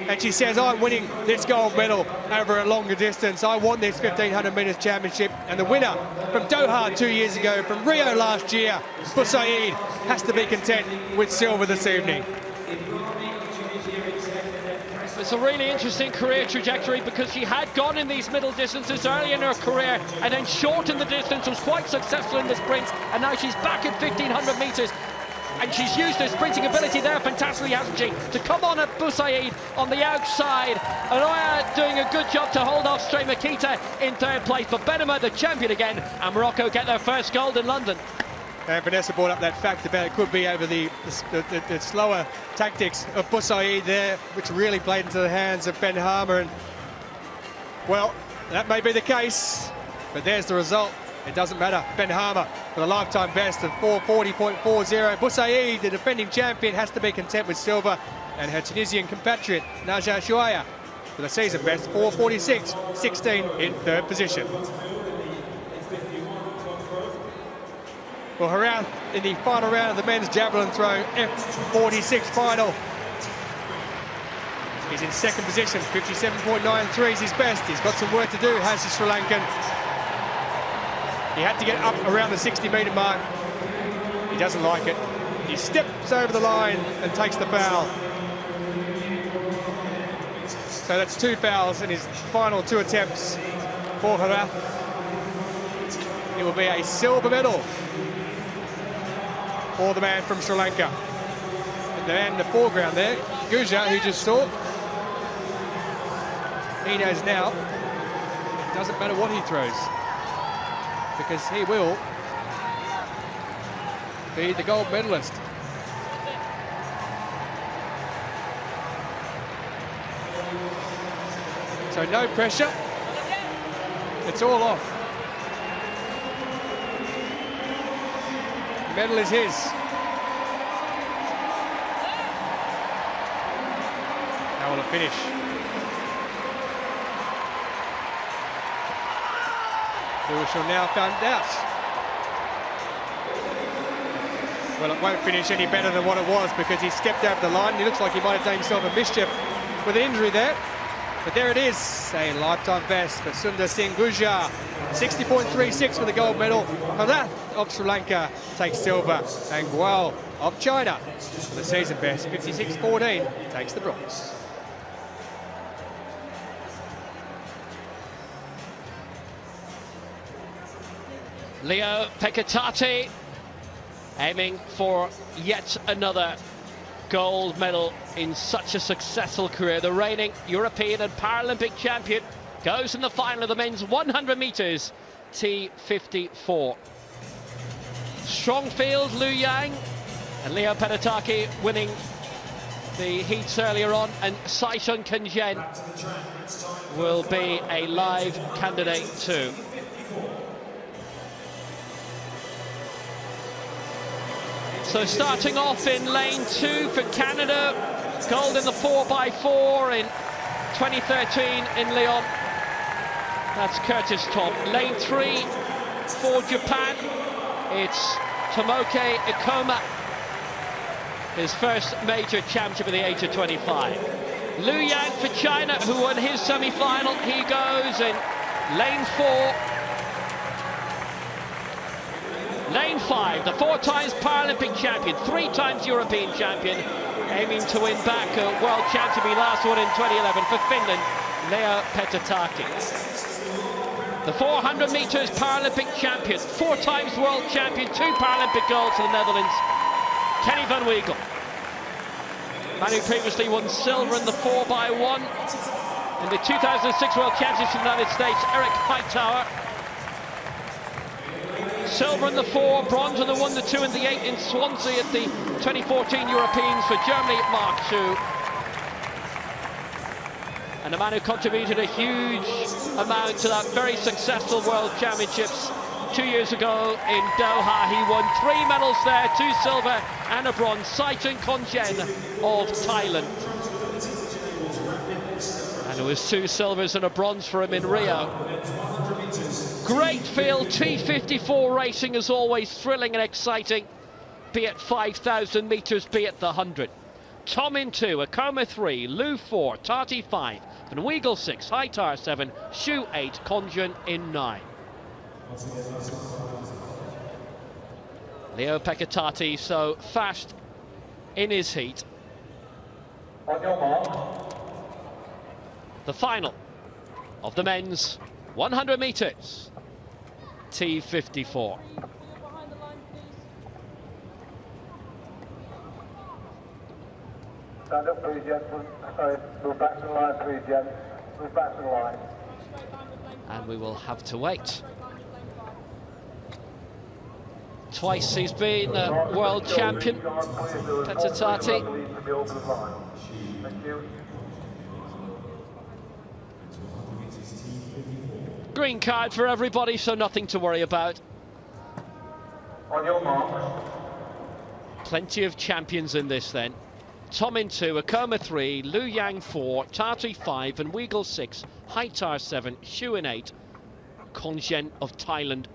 and she says, I'm winning this gold medal over a longer distance. I want this 1500 metres championship. And the winner from Doha 2 years ago, from Rio last year, Boussaïd, has to be content with silver this evening. It's a really interesting career trajectory because she had gone in these middle distances early in her career and then shortened the distance, was quite successful in the sprints, and now she's back at 1500 metres. And she's used her sprinting ability there fantastically, hasn't she? To come on at Boussaïd on the outside. Anoya doing a good job to hold off Stremkita in third place. But Benhama, the champion again, and Morocco get their first gold in London. And Vanessa brought up that fact about it could be over the slower tactics of Boussaïd there, which really played into the hands of Ben Harmer. And, well, that may be the case, but there's the result. It doesn't matter. Ben Harmer with a lifetime best of 440.40. Boussaïd, the defending champion, has to be content with silver. And her Tunisian compatriot, Naja Chouaya, with a season best 446.16 in third position. Well, Haroun in the final round of the men's javelin throw, F46 final. He's in second position, 57.93 is his best. He's got some work to do, has the Sri Lankan. He had to get up around the 60-metre mark. He doesn't like it. He steps over the line and takes the foul. So that's 2 fouls in his final 2 attempts for Haroun. It will be a silver medal for the man from Sri Lanka. And the man in the foreground there, Guja, who just saw, he knows now it doesn't matter what he throws, because he will be the gold medalist. So no pressure, it's all off. The medal is his. How will it finish? We shall now find out. Well, it won't finish any better than what it was because he stepped over the line. He looks like he might have done himself a mischief with an injury there. But there it is, a lifetime best for Sundar Singh Gujar. 60.36 for the gold medal. Parath of Sri Lanka takes silver. And Gual of China for the season best, 56.14, takes the bronze. Leo Pekatati aiming for yet another gold medal in such a successful career. The reigning European and Paralympic champion goes in the final of the men's 100 metres T54. Strong field, Liu Yang and Leo Pekatati winning the heats earlier on, and Saishun Kenjen will be a live candidate too. So starting off in lane 2 for Canada, gold in the 4x4 in 2013 in Lyon. That's Curtis Tom. Lane 3 for Japan. It's Tomoke Ikoma, his first major championship at the age of 25. Liu Yang for China, who won his semi-final. He goes in lane 4. Lane 5, the 4 times Paralympic champion, 3 times European champion, aiming to win back a world championship. He last won in 2011 for Finland, Leo Petataki. The 400 meters Paralympic champion, 4 times world champion, 2 Paralympic golds for the Netherlands, Kenny van Weigel. Man who previously won silver in the 4x1 in the 2006 World Championships in the United States, Eric Hightower. Silver in the 4, bronze in the 1, the 2 and the 8 in Swansea at the 2014 Europeans for Germany, Mark Schuh. And a man who contributed a huge amount to that very successful World Championships 2 years ago in Doha. He won 3 medals there, 2 silver and a bronze. Saichung Kongen of Thailand. And it was 2 silvers and a bronze for him in Rio. Great field, T54 racing as always, thrilling and exciting, be it 5,000 metres, be it the 100. Tom in 2, Ikoma 3, Liu 4, Tati 5, Van Weigel 6, Hightower 7, Schuh 8, Kongen in 9. Leo Petataki so fast in his heat. On your mark. The final of the men's 100 metres, T54. Stand up, please, gentlemen. Sorry, move back to the line, please, gents. Move back to the line. And we will have to wait. Twice he's been world champion, Petataki. Thank you. Green card for everybody, so nothing to worry about. On your mark. Plenty of champions in this then. Tom in 2, Ikoma 3, Liu Yang 4, Tati 5, and Weigel 6, Hightower 7, Schuh in 8, Kongen of Thailand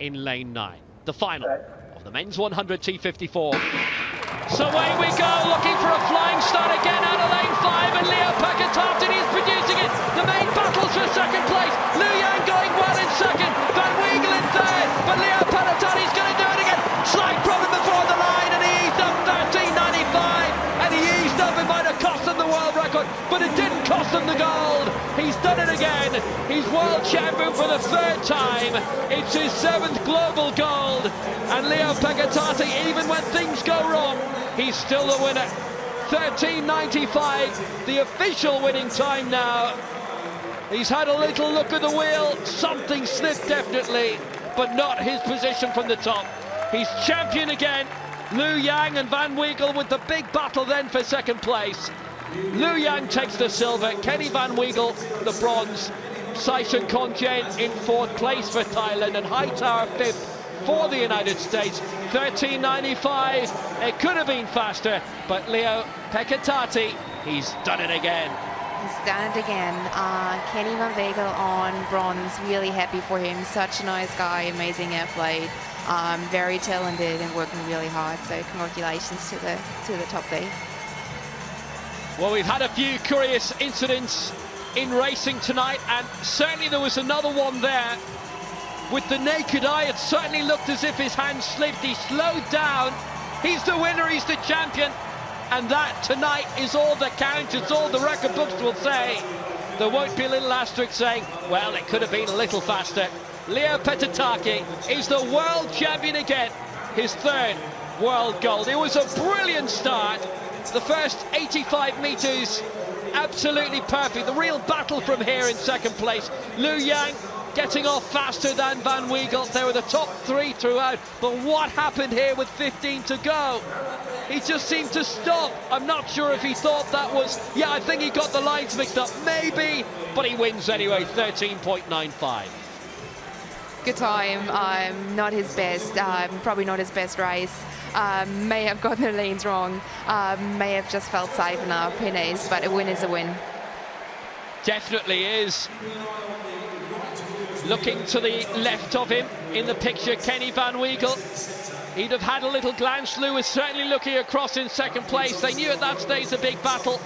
in lane 9. The final of the men's 100 T54. So away we go, looking for a flying start again out of lane 5, and Leo Petataki is producing it. The main battles for second place. Liu Yang going well in second, Van Weigel in third, but Leo Petataki is going to do it again. Slight problem before the line, and he eased up 13.95. And he eased up, it might have cost him the world record, but it didn't cost him the gold. He's done it again. He's world champion for the 3rd time. It's his 7th global gold. And Leo Petataki, even when things go wrong, he's still the winner. 13.95, the official winning time now. He's had a little look at the wheel. Something slipped definitely, but not his position from the top. He's champion again. Liu Yang and Van Weigel with the big battle then for second place. Liu Yang takes the silver, Kenny Van Weigel the bronze, Saichung Kongen in 4th place for Thailand, and Hightower 5th for the United States. 13.95, it could have been faster, but Leo Petataki, he's done it again. He's done it again. Kenny Van Weigel on bronze, really happy for him. Such a nice guy, amazing athlete. Very talented and working really hard, so congratulations to the top there. Well, we've had a few curious incidents in racing tonight, and certainly there was another one there. With the naked eye, it certainly looked as if his hand slipped. He slowed down. He's the winner, he's the champion, and that tonight is all that counts. It's all the record books will say. There won't be a little asterisk saying, well, it could have been a little faster. Leo Petataki is the world champion again, his 3rd world gold. It was a brilliant start. The first 85 metres, absolutely perfect. The real battle from here in second place. Liu Yang getting off faster than Van Weigel. They were the top 3 throughout, but what happened here with 15 to go? He just seemed to stop. I'm not sure if he thought that was, yeah, I think he got the lines mixed up, maybe, but he wins anyway, 13.95. Good time, not his best, probably not his best race. May have gotten the lanes wrong, may have just felt safe enough, who knows, but a win is a win. Definitely is. Looking to the left of him in the picture, Kenny Van Weigel. He'd have had a little glance. Lou was certainly looking across in second place. They knew at that stage the big battle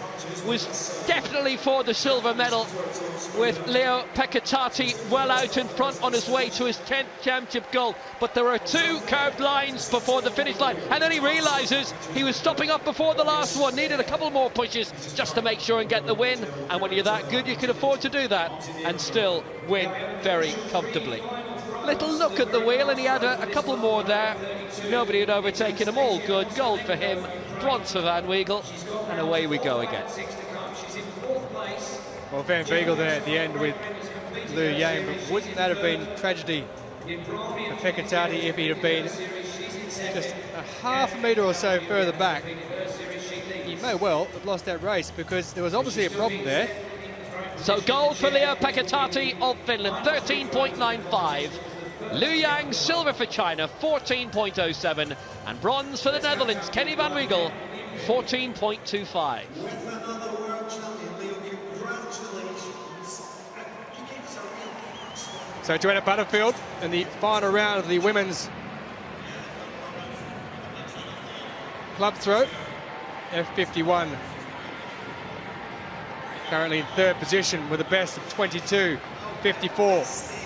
was definitely for the silver medal, with Leo Pekatati well out in front on his way to his 10th championship gold. But there are 2 curved lines before the finish line, and then he realises he was stopping up before the last one, needed a couple more pushes just to make sure and get the win. And when you're that good, you can afford to do that and still win very comfortably. Little look at the wheel, and he had a couple more there. Nobody had overtaken him. All good. Gold for him, bronze for Van Weigel, and away we go again. Well, Van Weigel there at the end with Lou Yang, but wouldn't that have been tragedy for Pekatati if he'd have been just a half a metre or so further back? He may well have lost that race, because there was obviously a problem there. So gold for Leo Pekatati of Finland, 13.95. Liu Yang, silver for China, 14.07. And bronze for the Netherlands, Kenny Van Weigel, 14.25. So Joanna Butterfield in the final round of the women's club throw, F51. Currently in 3rd position with a best of 22.54.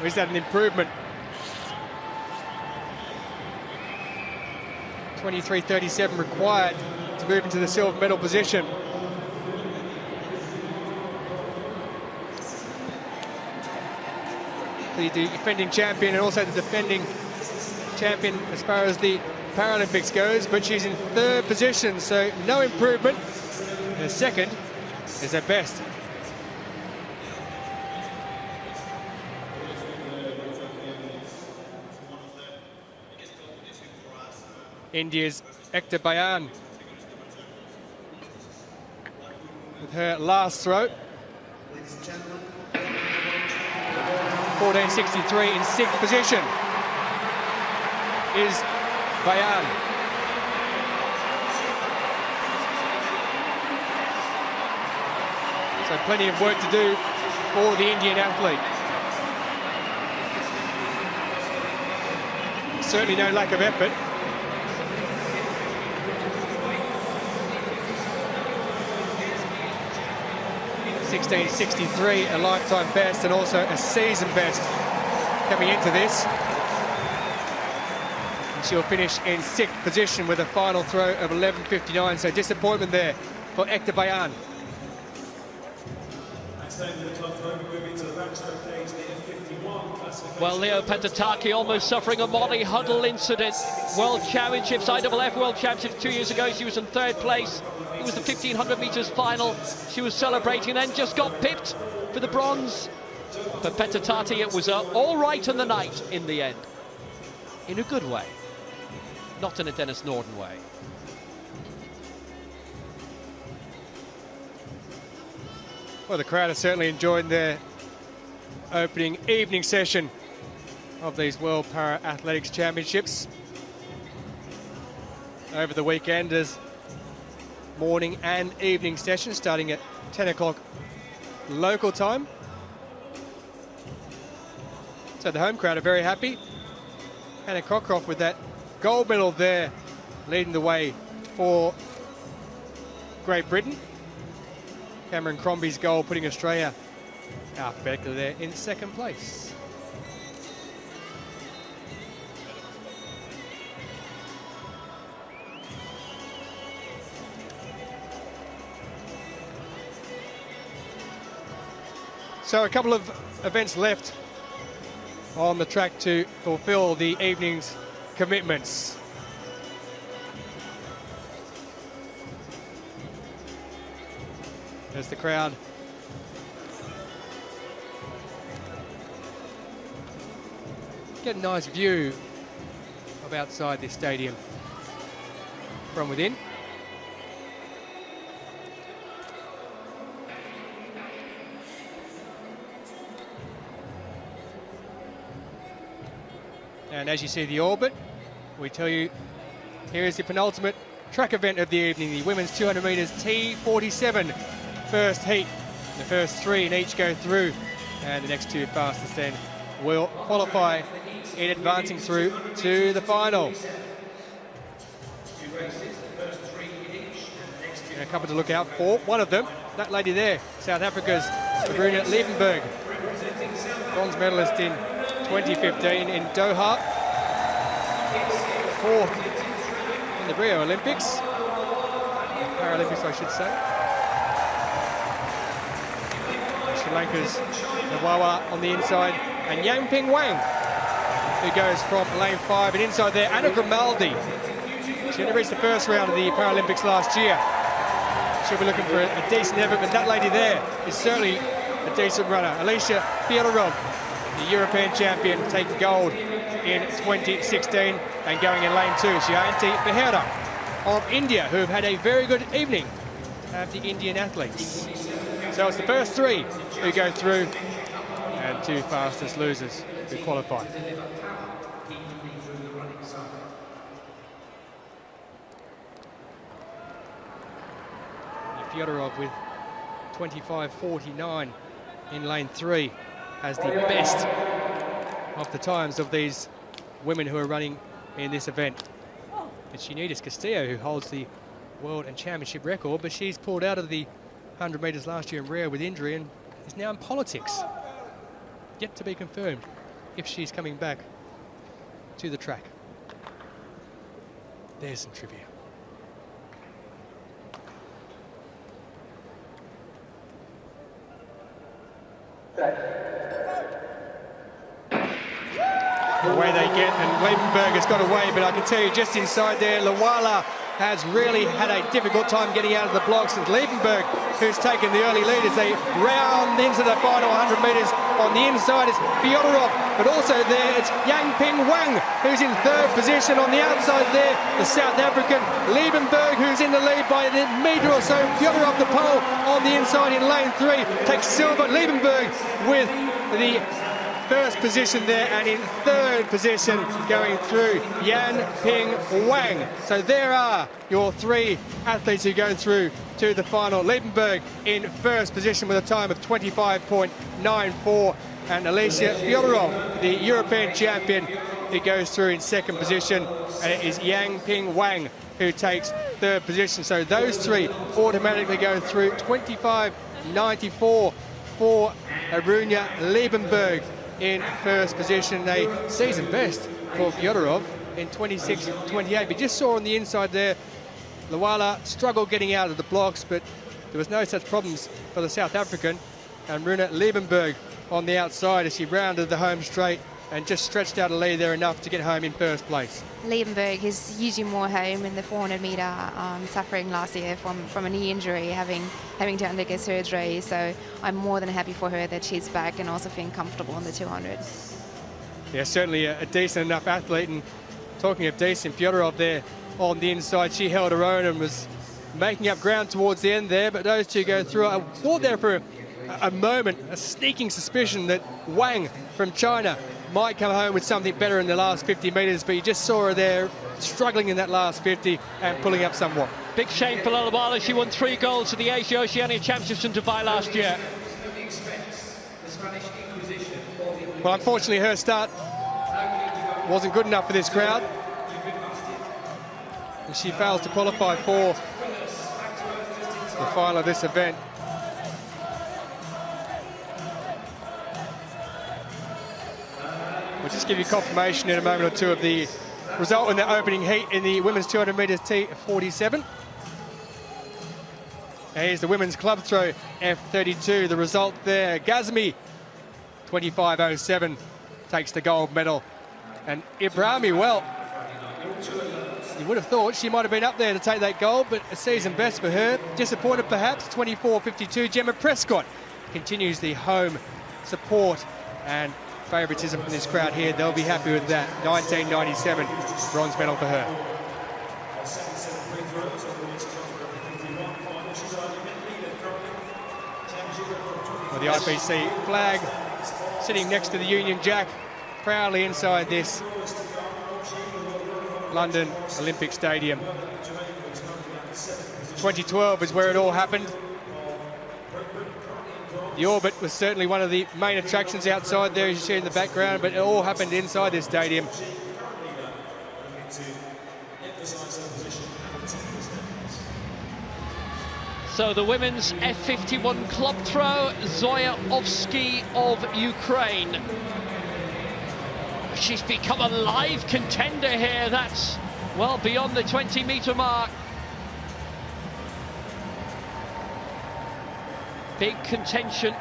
Is that an improvement? 23.37 required to move into the silver medal position. The defending champion and also the defending champion as far as the Paralympics goes, but she's in 3rd position, so no improvement. Her 2nd is her best. India's Ekta Bayan with her last throw. 14.63 in 6th position is Bayan. So plenty of work to do for the Indian athlete. Certainly no lack of effort. 16.63, a lifetime best and also a season best coming into this. And she'll finish in 6th position with a final throw of 11.59, so disappointment there for Ekta Bayan. Well, Leo Pekatati almost suffering a molly huddle incident. World Championships, IAAF World Championships 2 years ago, she was in 3rd place. It was the 1500 metres final. She was celebrating, then just got pipped for the bronze. For Pekatati, it was all right in the night in the end. In a good way, not in a Dennis Norden way. Well, the crowd has certainly enjoyed their opening evening session of these World Para Athletics Championships over the weekend, as morning and evening session starting at 10 o'clock local time. So the home crowd are very happy. Hannah Cockroft with that gold medal there, leading the way for Great Britain. Cameron Crombie's goal putting Australia alphabetically there in 2nd place. So a couple of events left on the track to fulfill the evening's commitments. There's the crowd. Get a nice view of outside this stadium from within. And as you see the orbit, we tell you here is the penultimate track event of the evening, the women's 200 metres T47 first heat. The first 3 in each go through, and the next 2 fastest then will qualify in advancing through to the final. And a couple to look out for. One of them, that lady there, South Africa's Sabrina Liebenberg, bronze medalist in 2015 in Doha, 4th in the Rio Olympics, Paralympics I should say. Sri Lanka's Nawawa on the inside, and Yangping Wang, who goes from lane 5, and inside there Anna Grimaldi. She only reached the first round of the Paralympics last year. She'll be looking for a decent effort, but that lady there is certainly a decent runner. Alicia Fyodorov, the European champion, taking gold in 2016 and going in lane 2. Shayanti Behera of India, who have had a very good evening of the Indian athletes. So it's the first 3 who go through, and 2 fastest losers who qualify. Fyodorov with 25.49 in lane 3 has the best of the times of these women who are running in this event. It's Unitas Castillo who holds the world and championship record, but she's pulled out of the 100 metres last year in Rio with injury and is now in politics. Yet to be confirmed if she's coming back to the track. There's some trivia. Away they get, and Liebenberg has got away, but I can tell you just inside there, Lawala has really had a difficult time getting out of the blocks, and Liebenberg, who's taken the early lead as they round into the final 100 metres. On the inside is Fyodorov, but also there it's Yangping Wang, who's in 3rd position. On the outside there, the South African Liebenberg, who's in the lead by a metre or so. Fyodorov the pole on the inside in lane 3, takes silver. Liebenberg with the 1st position there, and in 3rd position going through Yangping Wang. So there are your 3 athletes who go through to the final. Liebenberg in 1st position with a time of 25.94, and Alicia Fyodorov, the European champion, who goes through in 2nd position, and it is Yangping Wang who takes 3rd position. So those 3 automatically go through. 25.94 for Arunia Liebenberg in 1st position, a season best for Fyodorov in 26.28. We just saw on the inside there, Lawala struggled getting out of the blocks, but there was no such problems for the South African. And Runa Liebenberg on the outside as she rounded the home straight and just stretched out a lead there enough to get home in 1st place. Liebenberg is usually more home in the 400 metre, suffering last year from a knee injury, having to undergo surgery. So I'm more than happy for her that she's back and also feeling comfortable on the 200. Yeah, certainly a decent enough athlete. And talking of decent, Fyodorov there on the inside, she held her own and was making up ground towards the end there, but those 2 go through. I thought there for a moment, a sneaking suspicion that Wang from China might come home with something better in the last 50 metres, but you just saw her there struggling in that last 50 and pulling up somewhat. Big shame for Lawala. She won 3 golds at the Asia Oceania Championships in Dubai last year. Well, unfortunately, her start wasn't good enough for this crowd, and she fails to qualify for the final of this event. We'll just give you confirmation in a moment or 2 of the result in the opening heat in the women's 200 metres T47. Here's the women's club throw F32. The result there, Gazmi 25.07 takes the gold medal, and Ibrahimi, well, you would have thought she might have been up there to take that gold, but a season best for her. Disappointed perhaps, 24.52. Gemma Prescott continues the home support and favouritism from this crowd here. They'll be happy with that. 19.97 bronze medal for her. Well, the IPC flag sitting next to the Union Jack, proudly inside this London Olympic Stadium. 2012 is where it all happened. The orbit was certainly one of the main attractions outside there, as you see in the background, but it all happened inside this stadium. So the women's F51 club throw, Zoya Ovsky of Ukraine. She's become a live contender here. That's well beyond the 20-meter mark. Big contention.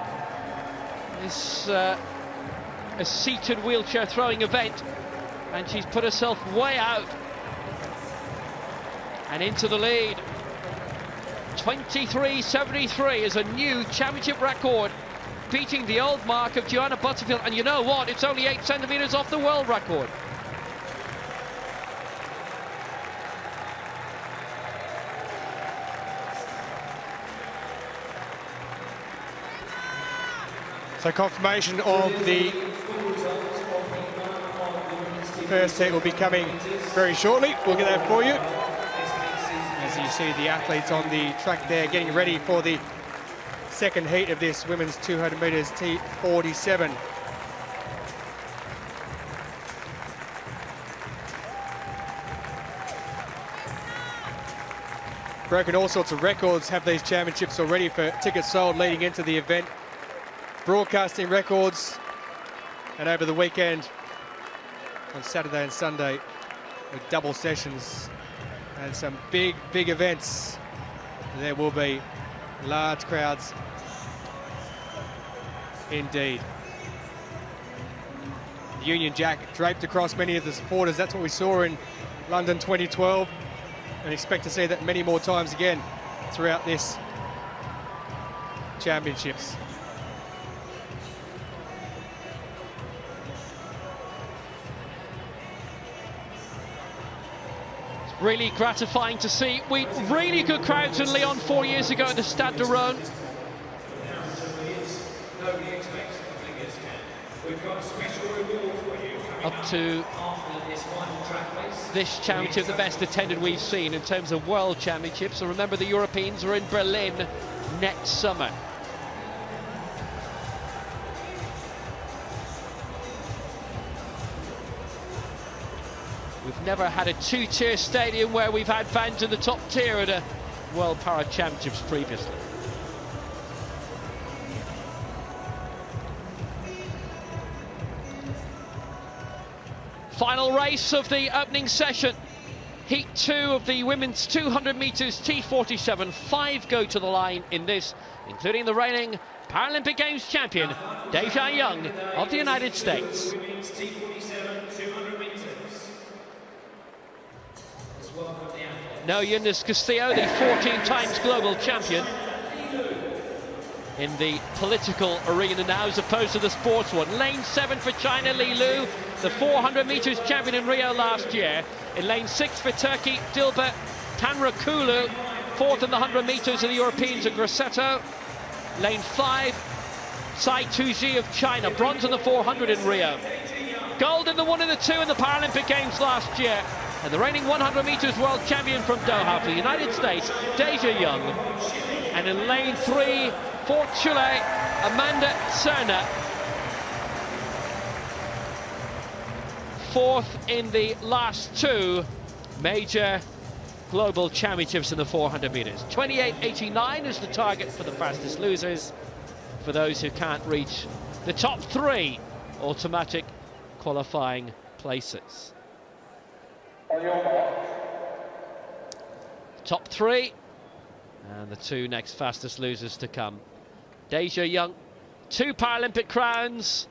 This a seated wheelchair throwing event, and she's put herself way out and into the lead. 23.73 is a new championship record, beating the old mark of Joanna Butterfield, and you know what, it's only 8 centimeters off the world record. So confirmation of the first heat will be coming very shortly. We'll get that for you. As you see the athletes on the track there getting ready for the second heat of this women's 200 metres T47. Broken all sorts of records, have these championships already for tickets sold leading into the event. Broadcasting records, and over the weekend on Saturday and Sunday with double sessions and some big events. There will be large crowds indeed. The Union Jack draped across many of the supporters. That's what we saw in London 2012, and expect to see that many more times again throughout this championships. Really gratifying to see. We really good crowds in Lyon 4 years ago at the Stade de Rhône. Up to this championship, the best attended we've seen in terms of world championships. So remember, the Europeans are in Berlin next summer. We've never had a two-tier stadium where we've had fans in the top tier at a World Para Championships previously. Final race of the opening session. Heat 2 of the women's 200 metres T47. 5 go to the line in this, including the reigning Paralympic Games champion, Deja Young of the United States. No Yunus Castillo, the 14 times global champion in the political arena now as opposed to the sports one. Lane 7 for China, Li Lu, the 400 metres champion in Rio last year. In lane 6 for Turkey, Dilber Tanrıkulu. 4th in the 100 metres of the Europeans are Grassetto. Lane 5, Sai Tuji of China, bronze in the 400 in Rio. Gold in the 1 and the 2 in the Paralympic Games last year. And the reigning 100 metres world champion from Doha for the United States, Deja Young. And in lane 3 for Chile, Amanda Serna. 4th in the last 2 major global championships in the 400 metres. 28.89 is the target for the fastest losers, for those who can't reach the top 3 automatic qualifying places. Top 3 and the 2 next fastest losers to come. Deja Young, 2 Paralympic crowns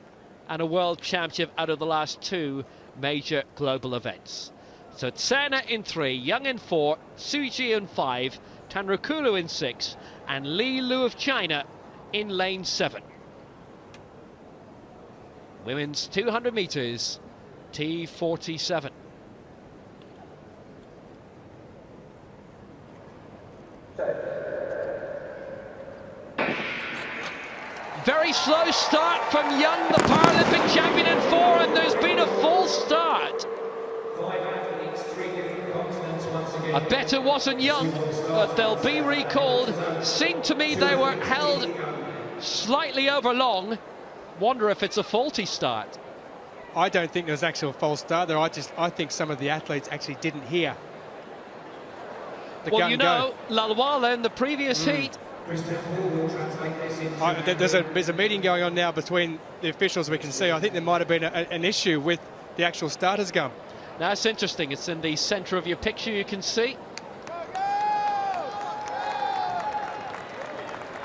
and a world championship out of the last 2 major global events. So Serna in 3, Young in 4, Suji in 5, Tanrıkulu in 6 and Li Lu of China in lane 7. Women's 200 metres T47. Very slow start from Young, the Paralympic champion in 4, and there's been a full start. 5 athletes, 3 different continents once again. I bet it wasn't Young, but they'll be recalled. Seemed to me they were held slightly over long. Wonder if it's a faulty start. I don't think there's actually a false start there. I think some of the athletes actually didn't hear the well, gun you know, go. Lalwala in the previous heat. There's a meeting going on now between the officials. We can see. I think there might have been an issue with the actual starter's gun. Now it's interesting. It's in the centre of your picture. You can see.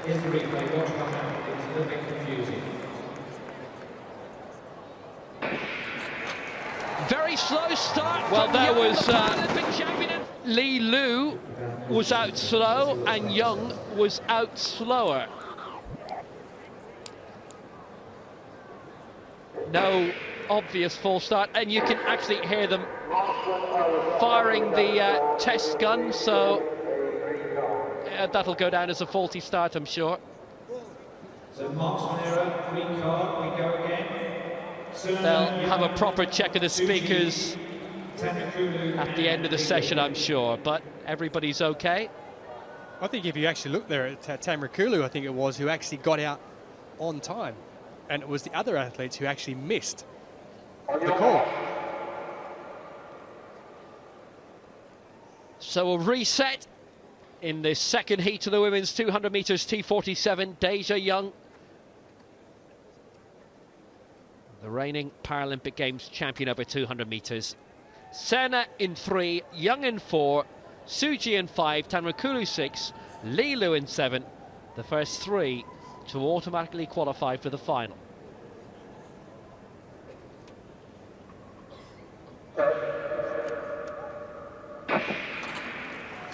Here's the replay. Watch back. It's a little bit confusing. Very slow start. Well, there was Paralympic champion. Li Lu was out slow and Young was out slower. No obvious false start, and you can actually hear them firing the test gun, so that'll go down as a faulty start, I'm sure. So marksman error, green card, we go again. They'll have a proper check of the speakers at the end of the session, I'm sure, but everybody's okay. I think if you actually look there at Tamrakulu, I think it was, who actually got out on time, and it was the other athletes who actually missed the call. So a reset in the second heat of the women's 200 meters T47. Deja Young, the reigning Paralympic Games champion over 200 meters. Sena in 3, Young in 4, Suji in 5, Tamrakulu 6, Li Lu in 7. The first 3 to automatically qualify for the final.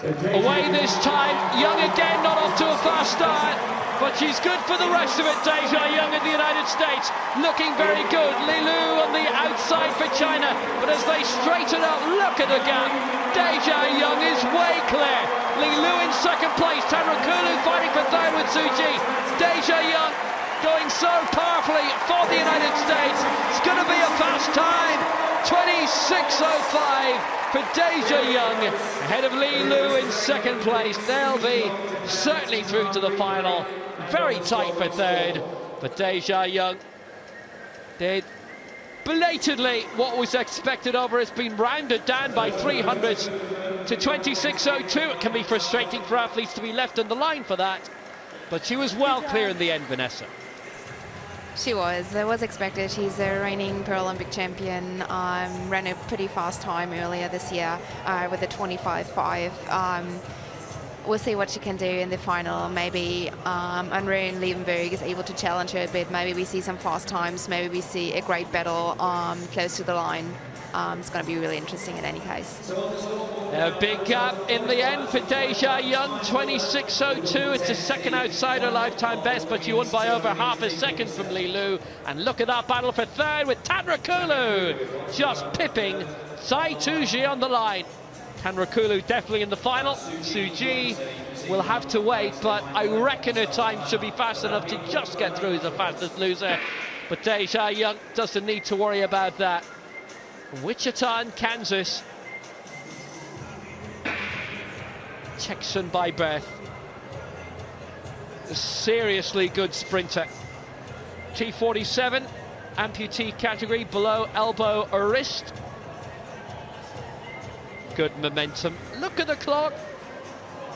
Away this time, Young again, not off to a fast start, but she's good for the rest of it. Deja Young in the United States, looking very good. Li Lu on the outside for China, but as they straighten up, look at the gap. Deja Young is way clear. Li Lu in second place, Tamrakulu fighting for third with Suji. Deja Young going so powerfully for the United States. It's going to be a fast time. 26.05 for Deja Young, ahead of Li Lu in second place. They'll be certainly through to the final. Very tight for third, but Deja Young did belatedly what was expected of her. It's been rounded down by 300s to 26.02. It can be frustrating for athletes to be left on the line for that, but she was well clear in the end, Vanessa. She was. It was expected. She's a reigning Paralympic champion. Ran a pretty fast time earlier this year with a 25.5. We'll see what she can do in the final. Maybe Unruh Liebenberg is able to challenge her a bit. Maybe we see some fast times. Maybe we see a great battle close to the line. It's going to be really interesting in any case. A big gap in the end for Deja Young, 26.02. It's a second outside her lifetime best, but she won by over half a second from Li Lu. And look at that battle for third with Tamrakulu just pipping Tsai Tuji on the line. Tamrakulu definitely in the final. Suji will have to wait, but I reckon her time should be fast enough to just get through as the fastest loser. But Deja Young doesn't need to worry about that. Wichita, Kansas. Texan by birth. A seriously good sprinter. T47, amputee category, below elbow or wrist. Good momentum. Look at the clock.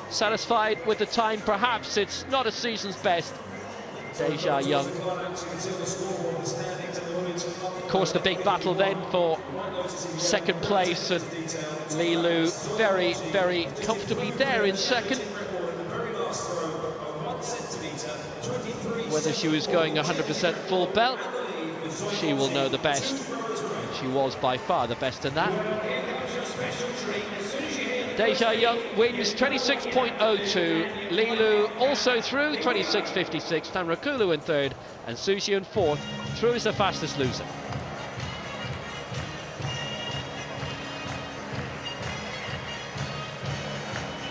Satisfied with the time, perhaps it's not a season's best. Deja Young. Of course, the big battle then for second place, and Li Lu very, very comfortably there in second. Whether she was going 100% full belt, she will know the best. And she was by far the best in that. Deja Young wins 26.02. Li Lu also through 26.56. Tamrakulu in third, and Suji in fourth, through as the fastest loser.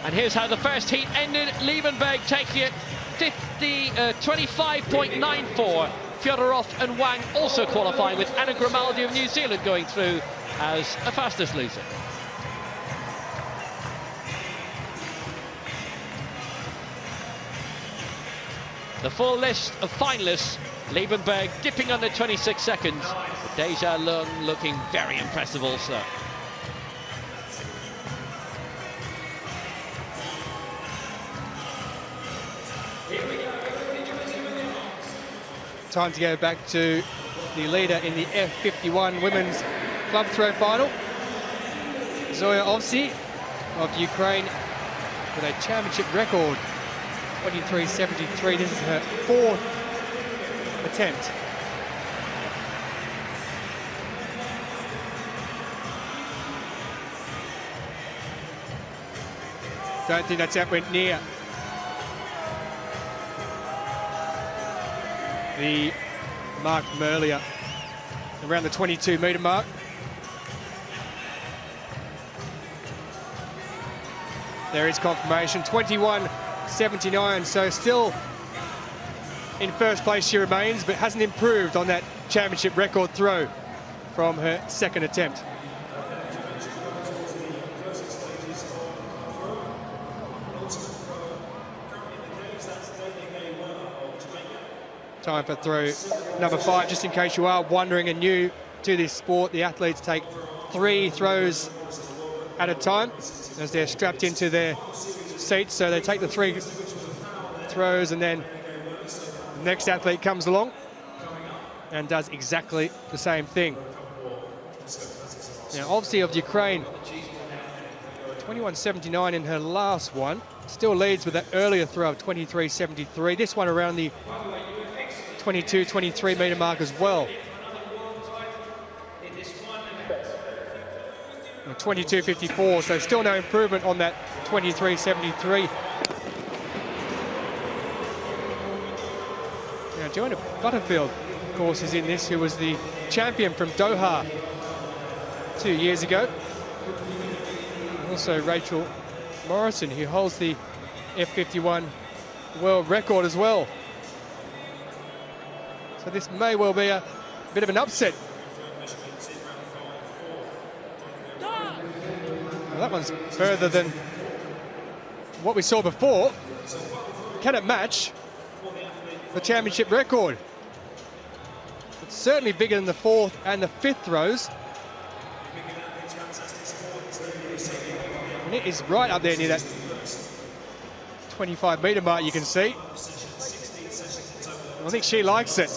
And here's how the first heat ended. Liebenberg taking it 25.94. Fyodorov and Wang also qualifying, with Anna Grimaldi of New Zealand going through as a fastest loser. The full list of finalists: Liebenberg dipping under 26 seconds, but Deja Lung looking very impressive also. Time to go back to the leader in the F51 women's club throw final. Zoya Ovsi of Ukraine with a championship record, 23.73. This is her 4th attempt. Don't think that went near the mark from earlier, around the 22-metre mark. There is confirmation, 21.79, so still in first place she remains, but hasn't improved on that championship record throw from her 2nd attempt. Time for throw number 5, just in case you are wondering and new to this sport. The athletes take 3 throws at a time as they're strapped into their seats. So they take the 3 throws, and then the next athlete comes along and does exactly the same thing. Now, obviously of Ukraine, 21.79 in her last one. Still leads with that earlier throw of 23.73. This one around the 22-23 metre mark as well. 22.54, so still no improvement on that 23.73. Now, Joanna Butterfield, of course, is in this, who was the champion from Doha 2 years ago. Also Rachel Morrison, who holds the F51 world record as well. So this may well be a bit of an upset. Well, that one's further than what we saw before. Can it match the championship record? It's certainly bigger than the 4th and the 5th throws. And it is right up there near that 25-metre mark, you can see. I think she likes it.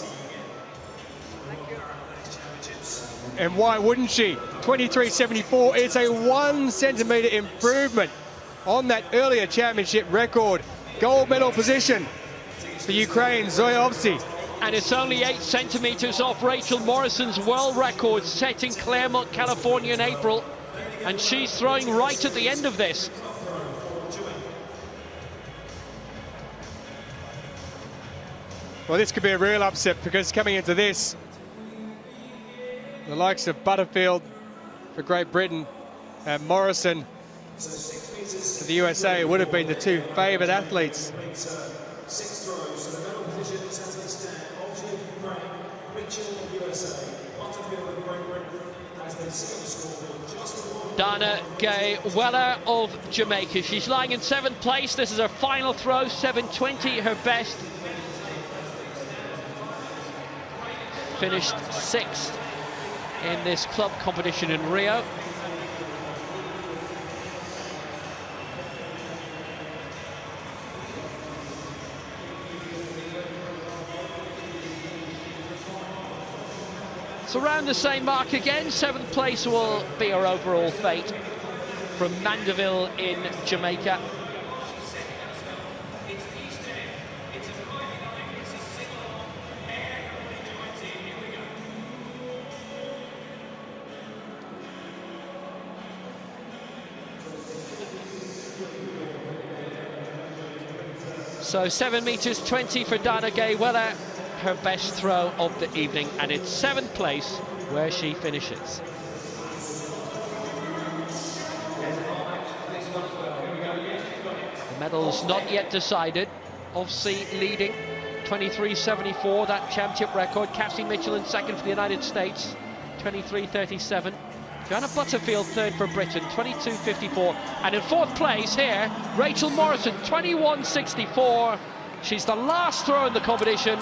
And why wouldn't she? 23.74, it's a 1 centimetre improvement on that earlier championship record. Gold medal position for Ukraine, Zoya Ovsi. And it's only 8 centimetres off Rachel Morrison's world record set in Claremont, California in April. And she's throwing right at the end of this. Well, this could be a real upset, because coming into this, the likes of Butterfield for Great Britain and Morrison for the USA would have been the 2 favoured athletes. Dana Gay Weller of Jamaica. She's lying in 7th place. This is her final throw, 7.20, her best. Finished 6th in this club competition in Rio. It's around the same mark again. 7th place will be her overall fate from Mandeville in Jamaica. So 7 meters 20 for Dana Gay Weller, her best throw of the evening, and it's 7th place where she finishes. The medal's not yet decided. Ovsi leading, 23.74, that championship record. Cassie Mitchell in 2nd for the United States, 23.37. Joanna Butterfield 3rd for Britain, 22.54. And in 4th place here, Rachel Morrison, 21.64. She's the last throw in the competition.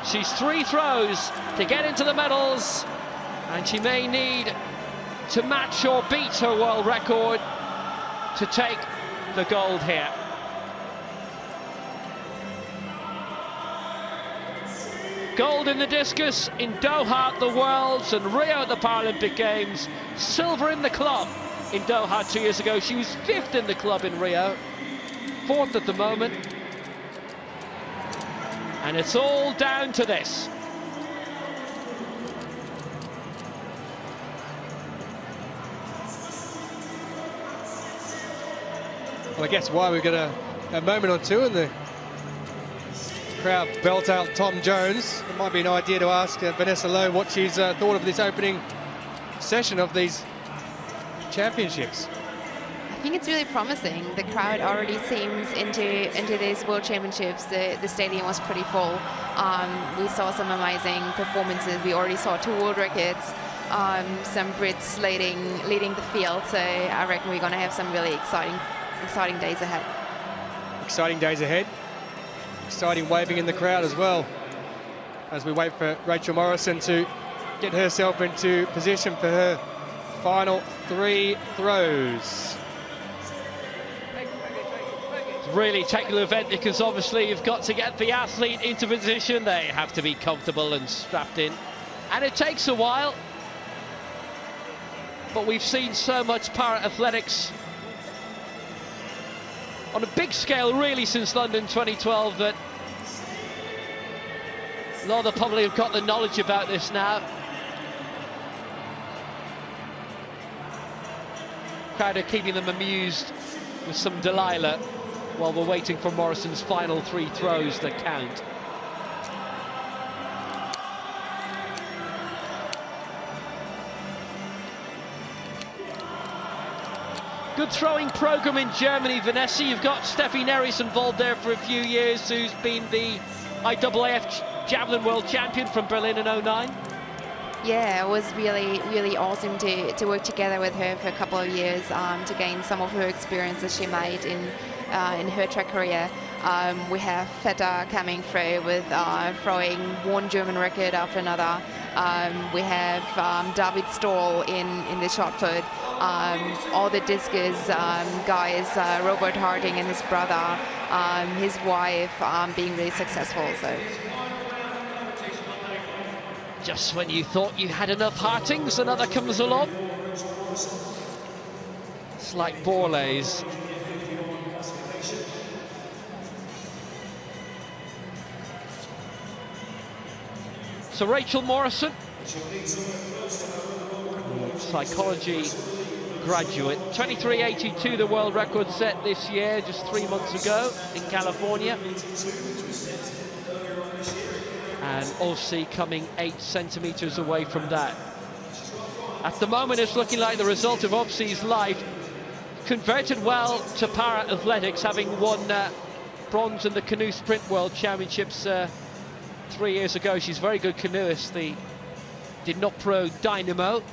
She's 3 throws to get into the medals, and she may need to match or beat her world record to take the gold here. Gold in the discus in Doha at the Worlds and Rio at the Paralympic Games. Silver in the club in Doha 2 years ago. She was 5th in the club in Rio, 4th at the moment. And it's all down to this. Well, I guess why we've got a moment or two and the crowd belt out Tom Jones. It might be an idea to ask Vanessa Lowe what she's thought of this opening session of these championships. I think it's really promising. The crowd already seems into these World Championships. The stadium was pretty full. We saw some amazing performances. We already saw 2 world records. Some Brits leading the field. So I reckon we're going to have some really exciting days ahead. Exciting days ahead. Exciting waving in the crowd as well, as we wait for Rachel Morrison to get herself into position for her final 3 throws. Really technical event, because obviously you've got to get the athlete into position. They have to be comfortable and strapped in, and it takes a while, but we've seen so much para-athletics on a big scale really since London 2012 that a lot of the public have got the knowledge about this now. Crowd are keeping them amused with some Delilah while we're waiting for Morrison's final 3 throws that count. Good throwing program in Germany, Vanessa. You've got Steffi Neris involved there for a few years, who's been the IAAF Javelin World Champion from Berlin in '09. Yeah, it was really awesome to work together with her for a couple of years to gain some of her experience that she made in her track career. We have Vetter coming through with throwing one German record after another. We have David Stoll in the shot put. All the discus guys, Robert Harding and his brother, his wife being really successful. So. Just when you thought you had enough Hartings, another comes along. It's like Borlays. So Rachel Morrison, psychology graduate, 23.82 the world record set this year, just 3 months ago in California. And Aussie coming 8 centimeters away from that. At the moment, it's looking like the result of Aussie's life. Converted well to para-athletics, having won bronze in the canoe sprint world championships 3 years ago. She's a very good canoeist, the Dnipro Dynamo.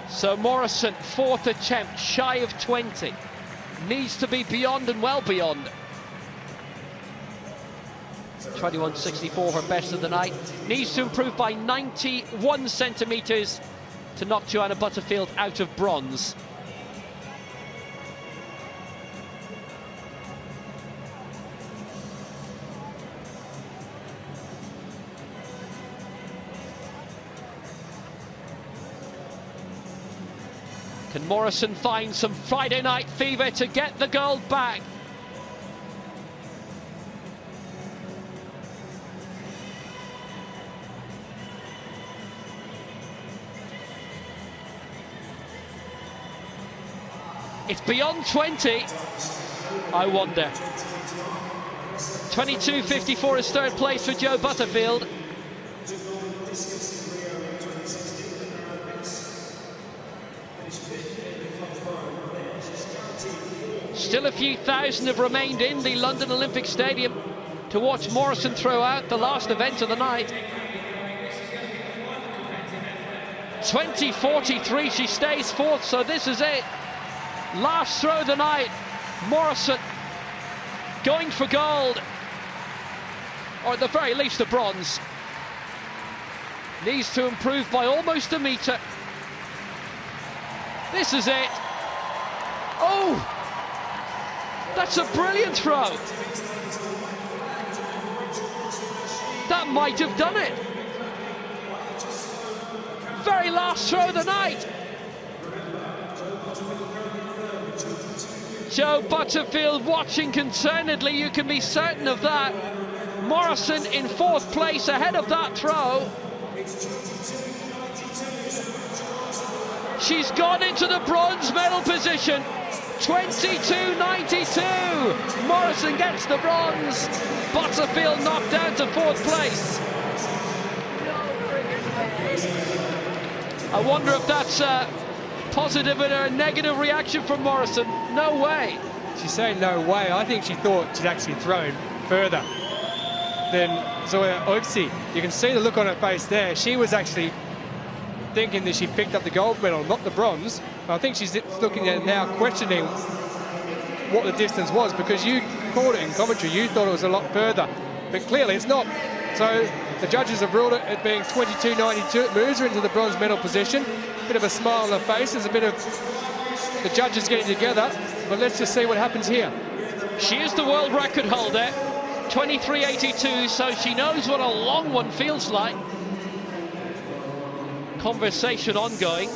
So Morrison, 4th attempt, shy of 20. Needs to be beyond and well beyond. 21.64, her best of the night. Needs to improve by 91 centimeters to knock Joanna Butterfield out of bronze. Can Morrison find some Friday night fever to get the gold back? It's beyond 20, I wonder. 22.54 is 3rd place for Jo Butterfield. Still a few thousand have remained in the London Olympic Stadium to watch Morrison throw out the last event of the night. 20.43, she stays 4th, so this is it. Last throw of the night, Morrison going for gold, or at the very least a bronze. Needs to improve by almost a metre. This is it. Oh, that's a brilliant throw. That might have done it. Very last throw of the night. Joe Butterfield watching concernedly, you can be certain of that. Morrison in 4th place ahead of that throw. She's gone into the bronze medal position. 22.92. Morrison gets the bronze. Butterfield knocked down to 4th place. I wonder if that's a positive and a negative reaction from Morrison. No way. She's saying no way. I think she thought she'd actually thrown further than Zoya Oipsi. You can see the look on her face there. She was actually thinking that she picked up the gold medal, not the bronze. I think she's looking at it now, questioning what the distance was, because you called it in commentary, you thought it was a lot further, but clearly it's not. So the judges have ruled it at being 22.92. It moves her into the bronze medal position. Bit of a smile on her face. There's a bit of the judges getting together, but let's just see what happens here. She is the world record holder, 23.82, so she knows what a long one feels like. Conversation ongoing.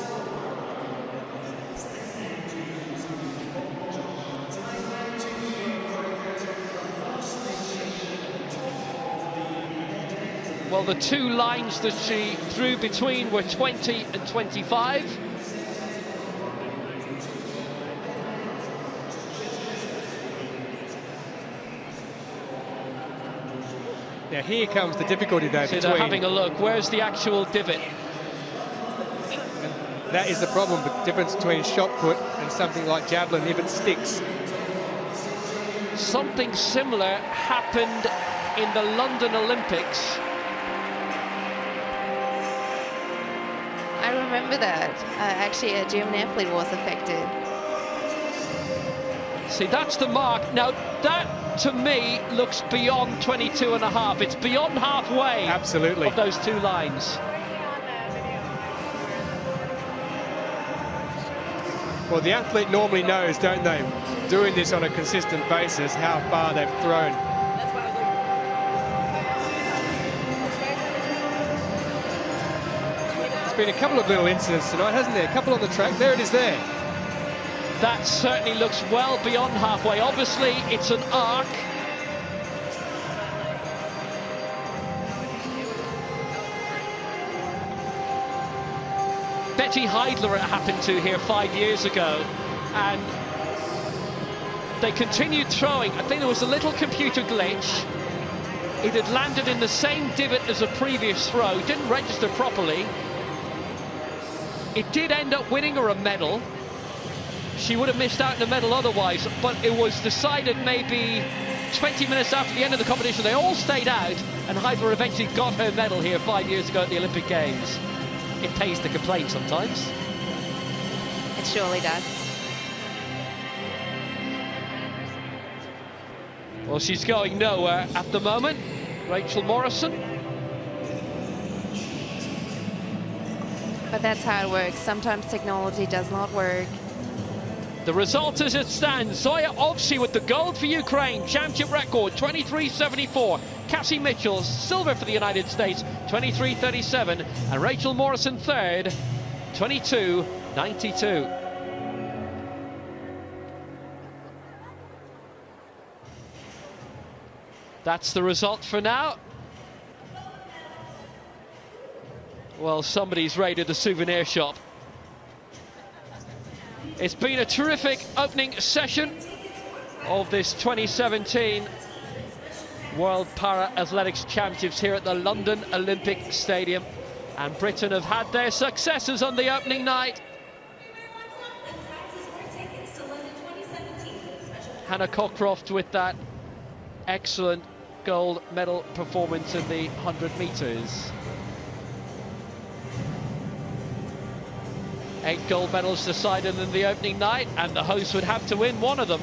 Well, the two lines that she threw between were 20 and 25. Now here comes the difficulty though. So they're having a look. Where's the actual divot? That is the problem, the difference between shot put and something like javelin, if it sticks. Something similar happened in the London Olympics. I remember that. Actually, a German athlete was affected. See, that's the mark. Now, that, to me, looks beyond 22.5. It's beyond halfway. Absolutely. Of those two lines. Well, the athlete normally knows, don't they, doing this on a consistent basis, how far they've thrown. There's been a couple of little incidents tonight, hasn't there? A couple on the track. There it is there. That certainly looks well beyond halfway. Obviously, it's an arc. Betty Heidler it happened to here 5 years ago, and they continued throwing. I think there was a little computer glitch. It had landed in the same divot as a previous throw, didn't register properly. It did end up winning her a medal. She would have missed out on a medal otherwise, but it was decided maybe 20 minutes after the end of the competition. They all stayed out, and Heidler eventually got her medal here 5 years ago at the Olympic Games. It pays to complain sometimes. It surely does. Well, she's going nowhere at the moment, Rachel Morrison. But that's how it works. Sometimes technology does not work. The result as it stands, Zoya Ovsi with the gold for Ukraine, championship record, 23.74. Cassie Mitchell, silver for the United States, 23.37. And Rachel Morrison third, 22.92. That's the result for now. Well, somebody's raided the souvenir shop. It's been a terrific opening session of this 2017 World Para-Athletics Championships here at the London Olympic Stadium. And Britain have had their successes on the opening night. Hannah Cockroft with that excellent gold medal performance in the 100 metres. 8 gold medals decided in the opening night, and the hosts would have to win one of them.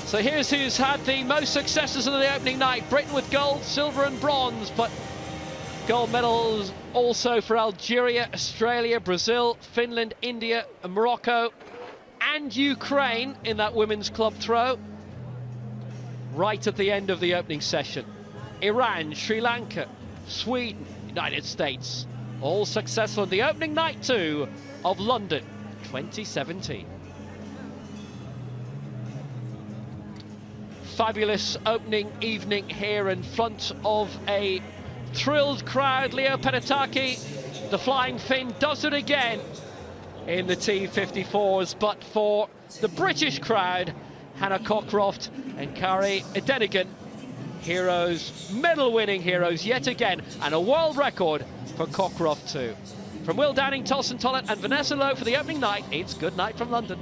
So here's who's had the most successes in the opening night. Britain with gold, silver and bronze, but gold medals also for Algeria, Australia, Brazil, Finland, India and Morocco, and Ukraine in that women's club throw. Right at the end of the opening session. Iran, Sri Lanka, Sweden, United States, all successful in the opening night too of London 2017. Fabulous opening evening here in front of a thrilled crowd. Leo Penataki, the Flying Finn, does it again in the T54s, but for the British crowd, Hannah Cockroft and Kari Edenigan, heroes, medal-winning heroes yet again, and a world record for Cockroft too. From Will Downing, Tulson Tollett and Vanessa Lowe for the opening night, it's good night from London.